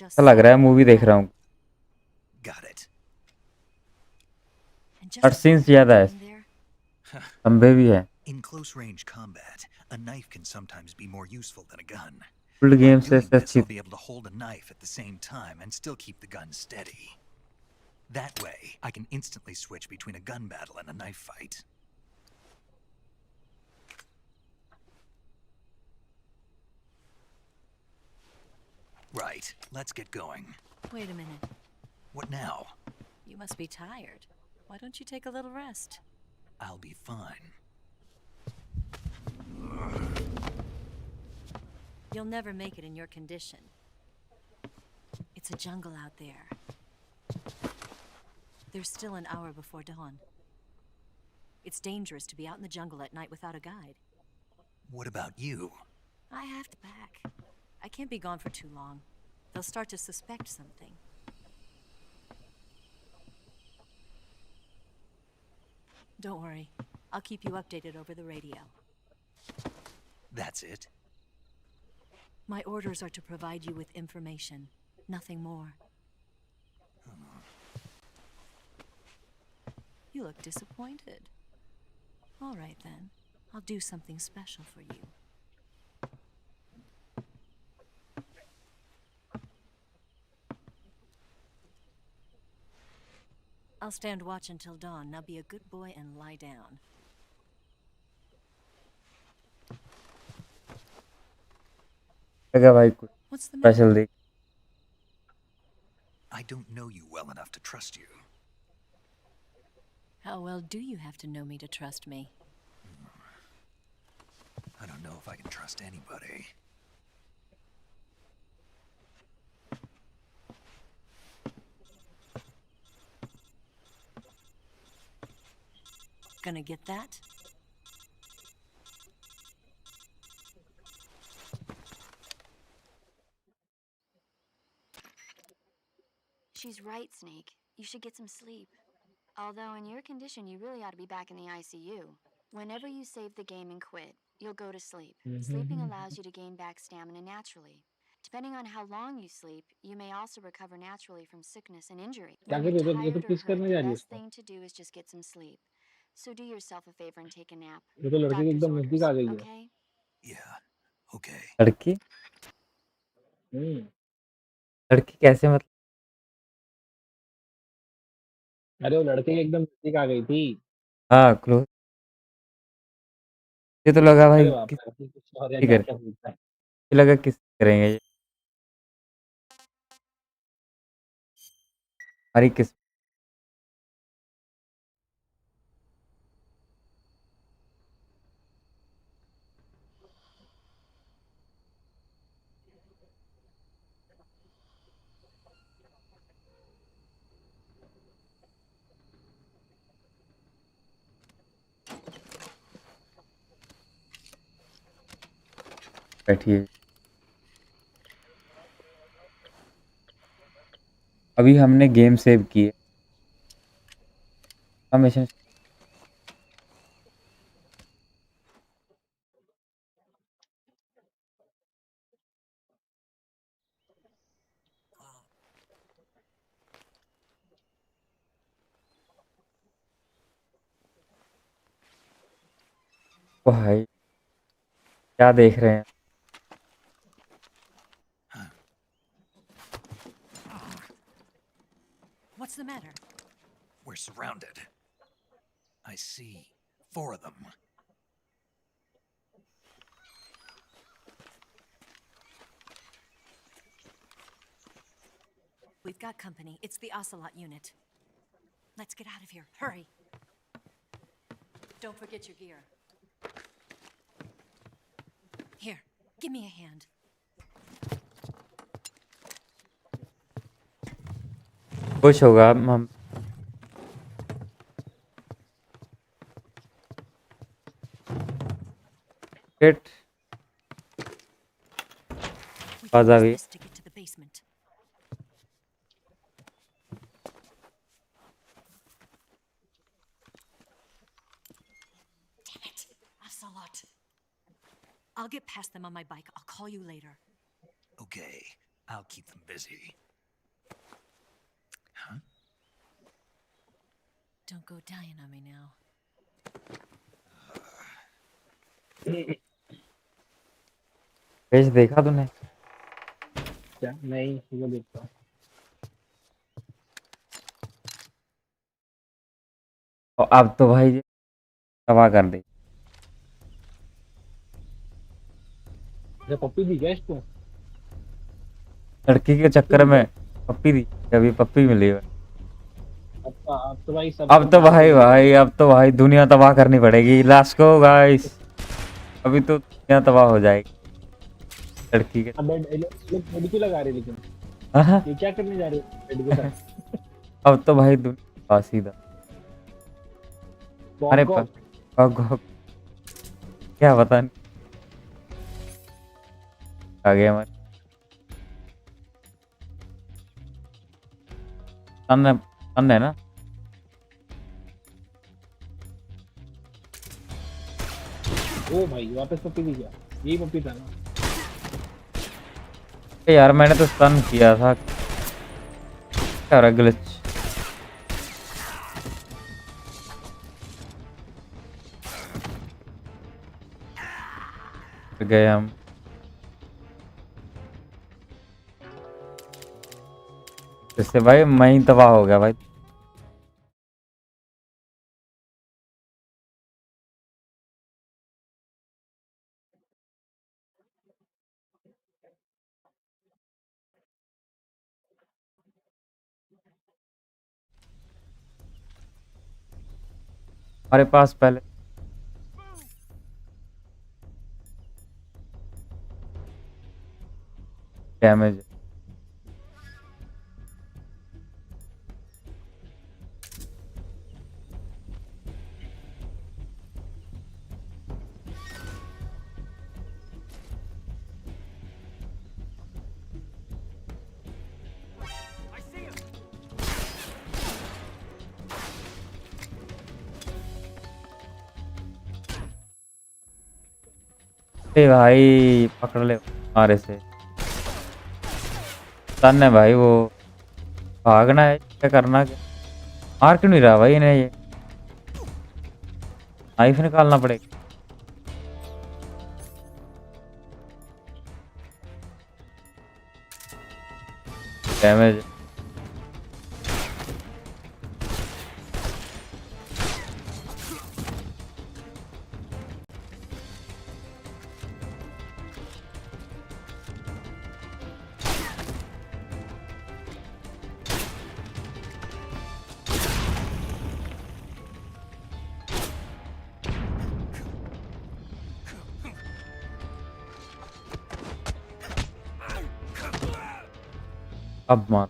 ऐसा लग रहा है मूवी देख रहा हूँ. सीन्स ज्यादा है, लंबे भी है. In close range combat, a knife can sometimes be more useful than a gun. Full game से I'll be able to hold a knife at the same time and still keep the gun steady. That way, I can instantly switch between a gun battle and a knife fight. Right, let's get going. Wait a minute. What now? You must be tired. Why don't you take a little rest? I'll be fine. You'll never make it in your condition. It's a jungle out there. There's still an hour before dawn. It's dangerous to be out in the jungle at night without a guide. What about you? I have to back. I can't be gone for too long. They'll start to suspect something. Don't worry. I'll keep you updated over the radio. That's it? My orders are to provide you with information, nothing more. You look disappointed. All right then. I'll do something special for you. I'll stand watch until dawn. Now be a good boy and lie down. लगा भाई कुछ What's the special matter? देख। I don't know you well enough to trust you. How well do you have to know me to trust me? I don't know if I can trust anybody. Gonna get that? She's right, Snake. You should get some sleep. Although in your condition, you really ought to be back in the ICU. Whenever you save the game and quit, you'll go to sleep. Sleeping allows you to gain back stamina naturally. Depending on how long you sleep, you may also recover naturally from sickness and injury. क्या When कर you're रही है? ये तो tired or किस hurt, करने the जा रही है best उसको? thing to do is just get some sleep. So do yourself a favor and take a nap. ये तो लड़के के Doctor's एकदम नजदीक orders, आ गई है। okay? Yeah, okay. लड़की हम्म। लड़की कैसे मतलब? अरे वो लड़के के एकदम नजदीक आ गई थी। हाँ क्लोज। ये तो लगा भाई अरे बाप किस रे, अभी कुछ और या ठीक है, क्या क्या ये पूछता है। लगा किस करेंगे ये हमारी किस बैठिए। अभी हमने गेम सेव की है। हम मिशन भाई क्या देख रहे हैं? What's the matter? We're surrounded. I see 4 of them. We've got company. It's the Ocelot unit. Let's get out of here. Hurry. Don't forget your gear. Here, give me a hand. खुश होगा हम gate We आवाज can uh use गई। this to get to the basement. Damn it, Ocelot. I'll get past them on my bike. I'll call you later. Okay, I'll keep them busy. Huh? Don't go dying on me now. Page देखा तूने? क्या नहीं, वो देखता हूँ। और अब तो भाई तबाह कर दी। ये पप्पी दी क्या इसको? लड़की के चक्कर में पप्पी दी, अभी पप्पी मिली है। अब तो भाई सब अब तो अब तो भाई दुनिया तबाह करनी पड़ेगी। लास्ट को गाइस, अभी तो दुनिया तबाह हो जाएगी लड़की के। अब बेड क्यों लगा रहे लेकिन? हाँ ये क्या करने जा रहे हो बेड के साथ? अब तो भाई दुनिया सीधा। अरे क्या पता नहीं आ गया हमारे सामने है ना। ओ भाई वापस पप्पी दी क्या? यही पप्पी था ना? यार मैंने तो स्टन किया था। क्या रहा ग्लिच? गए हम। इससे भाई मैं ही तबाह हो गया भाई। हमारे पास पहले डैमेज। अरे भाई पकड़ ले हमारे से। तन है भाई वो, भागना है क्या करना क्या? मार क्यों नहीं रहा भाई इन्हें? ये नाइफ निकालना पड़ेगा। डैमेज। अब मार।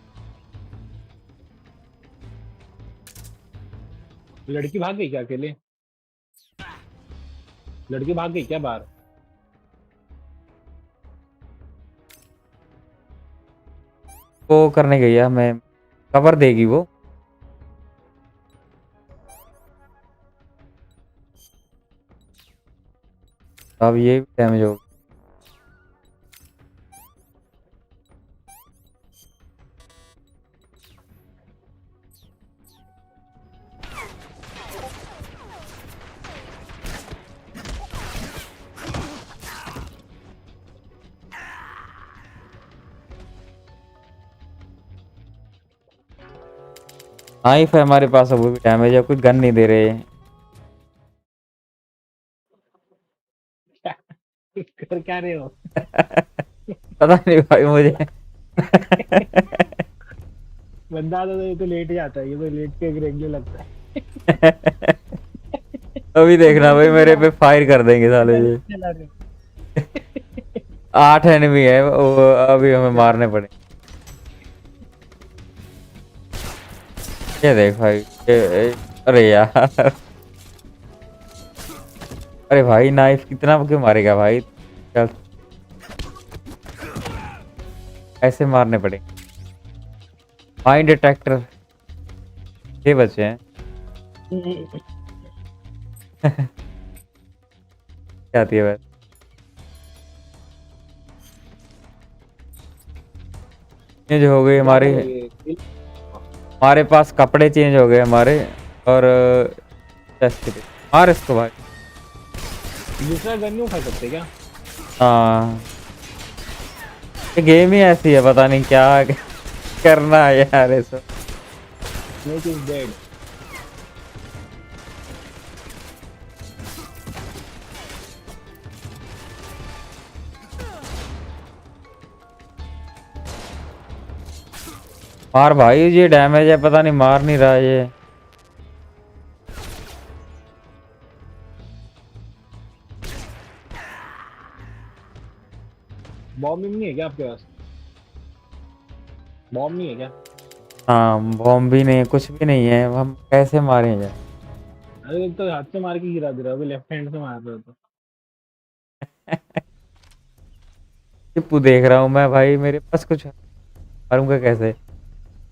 लड़की भाग गई क्या अकेले? लड़की भाग गई क्या बाहर? वो करने गई है, मैं कवर देगी वो। अब ये डैमेज हो। नाइफ है हमारे पास, अब वो भी डैमेज है, कुछ गन नहीं दे रहे। कर क्या रहे हो? पता नहीं भाई मुझे। बंदा आता तो ये तो लेट जाता है, ये तो लेट के रेंगे लगता है। अभी देखना भाई मेरे पे फायर कर देंगे साले ये। 8 एनिमी है वो, अभी हमें मारने पड़े। ये देख भाई अरे यार। अरे भाई नाइफ कितना क्यों मारेगा भाई? चल ऐसे मारने पड़े। माइंड डिटेक्टर ये बचे हैं। क्या आती है बस। चेंज हो गई हमारे पास कपड़े चेंज हो गए हमारे। और मार इसको भाई। दूसरा गन नहीं उठा सकते क्या? हाँ ये गेम ही ऐसी है, पता नहीं क्या करना है यार ये सब। Snake is dead. मार भाई, ये डैमेज है, पता नहीं मार नहीं रहा ये। बॉम्ब नहीं है क्या आपके पास? बॉम्ब नहीं है क्या? हाँ बॉम्ब भी नहीं है, कुछ भी नहीं है, हम कैसे मारें यार? अरे तो हाथ से मार के गिरा दे रहा है, अभी लेफ्ट हैंड से मार रहा था। टिप्पू देख रहा हूँ मैं भाई, मेरे पास कुछ मारूंगा कैसे?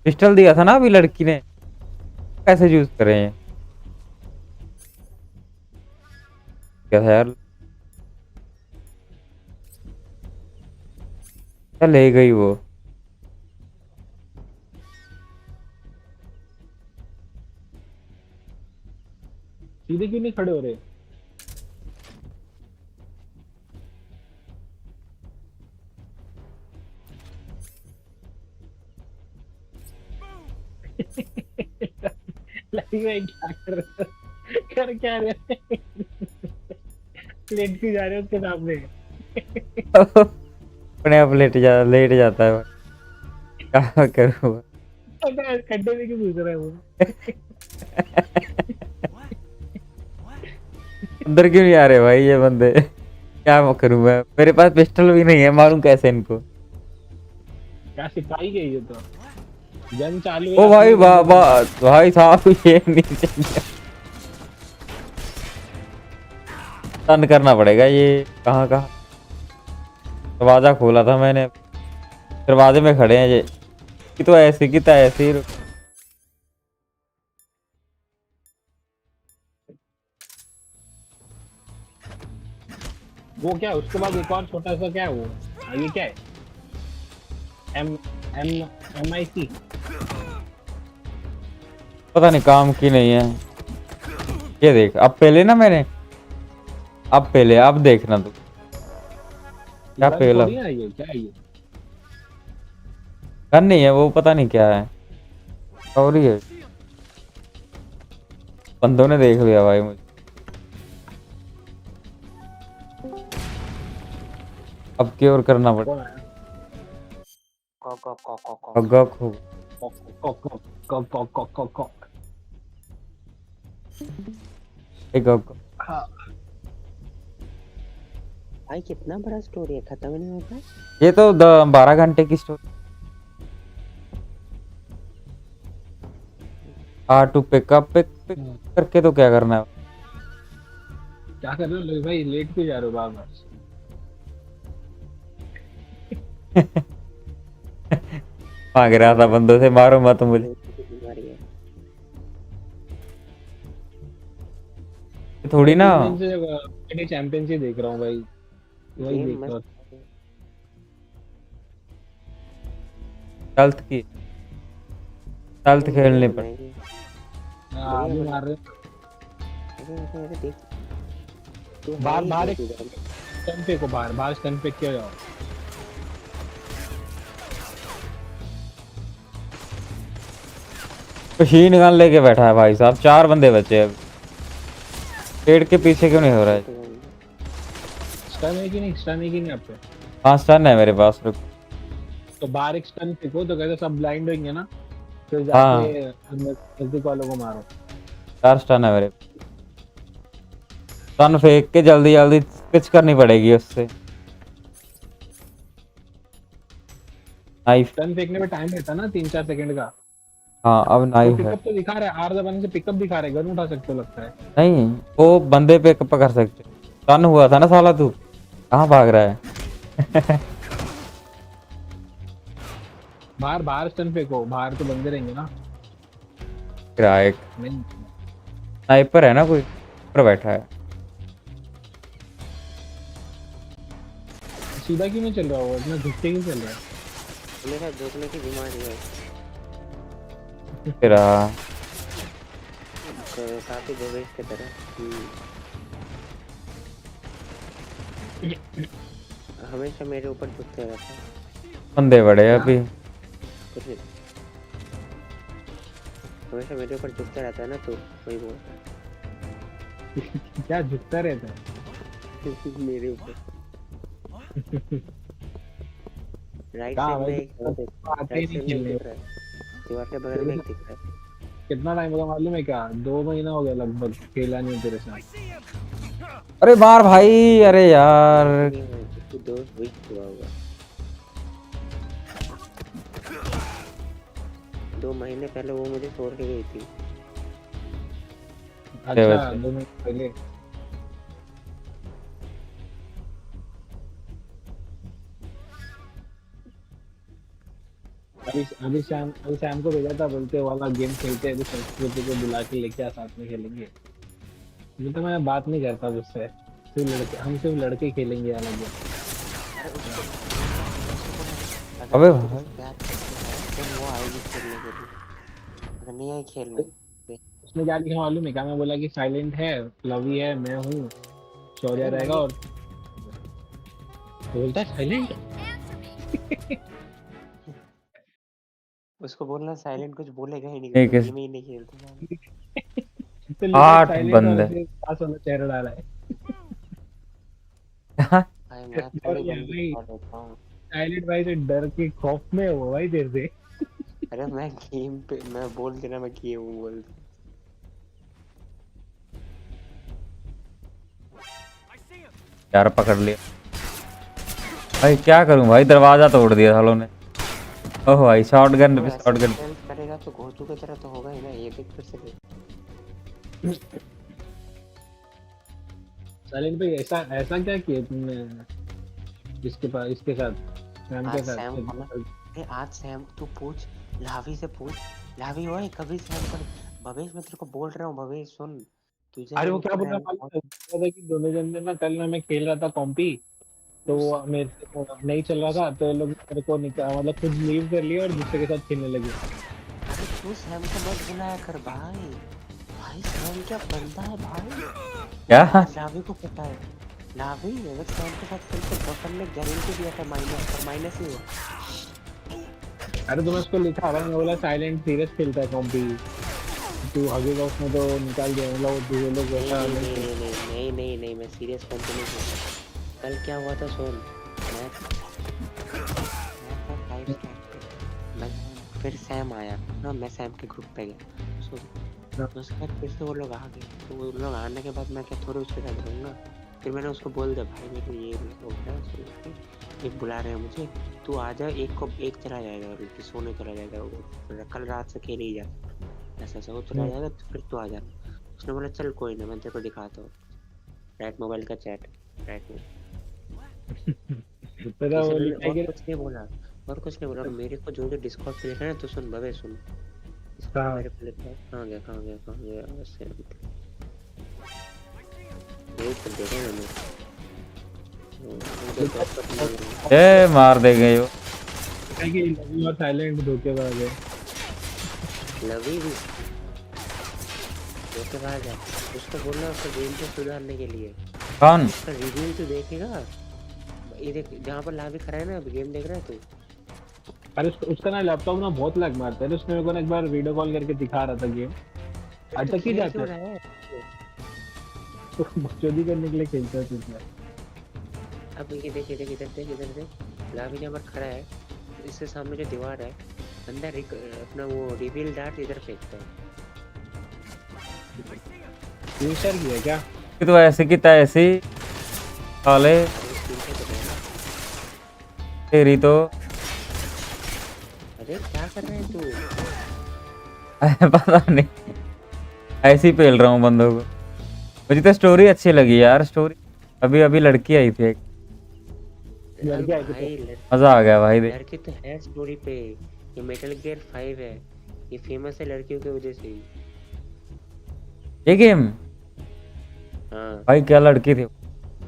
पिस्टल दिया था ना अभी लड़की ने, कैसे यूज करें ये? क्या था यार? क्या ले गई वो? सीधे क्यों नहीं खड़े हो रहे? लगी भाई क्या कर रहे हो? कर क्या रहे हो? लेट क्यों जा रहे हो उसके सामने? अपने आप लेट जाता है। क्या करूँ? खड्डे में क्यों घुस रहा है वो? अंदर क्यों नहीं आ रहे भाई ये बंदे? क्या करूं मैं? मेरे पास पिस्टल भी नहीं है, मारूं कैसे इनको? क्या सिपाही गई है तो गन चालू है ओ अपने भाई बंदे को मार। भाई साहब ये नहीं चाहिए। टर्न करना पड़ेगा ये। कहाँ कहाँ दरवाजा खोला था मैंने, दरवाजे में खड़े हैं ये। कि तो ऐसे की तो ऐसे ही। वो क्या है उसके बाद एक और छोटा सा क्या है वो ये क्या है एम एम एम आई सी। पता नहीं काम की नहीं है। ये देख अब पहले ना मैंने, अब पहले अब देखना तू क्या गन पहला। थोड़ी है ये क्या है ये। गन नहीं है वो, पता नहीं क्या है और ही है। बंदों ने देख लिया भाई मुझे। अब क्योर करना पड़ेगा। भाई कितना बड़ा स्टोरी है, खत्म नहीं होता। ये तो 12 घंटे की स्टोरी। टू पिकअप पिक करके तो क्या करना है? क्या कर रहे हो भाई लेट क्यों जा रहे हो बार बार। भाग रहा था बंदों से, मारो मत मुझे। थोड़ी ना चैंपियनशिप देख रहा हूँ भाई, वही देख रहा हूँ। हेल्थ की हेल्थ खेलने पर अभी मार रहे बाहर बाहर एक स्टन पे को बाहर बाहर स्टन पे क्यों जाओ। मशीन गन लेके बैठा है भाई साहब, 4 बंदे बचे अब। पेड़ के पीछे क्यों नहीं हो रहा है? स्टन है कि नहीं, स्टन है कि नहीं आपके? हाँ स्टन है मेरे पास। रुक तो बाहर एक स्टन फेंको तो कहते सब ब्लाइंड होंगे ना, फिर हाँ जाके नजदीक वालों को मारो। 4 स्टन है मेरे। स्टन फेंक के जल्दी जल्दी पिच करनी पड़ेगी उससे। नाइफ स्टन फेंकने में टाइम लेता ना 3-4 सेकंड का। हाँ अब नाइफ है। पिकअप तो दिखा रहा है, आर दबाने से पिकअप दिखा रहा है, गन उठा सकते हो लगता है। नहीं वो बंदे पे कर सकते। स्टन हुआ था ना साला, तू कहाँ भाग रहा है? बाहर बाहर स्टन फेंको, बाहर तो बंदे रहेंगे ना। एक नहीं स्नाइपर है ना कोई ऊपर बैठा है। सीधा क्यों नहीं चल रहा हो, इतना घुसते क्यों चल रहा है? मेरा झुकने की बीमारी है। तेरा काफी गोवेश की तरह। हमेशा मेरे ऊपर झुकते रहता है। बंदे बड़े अभी। हमेशा मेरे ऊपर झुकता रहता है ना, तो वही बोलता है। क्या झुकता रहता है? मेरे ऊपर राइट साइड में एक दीवार के बगल में एक दिख रहा है। कितना टाइम होगा मालूम है क्या? 2 महीना हो गया लगभग खेला नहीं तेरे साथ। अरे मार भाई, अरे यार दोस्त वीक हुआ होगा। 2 महीने पहले वो मुझे छोड़ के गई थी। अच्छा 2 महीने पहले। अभी शाम को भेजा था, बोलते वाला गेम खेलते हैं, संस्कृति को बुला के लेके आ, साथ में खेलेंगे। ये तो मैं बात नहीं करता उससे, सिर्फ लड़के, हम सिर्फ लड़के खेलेंगे अलग गेम। अबे वो आएगी खेलने के लिए, अगर नहीं आई खेलने। उसने क्या लिखा मालूम है क्या? मैं बोला कि साइलेंट है, लवी है, मैं हूँ, शौर्य रहेगा, और बोलता है साइलेंट। उसको बोलना साइलेंट कुछ बोलेगा ही नहीं, गेम ही नहीं खेलता। तो 8 बंदे। पास वाला चेहरा डाला है। भाई मैं थोड़ी बंदी छोड़ देता हूँ। साइलेंट भाई से डर के खौफ में हो भाई तेरे से। अरे मैं गेम पे मैं बोल के ना मैं किए हूँ बोल। यार पकड़ लिया भाई, क्या करूं भाई, दरवाजा तोड़ दिया सालों ने। ओह भाई शॉटगन वो पे ऐसे शॉटगन। डिफेंस करेगा तो घोचू की तरह तो होगा ही ना, ये देख फिर से देख। सालिन भाई ऐसा ऐसा क्या किया तुमने इसके पास, इसके साथ, सैम आज के साथ? सैम को ना, अरे आज सैम तू पूछ, लावी से पूछ, लावी ओए कभी सैम कर। भवेश मैं तेरे को बोल रहा हूँ, भवेश सुन, तुझे अरे वो क्या ऊपर बोल रहा रहना मालूम बहुत। है? बोल रहा था कि दोनों जन ने ना, कल ना मैं खेल रहा था कॉम्पी, तो उस मेरे से वो नहीं चल रहा था, तो ये लोग मेरे को मतलब खुद लीव कर लिया और दूसरे के साथ खेलने लगे। अरे तू सैम को मत बुलाया कर भाई, भाई सैम क्या बंदा है भाई। क्या? आज लावी को पता है, लावी अगर सैम के साथ खेलते बफर ने गारंटी दिया था माइनस, और माइनस ही हुआ। अरे तो मैं उसको लिखा भाई, मैं बोला साइलेंट सीरियस खेलता है कॉम्पी, तू हगेगा उसमें तो निकाल दिया, मतलब वो दूसरे लोग नहीं वैसा नहीं नहीं नहीं खेलते। नहीं नहीं नहीं नहीं नहीं, मैं सीरियस कॉम्पी नहीं खेलता। कल क्या हुआ था सुन, मैं था 5 स्टार पे, मैं फिर सैम आया ना, मैं सैम के ग्रुप पे गया सुन, तो उसके बाद फिर से वो लोग आ गए, तो वो लोग आने के बाद मैं क्या थोड़े उसके साथ रहूँगा। फिर मैंने उसको बोल दिया भाई मेरे को ये हो गया, ये बुला रहे हैं मुझे, तू आ जा, एक को एक चला जाएगा और सोने चला जाएगा वो, फिर कल रात से खेल ही जा, ऐसा ऐसा वो चला जाएगा, तो फिर तू आ जाना। उसने बोला चल कोई ना, मैं तेरे को दिखाता हूँ राइट मोबाइल का चैट, राइट में तेरा वो इसलिए लिखा है और कि कुछ नहीं बोला, और कुछ नहीं बोला। और मेरे को जो जो डिस्कॉर्ड पे लिखा है ना, तो सुन भवे सुन, इसको हाँ। मेरे पे लिखा है, कहाँ गया कहाँ गया कहाँ गया, वैसे यही तो देखा मैंने। ए मार देंगे यो। लवी और साइलेंट धोखेबाज है। लवी भी धोखेबाज है, उसको बोलना उसका गेम पे सुधारने के लिए। कौन? उसका रिव्यू तो देखेगा, ये देख जहाँ पर लावी खड़ा है ना, अभी गेम देख रहा है तू। अरे उसका ना लैपटॉप ना बहुत लैग मारता है, उसने मेरे को ना एक बार वीडियो कॉल करके दिखा रहा था गेम, आज तक ही खेल जाता क्यों है रहा है? तो बकचोदी करने के लिए खेलता है तुझे। अब ये देख इधर इधर देख, इधर देख, लावी जहाँ पर खड़ा है, इससे सामने जो दीवार है, अंदर अपना वो रिवील डार्ट इधर फेंकता है। फिनिशर किया क्या? तो ऐसे की तैसी साले तेरी तो। अरे क्या कर रहे हैं तू? पता नहीं, ऐसे ही पेल रहा हूँ बंदों को। मुझे तो स्टोरी अच्छी लगी यार, स्टोरी अभी अभी लड़की आई थी एक, मजा आ गया भाई। लड़की तो है स्टोरी पे, ये मेटल गियर 5 है, ये फेमस है लड़कियों की वजह से ही। ये गेम हाँ भाई क्या लड़की थी,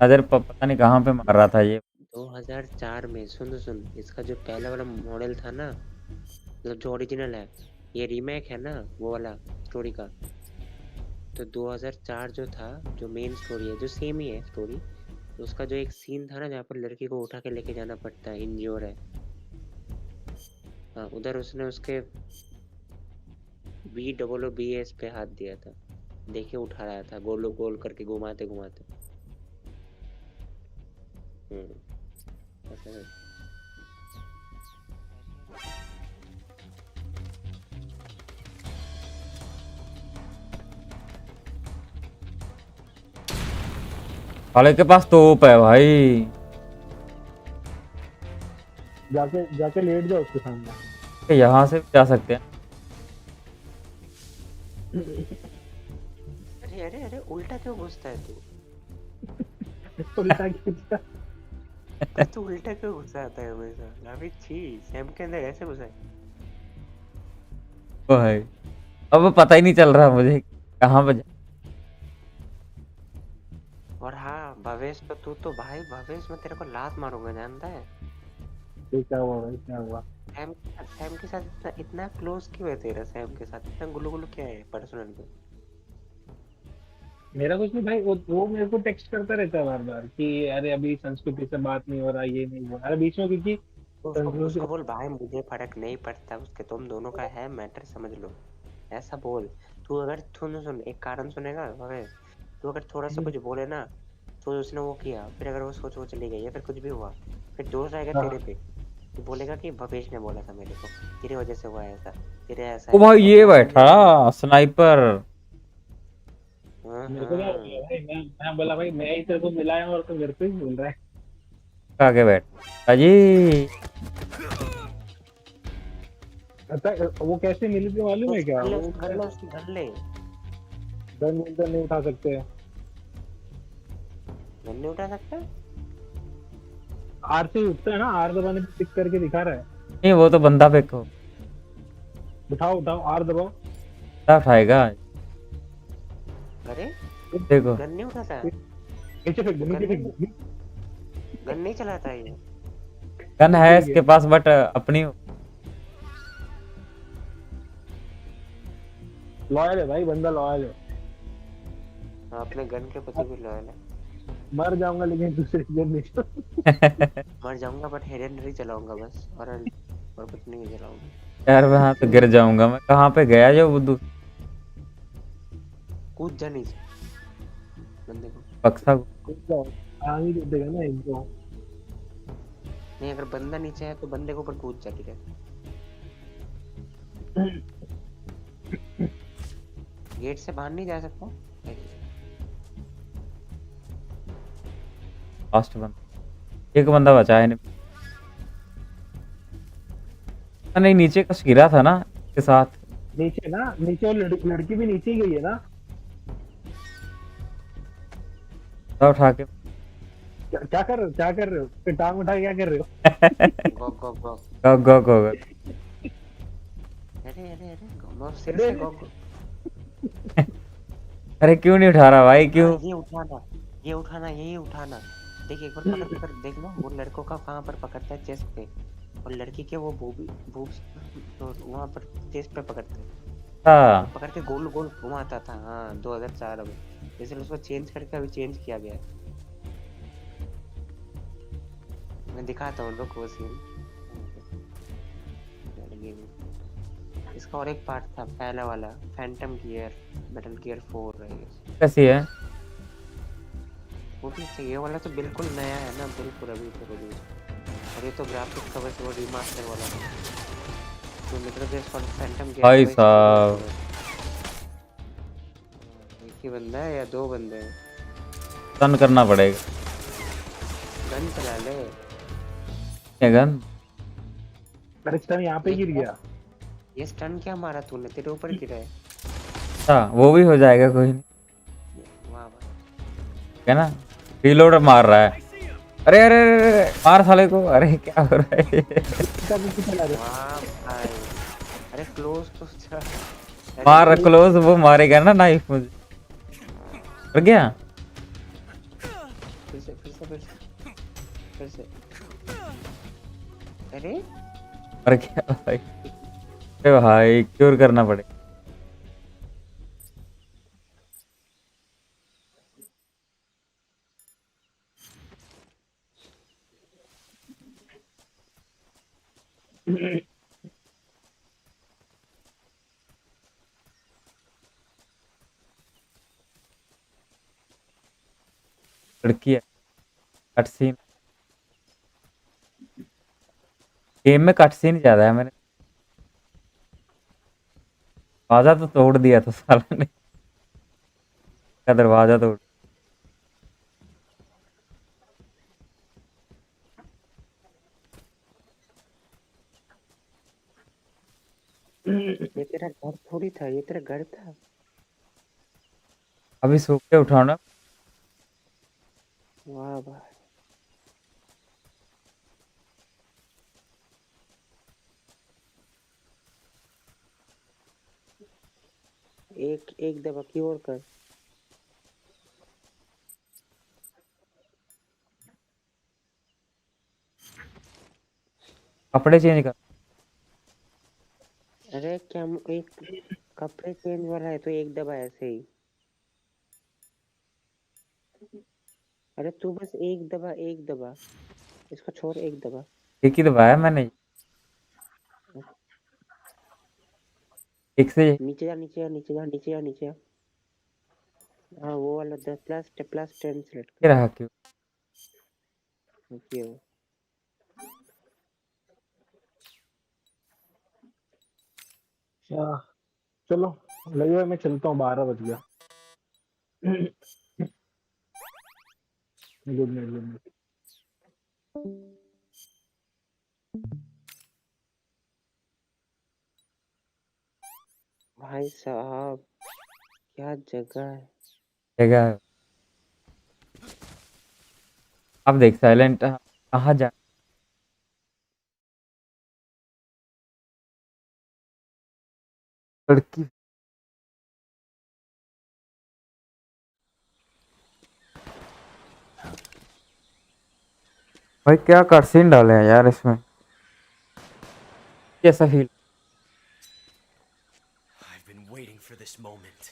नजर पता नहीं कहाँ पे मार रहा था ये। 2004 में सुन सुन, इसका जो पहला वाला मॉडल था ना, मतलब जो ओरिजिनल है, ये रीमेक है ना वो वाला स्टोरी का, तो 2004 जो था, जो मेन स्टोरी है, जो सेम ही है स्टोरी, उसका जो एक सीन था ना जहाँ पर लड़की को उठा के लेके जाना पड़ता है, इंज्योर है, हाँ उधर उसने उसके BOOBS पे हाथ दिया था, देखे उठा रहा था गोल गोल करके घुमाते घुमाते। ऐसा है। साले के पास तोप है भाई, जाके जाके लेट जाओ उसके सामने। यहाँ से जा सकते हैं। अरे अरे अरे उल्टा क्यों घुसता है तू? उल्टा घुसता तू उल्टा क्यों घुसा आता है हमेशा? लावी छी, सैम के अंदर ऐसे घुसा है। ओ भाई अब पता ही नहीं चल रहा मुझे कहाँ पे। और हाँ भवेश, तो तू तो भाई भवेश, मैं तेरे को लात मारूंगा जानता है? क्या हुआ भाई, क्या हुआ? सैम के साथ इतना क्लोज क्यों है तेरा? सैम के साथ इतना गुल्लू गुल्लू क्या है पर्सनल पे? मेरा कुछ नहीं भाई, वो मेरे को टेक्स्ट करता रहता है बार बार कि अरे अभी संस्कृति से बात नहीं हो रहा, ये नहीं हो रहा, अरे बीच में क्योंकि उसको बोल भाई मुझे फर्क नहीं पड़ता, उसके तुम दोनों का है मैटर, समझ लो, ऐसा बोल। तू अगर सुन एक कारण सुनेगा भवेश, तू अगर थोड़ा सा कुछ बोले ना, तो उसने वो किया, फिर अगर वो सोच वो चली गई या फिर कुछ भी हुआ, फिर दोष आएगा तेरे पे, तू बोलेगा कि भवेश ने बोला था मेरे को, तेरी वजह से हुआ ऐसा, तेरे ऐसा। ओ भाई ये बैठा स्नाइपर। हाँ मेरे को क्या हो गया भाई, मैं बोला भाई मैं ही तेरे को मिलाया और तो मेरे को ही बोल रहा है। आगे बैठ अजी। अच्छा वो कैसे मिली थी मालूम है क्या? वो उसकी गन ले। गन तो नहीं उठा सकते। गन नहीं उठा सकते? आर से उठता है ना, आर दबाने पे टिक करके दिखा रहा है। नहीं वो तो बंदा फेंको। उठाओ उठाओ, आर दबाओ। क्या उठाएगा? अरे देखो गन नहीं उठाता। नीचे फेंक दो, नीचे फेंक दो। गन नहीं चलाता ये। गन है इसके पास बट अपनी लॉयल है भाई, बंदा लॉयल है। अपने गन के प्रति भी लॉयल है। मर जाऊंगा लेकिन दूसरे गन नहीं। मर जाऊंगा बट हेरेंडरी चलाऊंगा बस, और कुछ नहीं चलाऊंगा। यार वहां तो गिर जाऊंगा मैं। कहाँ पे गया जो बुद्धू? कूद जा नीचे बंदे को। बक्सा आगे दे देगा ना इनको। नहीं अगर बंदा नीचे है तो बंदे के ऊपर कूद जा ठीक है। गेट से बाहर नहीं जा सकता। लास्ट बंदा, एक बंदा बचा है। नहीं नीचे कस गिरा था ना के साथ। नीचे ना, नीचे वो लड़की भी नीचे ही गई है ना। उठा के क्या कर रहे हो, क्या कर रहे हो? फिर टांग उठा के क्या कर रहे हो? गो गो गो गो गो गो। अरे अरे अरे गो सिर से गो। अरे क्यों नहीं उठा रहा भाई? क्यों? ये उठाना, ये उठाना, यही उठाना। देख एक बार पकड़ कर देख लो, वो लड़कों का कहाँ पर पकड़ता है? चेस्ट पे। और लड़की के वो बूब तो वहाँ पर चेस्ट पे पकड़ते हैं। पकड़ के गोल गोल घुमाता था। हाँ 2004 में, इसलिए उसको चेंज करके अभी चेंज किया गया है। मैं दिखाता हूँ लोग वो सीन। इसका और एक पार्ट था पहला वाला, फैंटम गियर, मेटल गियर 4 है। कैसी है? वो ठीक है, ये वाला तो बिल्कुल नया है ना, बिल्कुल अभी प्रोड्यूस। और ये तो ग्राफिक्स का बस वो रिमास्टर वाला है। तो metal gear solid Phantom gear भाई साहब एक ही बंदा है या दो बंदे हैं? टर्न करना पड़ेगा। गन चला ले। क्या गन? अरे स्टन यहाँ पे गिर गया। ये स्टन क्या मारा तूने? तेरे ऊपर गिरा है। हाँ वो भी हो जाएगा, कोई नहीं। वाह क्या ना, रीलोडर मार रहा है। अरे अरे अरे मार साले को। अरे क्या हो रहा है? वाह भाई, अरे क्लोज तो मार क्लोज, वो मारेगा ना नाइफ मुझे। कर गया। फिर से अरे अरे क्या भाई? अरे भाई क्योर करना पड़ेगा। लड़की है। कट सीन गेम में, कट सीन ज्यादा है। मैंने दरवाजा तो तोड़ दिया था साले ने। क्या दरवाजा तोड़? ये तेरा घर थोड़ी था, ये तेरा घर था। अभी सो के उठाओ ना। वाह भाई, एक एक दबा की और कर। कपड़े चेंज कर। अरे क्या एक कपड़े चेंज वाला है तो एक दबा ऐसे ही। अरे तू बस एक दबा, एक दबा, इसको छोड़, एक दबा। एक ही दबाया मैंने। एक से नीचे जा, नीचे जा, नीचे जा, नीचे जा, नीचे जा। हाँ वो वाला 10 प्लस 10 सेलेक्ट ये रहा क्यों? कर। वो चलो लगे, मैं चलता हूँ, 12 बज गया। Good night, good night. भाई साहब क्या जगह है। जगह अब देख साइलेंट कहाँ जा लड़की भाई क्या कटसीन डाले हैं यार इसमें कैसा feel I've been waiting for this moment.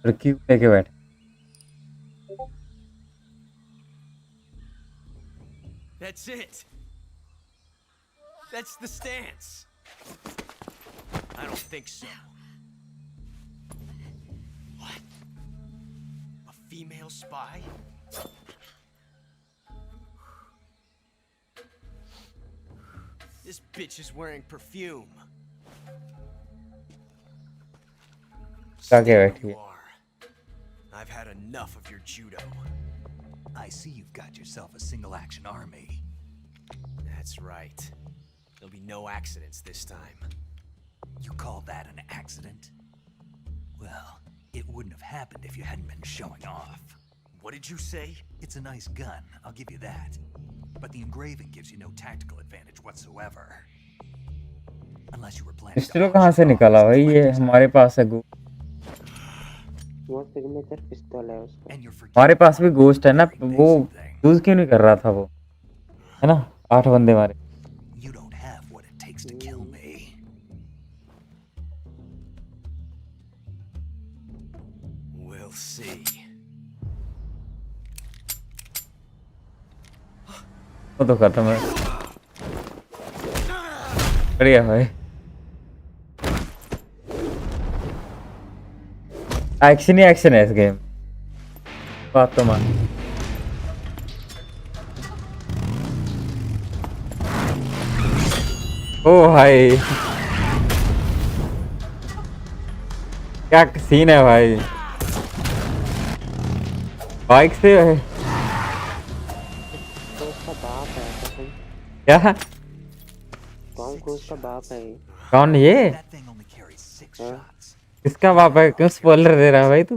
लड़की को लेके बैठे That's it. That's the stance. I don't think so. What? A female spy? This bitch is wearing perfume. क्या Stay where बैठी you है are. I've had enough of your judo. I see you've got yourself a single-action army. That's right. There'll be no accidents this time. You call that an accident? Well, it wouldn't have happened if you hadn't been showing off. What did you say? It's a nice gun, I'll give you that. But the engraving gives you no tactical advantage whatsoever. Unless you were planning to pistol कहाँ से निकाला भाई ये हमारे पास है वो signature पिस्तौल है उसका। हमारे पास भी गोस्ट है ना वो यूज क्यों नहीं कर रहा था वो है ना 8 बंदे मारे You don't have what it takes to kill me. We'll see. वो तो खत्म है बढ़िया भाई एक्शन ही एक्शन है इस गेम बात तो मान ओ भाई क्या सीन है भाई बाइक से तो उसका बाप है कसम। क्या टॉम क्रूज का बाप है ये। कौन ये हाँ? किसका बाप है क्यों स्पॉइलर दे रहा है भाई तू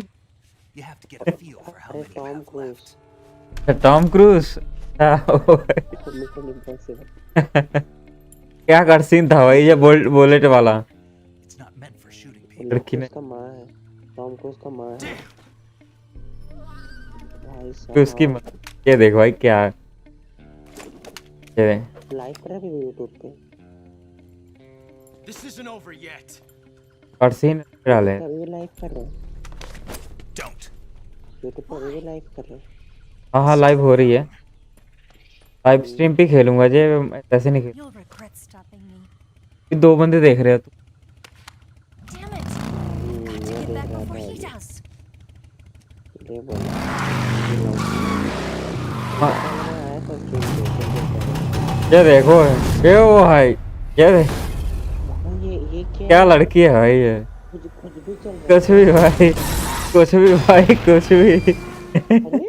अरे Tom cruise Tom cruise mission impossible. क्या कर सीन था भाई ये बुलेट वाला लड़की ने उसका माँ है टॉम क्रूज का माँ है भाई तो उसकी साहब। ये देख भाई क्या ये लाइव कर रहा है भी यूट्यूब पे। This isn't over yet. कर सीन डाले अभी लाइव कर रहे हैं Don't. यूट्यूब पे अभी लाइव कर रहे हैं। हाँ हाँ लाइव हो रही है लाइव स्ट्रीम पे खेलूंगा जे ऐसे नहीं You'll regret stopping me. खेल 2 बंदे देख रहे हो तू Damn it! I have to get back before he does. ये बोला हाँ, आया था स्ट्रीम ये देखो ये वो भाई ये देख पे। ये क्या लड़की है भाई ये कुछ भी चल रहा है। कुछ भी भाई कुछ भी भाई कुछ भी अरे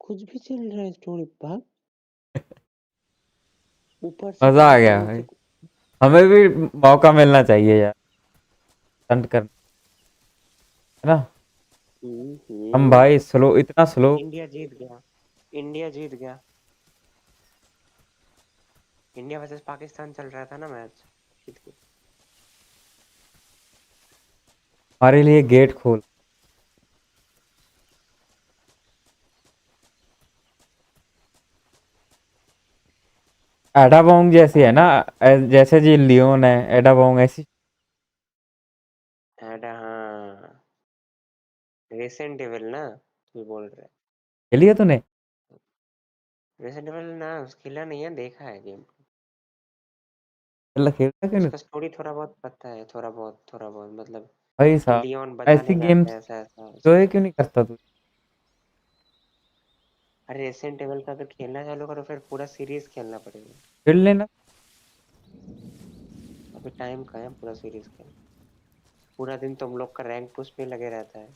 कुछ भी चल रहा है स्टोरी भाग ऊपर से मजा आ गया नीचे भाई हमें भी मौका मिलना चाहिए यार स्टंट कर है ना हम भाई स्लो इतना स्लो इंडिया जीत गया इंडिया जीत गया इंडिया वर्सेस पाकिस्तान चल रहा था ना मैच जीत गया। हमारे लिए गेट खोल एडाबोंग जैसी है ना जैसे जी लियोन है एडाबोंग ऐसी एडा हाँ रेसेंट एविल ना तू बोल रहा है खेली है तूने रेसेंट एविल ना खेला नहीं है देखा है गेम खेला खेलता क्यों नहीं उसका स्टोरी थोड़ा बहुत पता है थोड़ा बहुत मतलब भाई साहब लियोन ऐसी बचाने जाता गेम्स है ऐसा ऐसा जो है क्यों नहीं करता तू अरे रेसेंट एविल का अगर खेलना चालू करो फिर पूरा सीरीज खेलना पड़ेगा खेल लेना अभी टाइम कहाँ है पूरा सीरीज खेल पूरा दिन तुम लोग का रैंक पुश में लगे रहता है।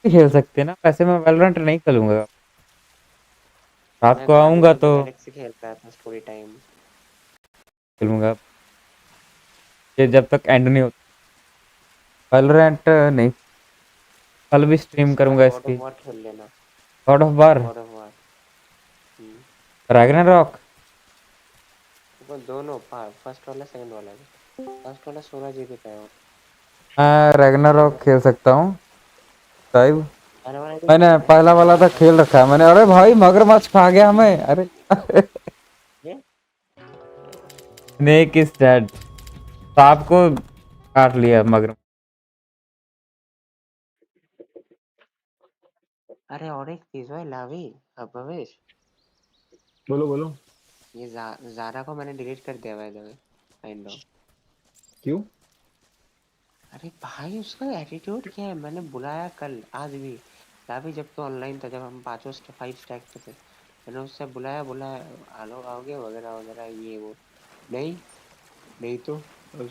खेल सकते हैं ना, वैसे मैं वैलोरेंट नहीं खेलूंगा। रात मैं को आऊंगा गार्डियंस ऑफ द तो गैलेक्सी खेल रहा था स्टोरी टाइम। खेलूंगा, ये जब तक एंड नहीं होता। वैलोरेंट नहीं, कल भी स्ट्रीम इसके बाद करूंगा गॉड ऑफ इसकी। वॉर खेल लेना। God of war, God of war Ragnarok. वो दोनों फर्स्ट वाला सेकंड वाला भी। फर्स्ट वाला 16 जीबी का है। मैं रैग्नारॉक खेल सकता हूँ लाइव। पहले वाला भी मैंने पहला वाला तो खेल रखा है मैंने। अरे भाई मगरमच्छ खा गया हमें। अरे ये स्नेक इज डेड, सांप को काट लिया मगरमच्छ। अरे और एक चीज है लावी, अब भवेश, बोलो बोलो। ये जारा को मैंने डिलीट कर दिया by the way, kind of. क्यों? अरे भाई उसका एटीट्यूड क्या है, मैंने बुलाया कल आज भी लावी, जब तो ऑनलाइन था, जब हम पांचों 5 स्टैक पे थे, मैंने उससे बुलाया आलो आओगे वगैरह वगैरह ये वो, नहीं नहीं तो भाई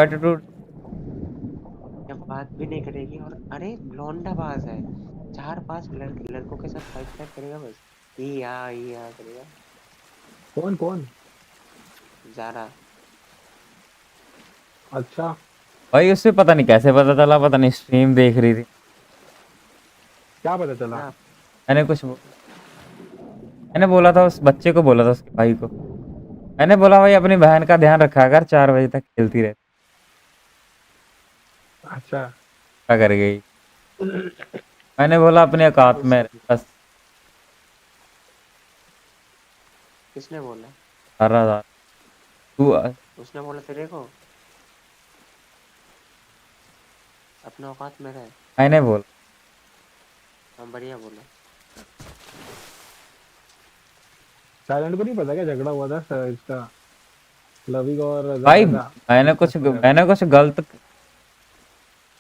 एटीट्यूड जब बात भी नहीं करेगी। और अरे लौंडा बाज है, 4-5 लड़कों के साथ 5 स्टैक करेगा बस, ये करेगा। कौन कौन? जारा। अच्छा भाई, उससे पता नहीं कैसे पता चला, पता नहीं स्ट्रीम देख रही थी। क्या पता चला? मैंने बोला था, उस बच्चे को बोला था, उसके भाई को मैंने बोला भाई अपनी बहन का ध्यान रखा कर, 4 बजे तक खेलती रहती। अच्छा क्या कर गई? मैंने बोला अपने औकात में बस। किसने बोला? 18,000 तू उसने बोला तेरे को? अपने औकात में रहे। मैंने बोला। हाँ बढ़िया बोला। साइलेंट को नहीं पता क्या झगड़ा हुआ था सर इसका, लवी का और भाई जारा का? मैंने कुछ गलत।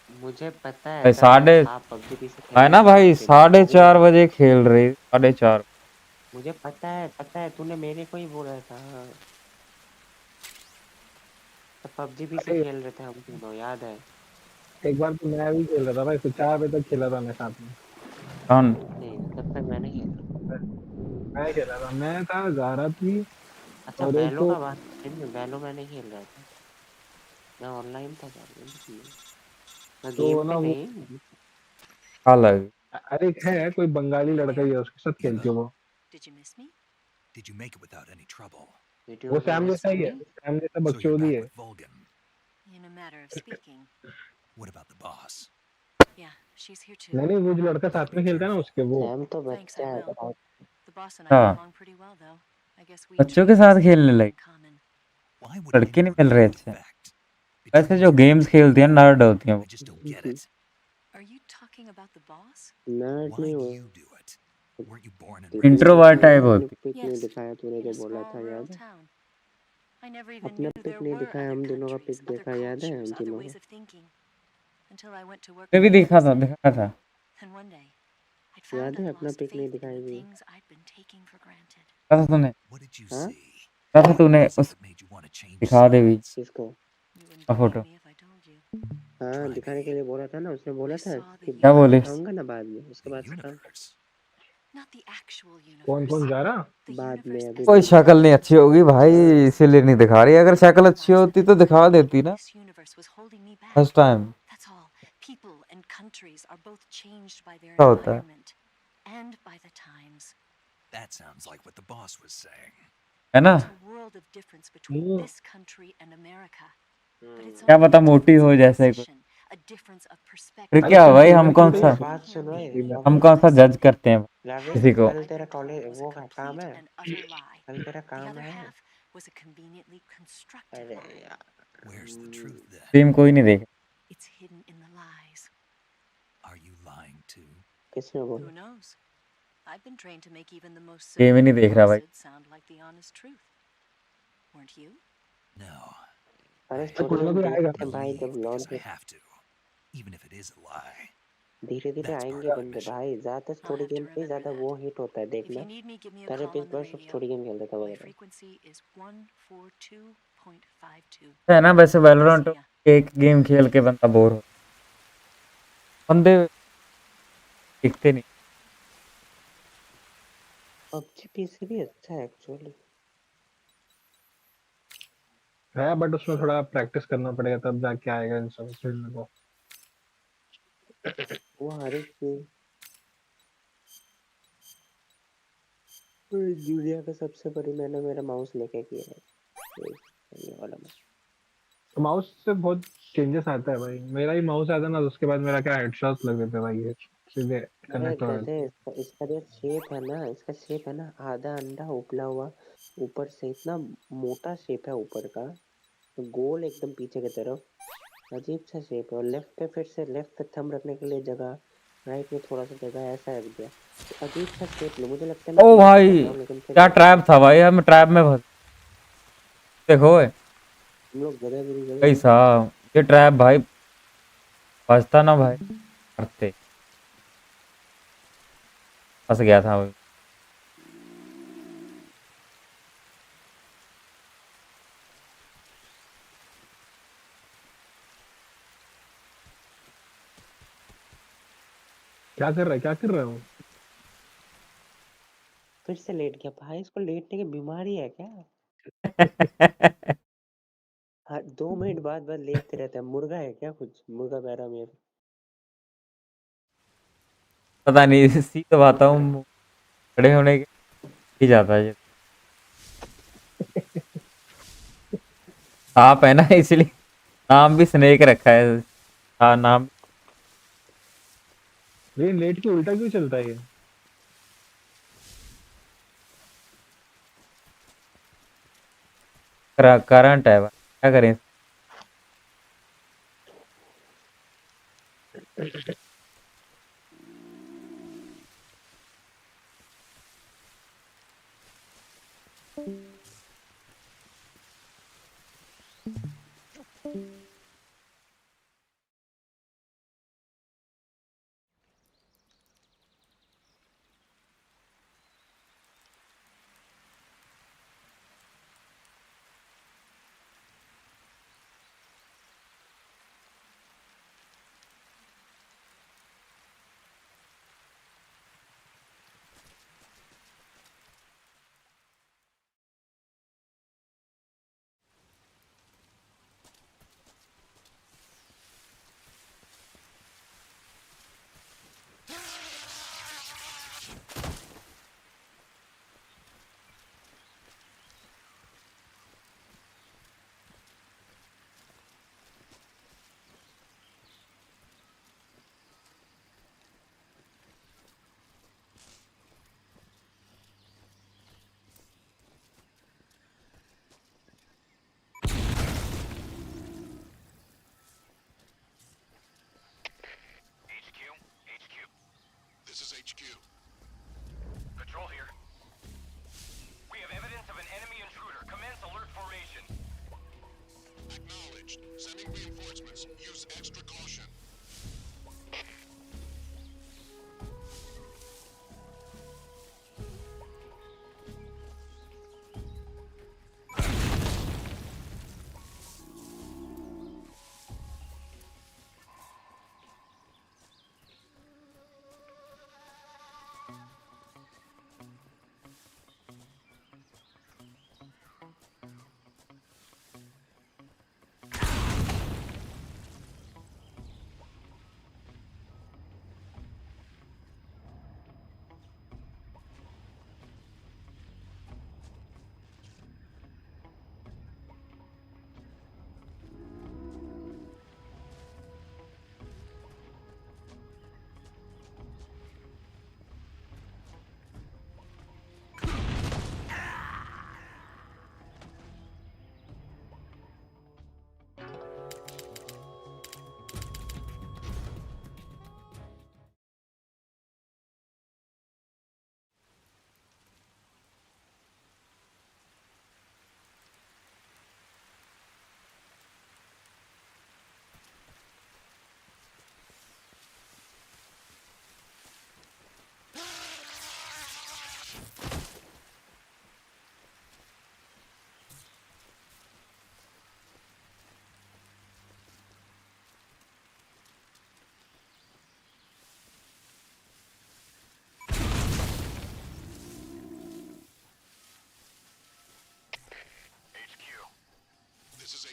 मुझे पता है भाई तब मैं साढ़े था पबजी पी से खेल है रहा ना था भाई, उसके बाद। 4:30 बजे खेल रही, 4:30। मुझे पता है तूने मेरे को ही बोला था। तब पबजी पी से अरे खेल रहे थे हम दोनों, याद है? एक बार तो मैं भी खेल रहा था भाई, तो 4 बजे तक खेला था मैं साथ में। कौन? नहीं तब तक मैंने खेला। मैं खेला था, मैं था, जारा थी अच्छा और एक बैलो तो का बात नहीं, बैलो मैं नहीं खेल रहा था, मैं ऑनलाइन था मैं तो गेम ना पे वो नहीं। अलग। अरे एक है कोई बंगाली लड़का ही है, उसके साथ खेलती है वो। Did you make it without any trouble? Did वो you सैम miss जैसा ही है, me? सैम जैसा So you're बकचोदी back है। with Vulcan. In a matter of speaking. What about the boss? Yeah, she's here too. नहीं नहीं, वो जो लड़का साथ में खेलता है ना उसके, वो सैम तो Thanks, I बच्चा है will. बहुत। The boss and I get हाँ, along pretty well, though. I guess we बच्चों two के have the साथ same खेलने thing लगे। in common. Why would लड़के नहीं anyone मिल रहे want to अच्छे। defect? वैसे Between जो you गेम्स and खेलती है नर्ड होती हैं वो। I just don't get it. Are you talking about the boss? Nerd Why नहीं do हो, you do it? Weren't you born and raised introvert here? Type अपने होती। पिक नहीं Yes, दिखाया तूने in जो a बोला small था, rural याद है? town. I never even अपना knew पिक there नहीं were दिखाया, other हम दोनों का countries, पिक other देखा, याद है हम cultures, other तीनों ways का? of thinking. Until I went to work मैं for भी the USA. दिखा था। And one day, I'd found याद है I'd अपना lost पिक नहीं faith in दिखाई the भी? things I'd been taking for granted. कहा था तूने, What did you हाँ? see? कहा था तूने What is it उस that made you want to change दिखा दे भी sides? किसको? You wouldn't believe photo. me if I told you. हाँ Try दिखाने के me. लिए बोला था ना, उसने बोला I था saw the कि क्या बोले? universe. दिखाऊंगा ना बाद में, उसके The बाद से कहा। universe. Not the actual कौन universe. कौन जा रहा? The बाद में universe अभी as कोई we नहीं। शक्ल know नहीं it. अच्छी होगी भाई, हाँ इसीलिए नहीं दिखा रही। अगर I didn't शक्ल अच्छी realize that होती the तो दिखा very देती thing in ना this universe was holding me first back. Time. That's all. People and countries are both changed by their क्या होता है? environment and by the times. That sounds like what the boss was saying. है ना? There's a world of difference between वो this country and America. But it's क्या only पता a मोटी difference हो of जैसे कुछ। position, a difference of फिर perspective. अरे क्या तुम भाई, फीमेल हम क्यों कौन थे सा यार? बात Here सुनो, being the हम woman कौन सा I जज saw. करते हैं लावे किसी Half को? of कल what I'd तेरा been कॉलेज told was वो a काम complete है, and utter lie. कल तेरा The काम other है। half was a conveniently constructed अरे lie. यार Where's the truth then? Stream कोई नहीं देखे। It's hidden in the lies. Are you lying too? किसने Who बोला? knows? I've been trained to make even the most game ही नहीं simple देख रहा भाई। falsehood sound like the honest truth. Weren't you? No. अरे I स्टोरी कोई ना हम कोई आएगा। देखते हैं भाई जब believe because launch I have to, even if it is a lie. धीरे धीरे That's part आएंगे of the बंदे mission. भाई, ज्यादा स्टोरी गेम पे ज्यादा वो हिट होता है, देखना। तेरे पे इस बार सब स्टोरी गेम खेलता था वगैरह। है ना वैसे वैलोरेंट एक गेम खेल के बंदा बोर हो, बंदे दिखते नहीं। पबजी पीसी भी अच्छा है एक्चुअली। है बट उसमें थोड़ा प्रैक्टिस करना पड़ेगा तब जाके आएगा इन सब खेलने को। वो हर एक गेम दुनिया का सबसे बड़ी मैंने मेरा माउस लेके किया है ये वाला में। तो माउस से बहुत चेंजेस आता है भाई, मेरा ही माउस आता ना, उसके बाद मेरा क्या हेडशॉट्स लग देते भाई, ये सीधे अरे कनेक्ट हो गए। गधे, इसका जो शेप है ना, इसका शेप है ना, आधा अंडा उपला हुआ, ऊपर से इतना मोटा शेप है ऊपर का, तो गोल एकदम पीछे की तरफ, अजीब सा शेप है। और लेफ्ट पे फिर से लेफ्ट पे थंब रखने के लिए जगह, राइट में थोड़ा सा जगह, ऐसा रख दिया। तो अजीब सा शेप लो, मुझे लगता है मैं ओ गलत कर भाई रहा हूँ लेकिन फिर क्या भी ट्रैप था भाई, हम ट्रैप में फंस। देखो हम लोग गधेगिरी भाई करेंगे। साहब, ये ट्रैप भाई फंसता ना भाई, करते फंस गया था भाई। क्या कर रहा है, क्या कर रहा है वो? फिर से लेट गया भाई, इसको लेटने की बीमारी है क्या? हाँ, 2 मिनट बाद बाद लेटते रहता है, मुर्गा है क्या कुछ, मुर्गा पैरा में। पता नहीं, इसी तो बात हूँ, खड़े होने के ही जाता है ये। सांप है ना इसलिए नाम भी स्नेक रखा है। हाँ नाम ये लेट के उल्टा क्यों चलता है ये? करंट है भाई, क्या करें। This is HQ. Patrol here. We have evidence of an enemy intruder. Commence alert formation. Acknowledged. Sending reinforcements. Use extra caution.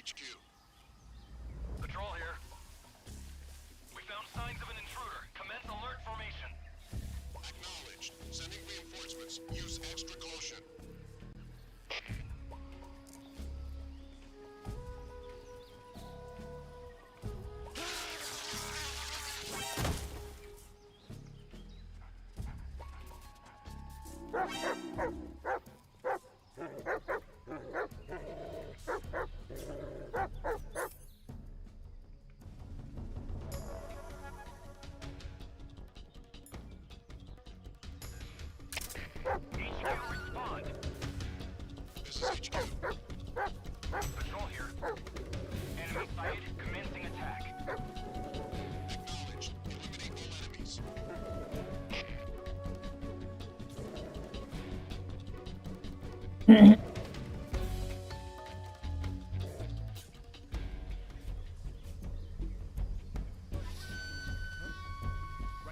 HQ. Patrol here. We found signs of an intruder. Commence alert formation. Acknowledged. Sending reinforcements. Use extra caution. Respond. This is HQ. Patrol here. Enemy sighted. Commencing attack. Acknowledged. Eliminate all enemies.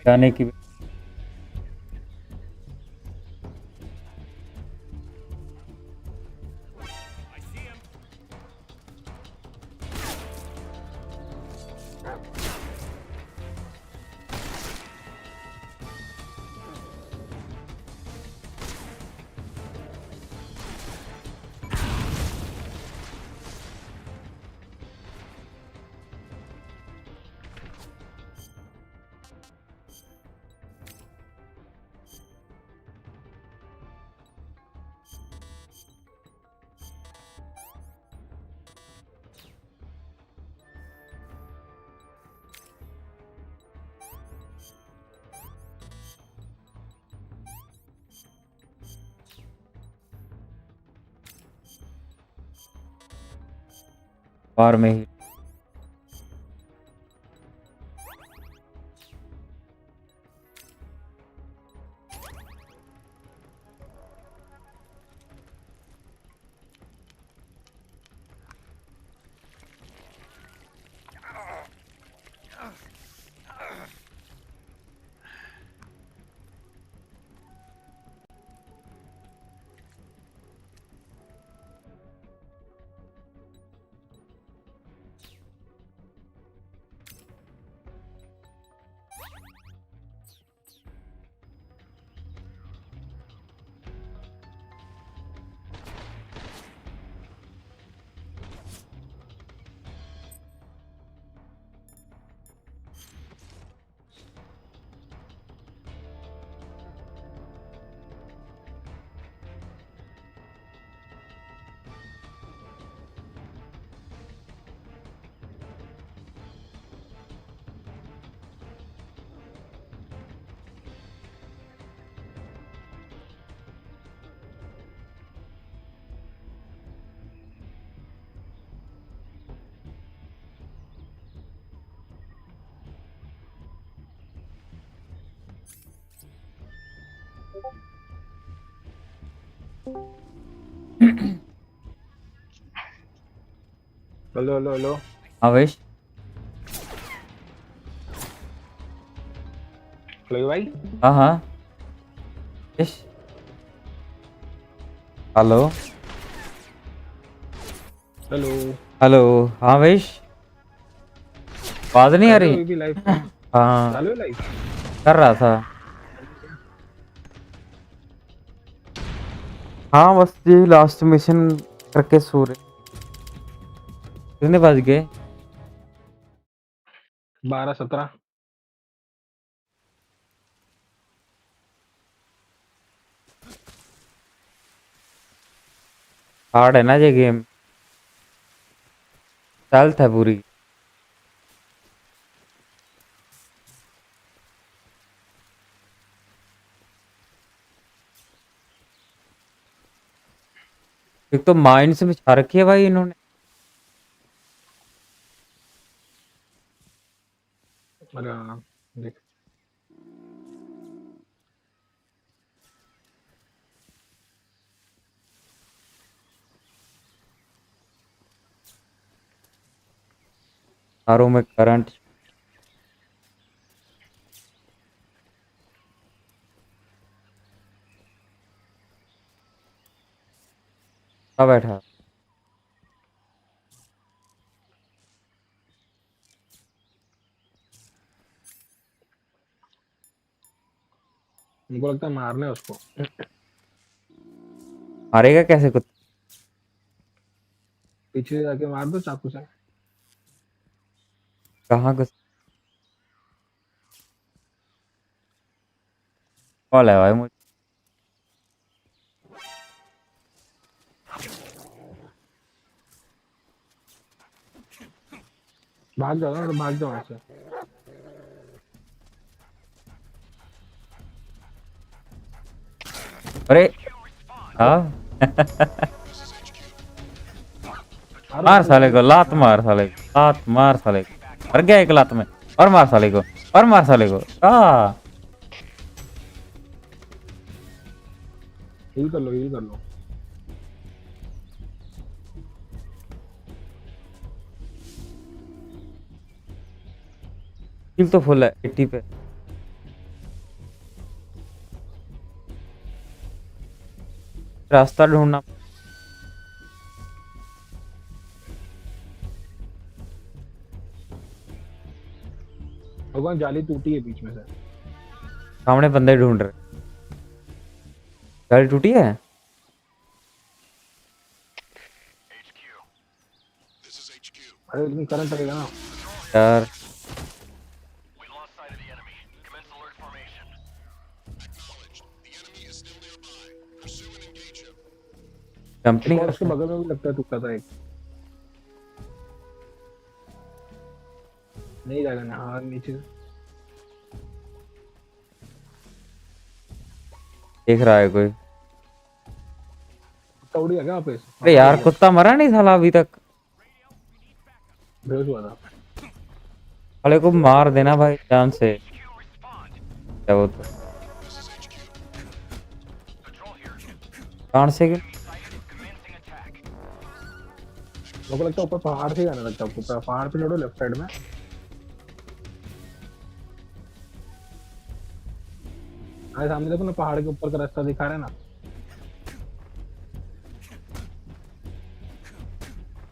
जाने की I see him. बार में ही hello hello hello आवेश hello भाई हाँ हाँ यश hello hello hello हाँ आवेश आवाज नहीं आ रही भी लाइव हाँ चालू है लाइव कर रहा था हाँ बस ये लास्ट मिशन करके सो रहे कितने बज गए 12-17 हार्ड है ना ये गेम चलता है पूरी एक तो माइंड से बिछा रखी है भाई इन्होंने अरे हाँ देख तारों में करंट बैठा उनको लगता है मारना है उसको। मारेगा कैसे कुछ? पीछे से जाके मार दो चाकू से। कहाँ कुछ कॉल है भाई मुझे। भाग जाओ ना, तो भाग जाओ ऐसे। अरे हाँ मार साले को, लात मार साले को, लात मार साले को। मर गया एक लात में। और मार साले को, और मार साले को। हील कर लो, हील कर लो। किल तो फुल है 80 पे। रास्ता ढूंढना। भगवान जाली टूटी है बीच में से। सामने बंदे ढूंढ रहे। गाड़ी टूटी है। अरे लेकिन करंट लगेगा ना यार। कंपनी और उसके बगल में भी लगता है तुक्का था एक। नहीं जाएगा ना, हाँ नीचे देख रहा है कोई। कुत्ता उड़ गया क्या वापस? अरे यार कुत्ता मरा नहीं साला अभी तक। बेहोश हुआ था। साले को मार देना भाई जान से। क्या वो तो कौन से मुझे लगता है ऊपर पहाड़ से जाने लगता है। ऊपर पहाड़ पे चढ़ो लेफ्ट साइड में। अरे सामने देखो ना, पहाड़ के ऊपर का रास्ता दिखा रहे हैं ना।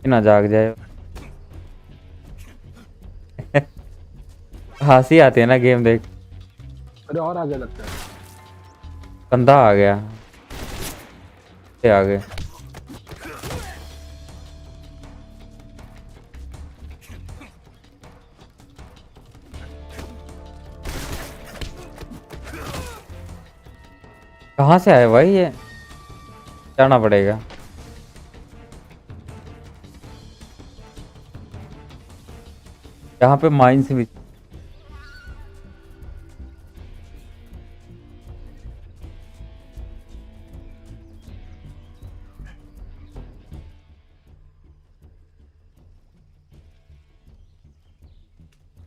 ना जाग जाए। हंसी आती है ना गेम देख। अरे और आगे लगता है। बंदा आ गया। आगे कहाँ से आए भाई ये? जाना पड़ेगा। यहाँ पे माइंस भी।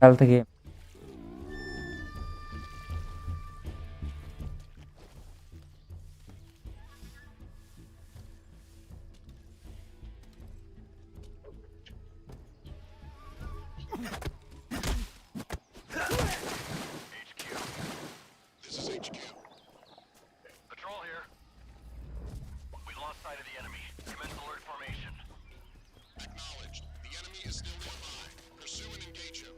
Health game This is HQ. Patrol here. We lost sight of the enemy. Commence alert formation. Acknowledged. The enemy is still nearby. Pursue and engage him.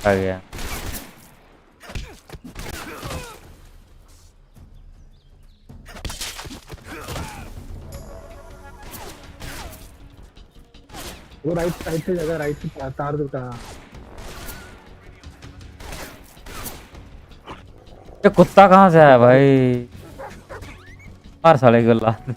आ गया। वो राइट साइड से जगह, राइट से तार टूटा। ये कुत्ता कहाँ से आया भाई? मार साले को लात।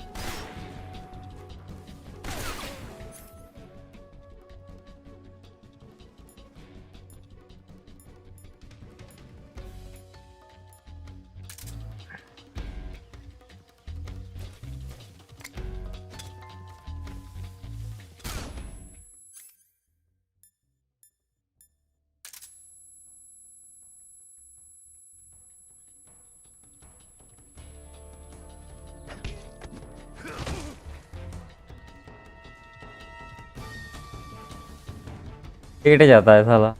पेट जाता है साला।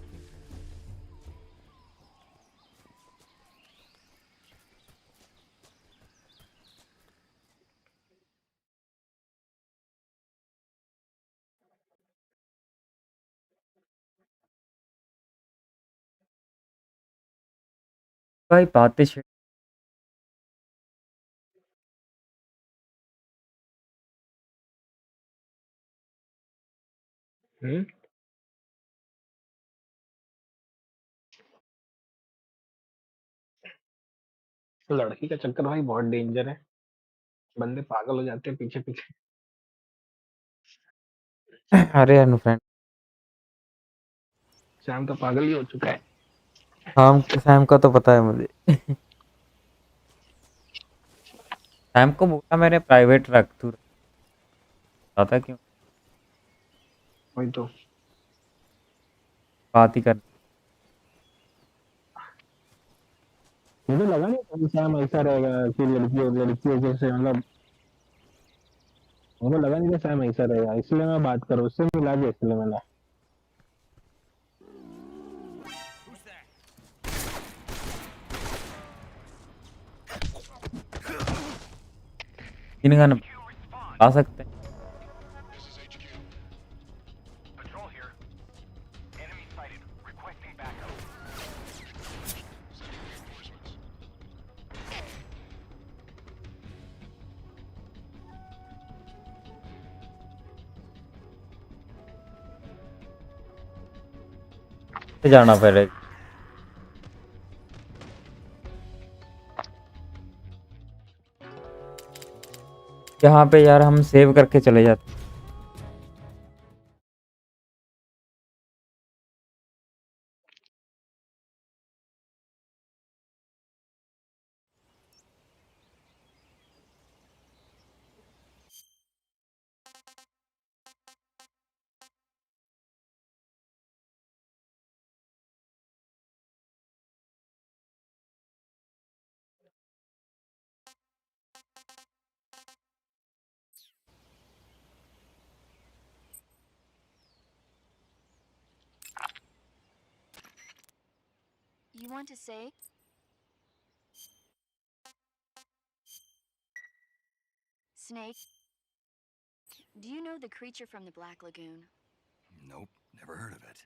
भाई बातें तो लड़की का चक्कर भाई बहुत डेंजर है। बंदे पागल हो जाते हैं पीछे पीछे। अरे अनफ्रेंड सैम तो पागल ही हो चुका है। सैम का तो पता है मुझे। सैम को बोला मैंने प्राइवेट रख तू, पता क्यों वही तो। बात ही कर। मुझे लगा नहीं कभी सैम ऐसा रहेगा कि लड़कियों जैसे मतलब मुझे लगा नहीं कि सैम ऐसा रहेगा, इसलिए मैं बात करूँ उससे मिला दिया, इसलिए मैंने। इन गन आ सकते हैं। Patrol here. Enemy sighted. Requesting backup. जाना पड़ेगा यहाँ पे यार, हम सेव करके चले जाते। You want to say? Snake, do you know the creature from the Black Lagoon? Nope, never heard of it.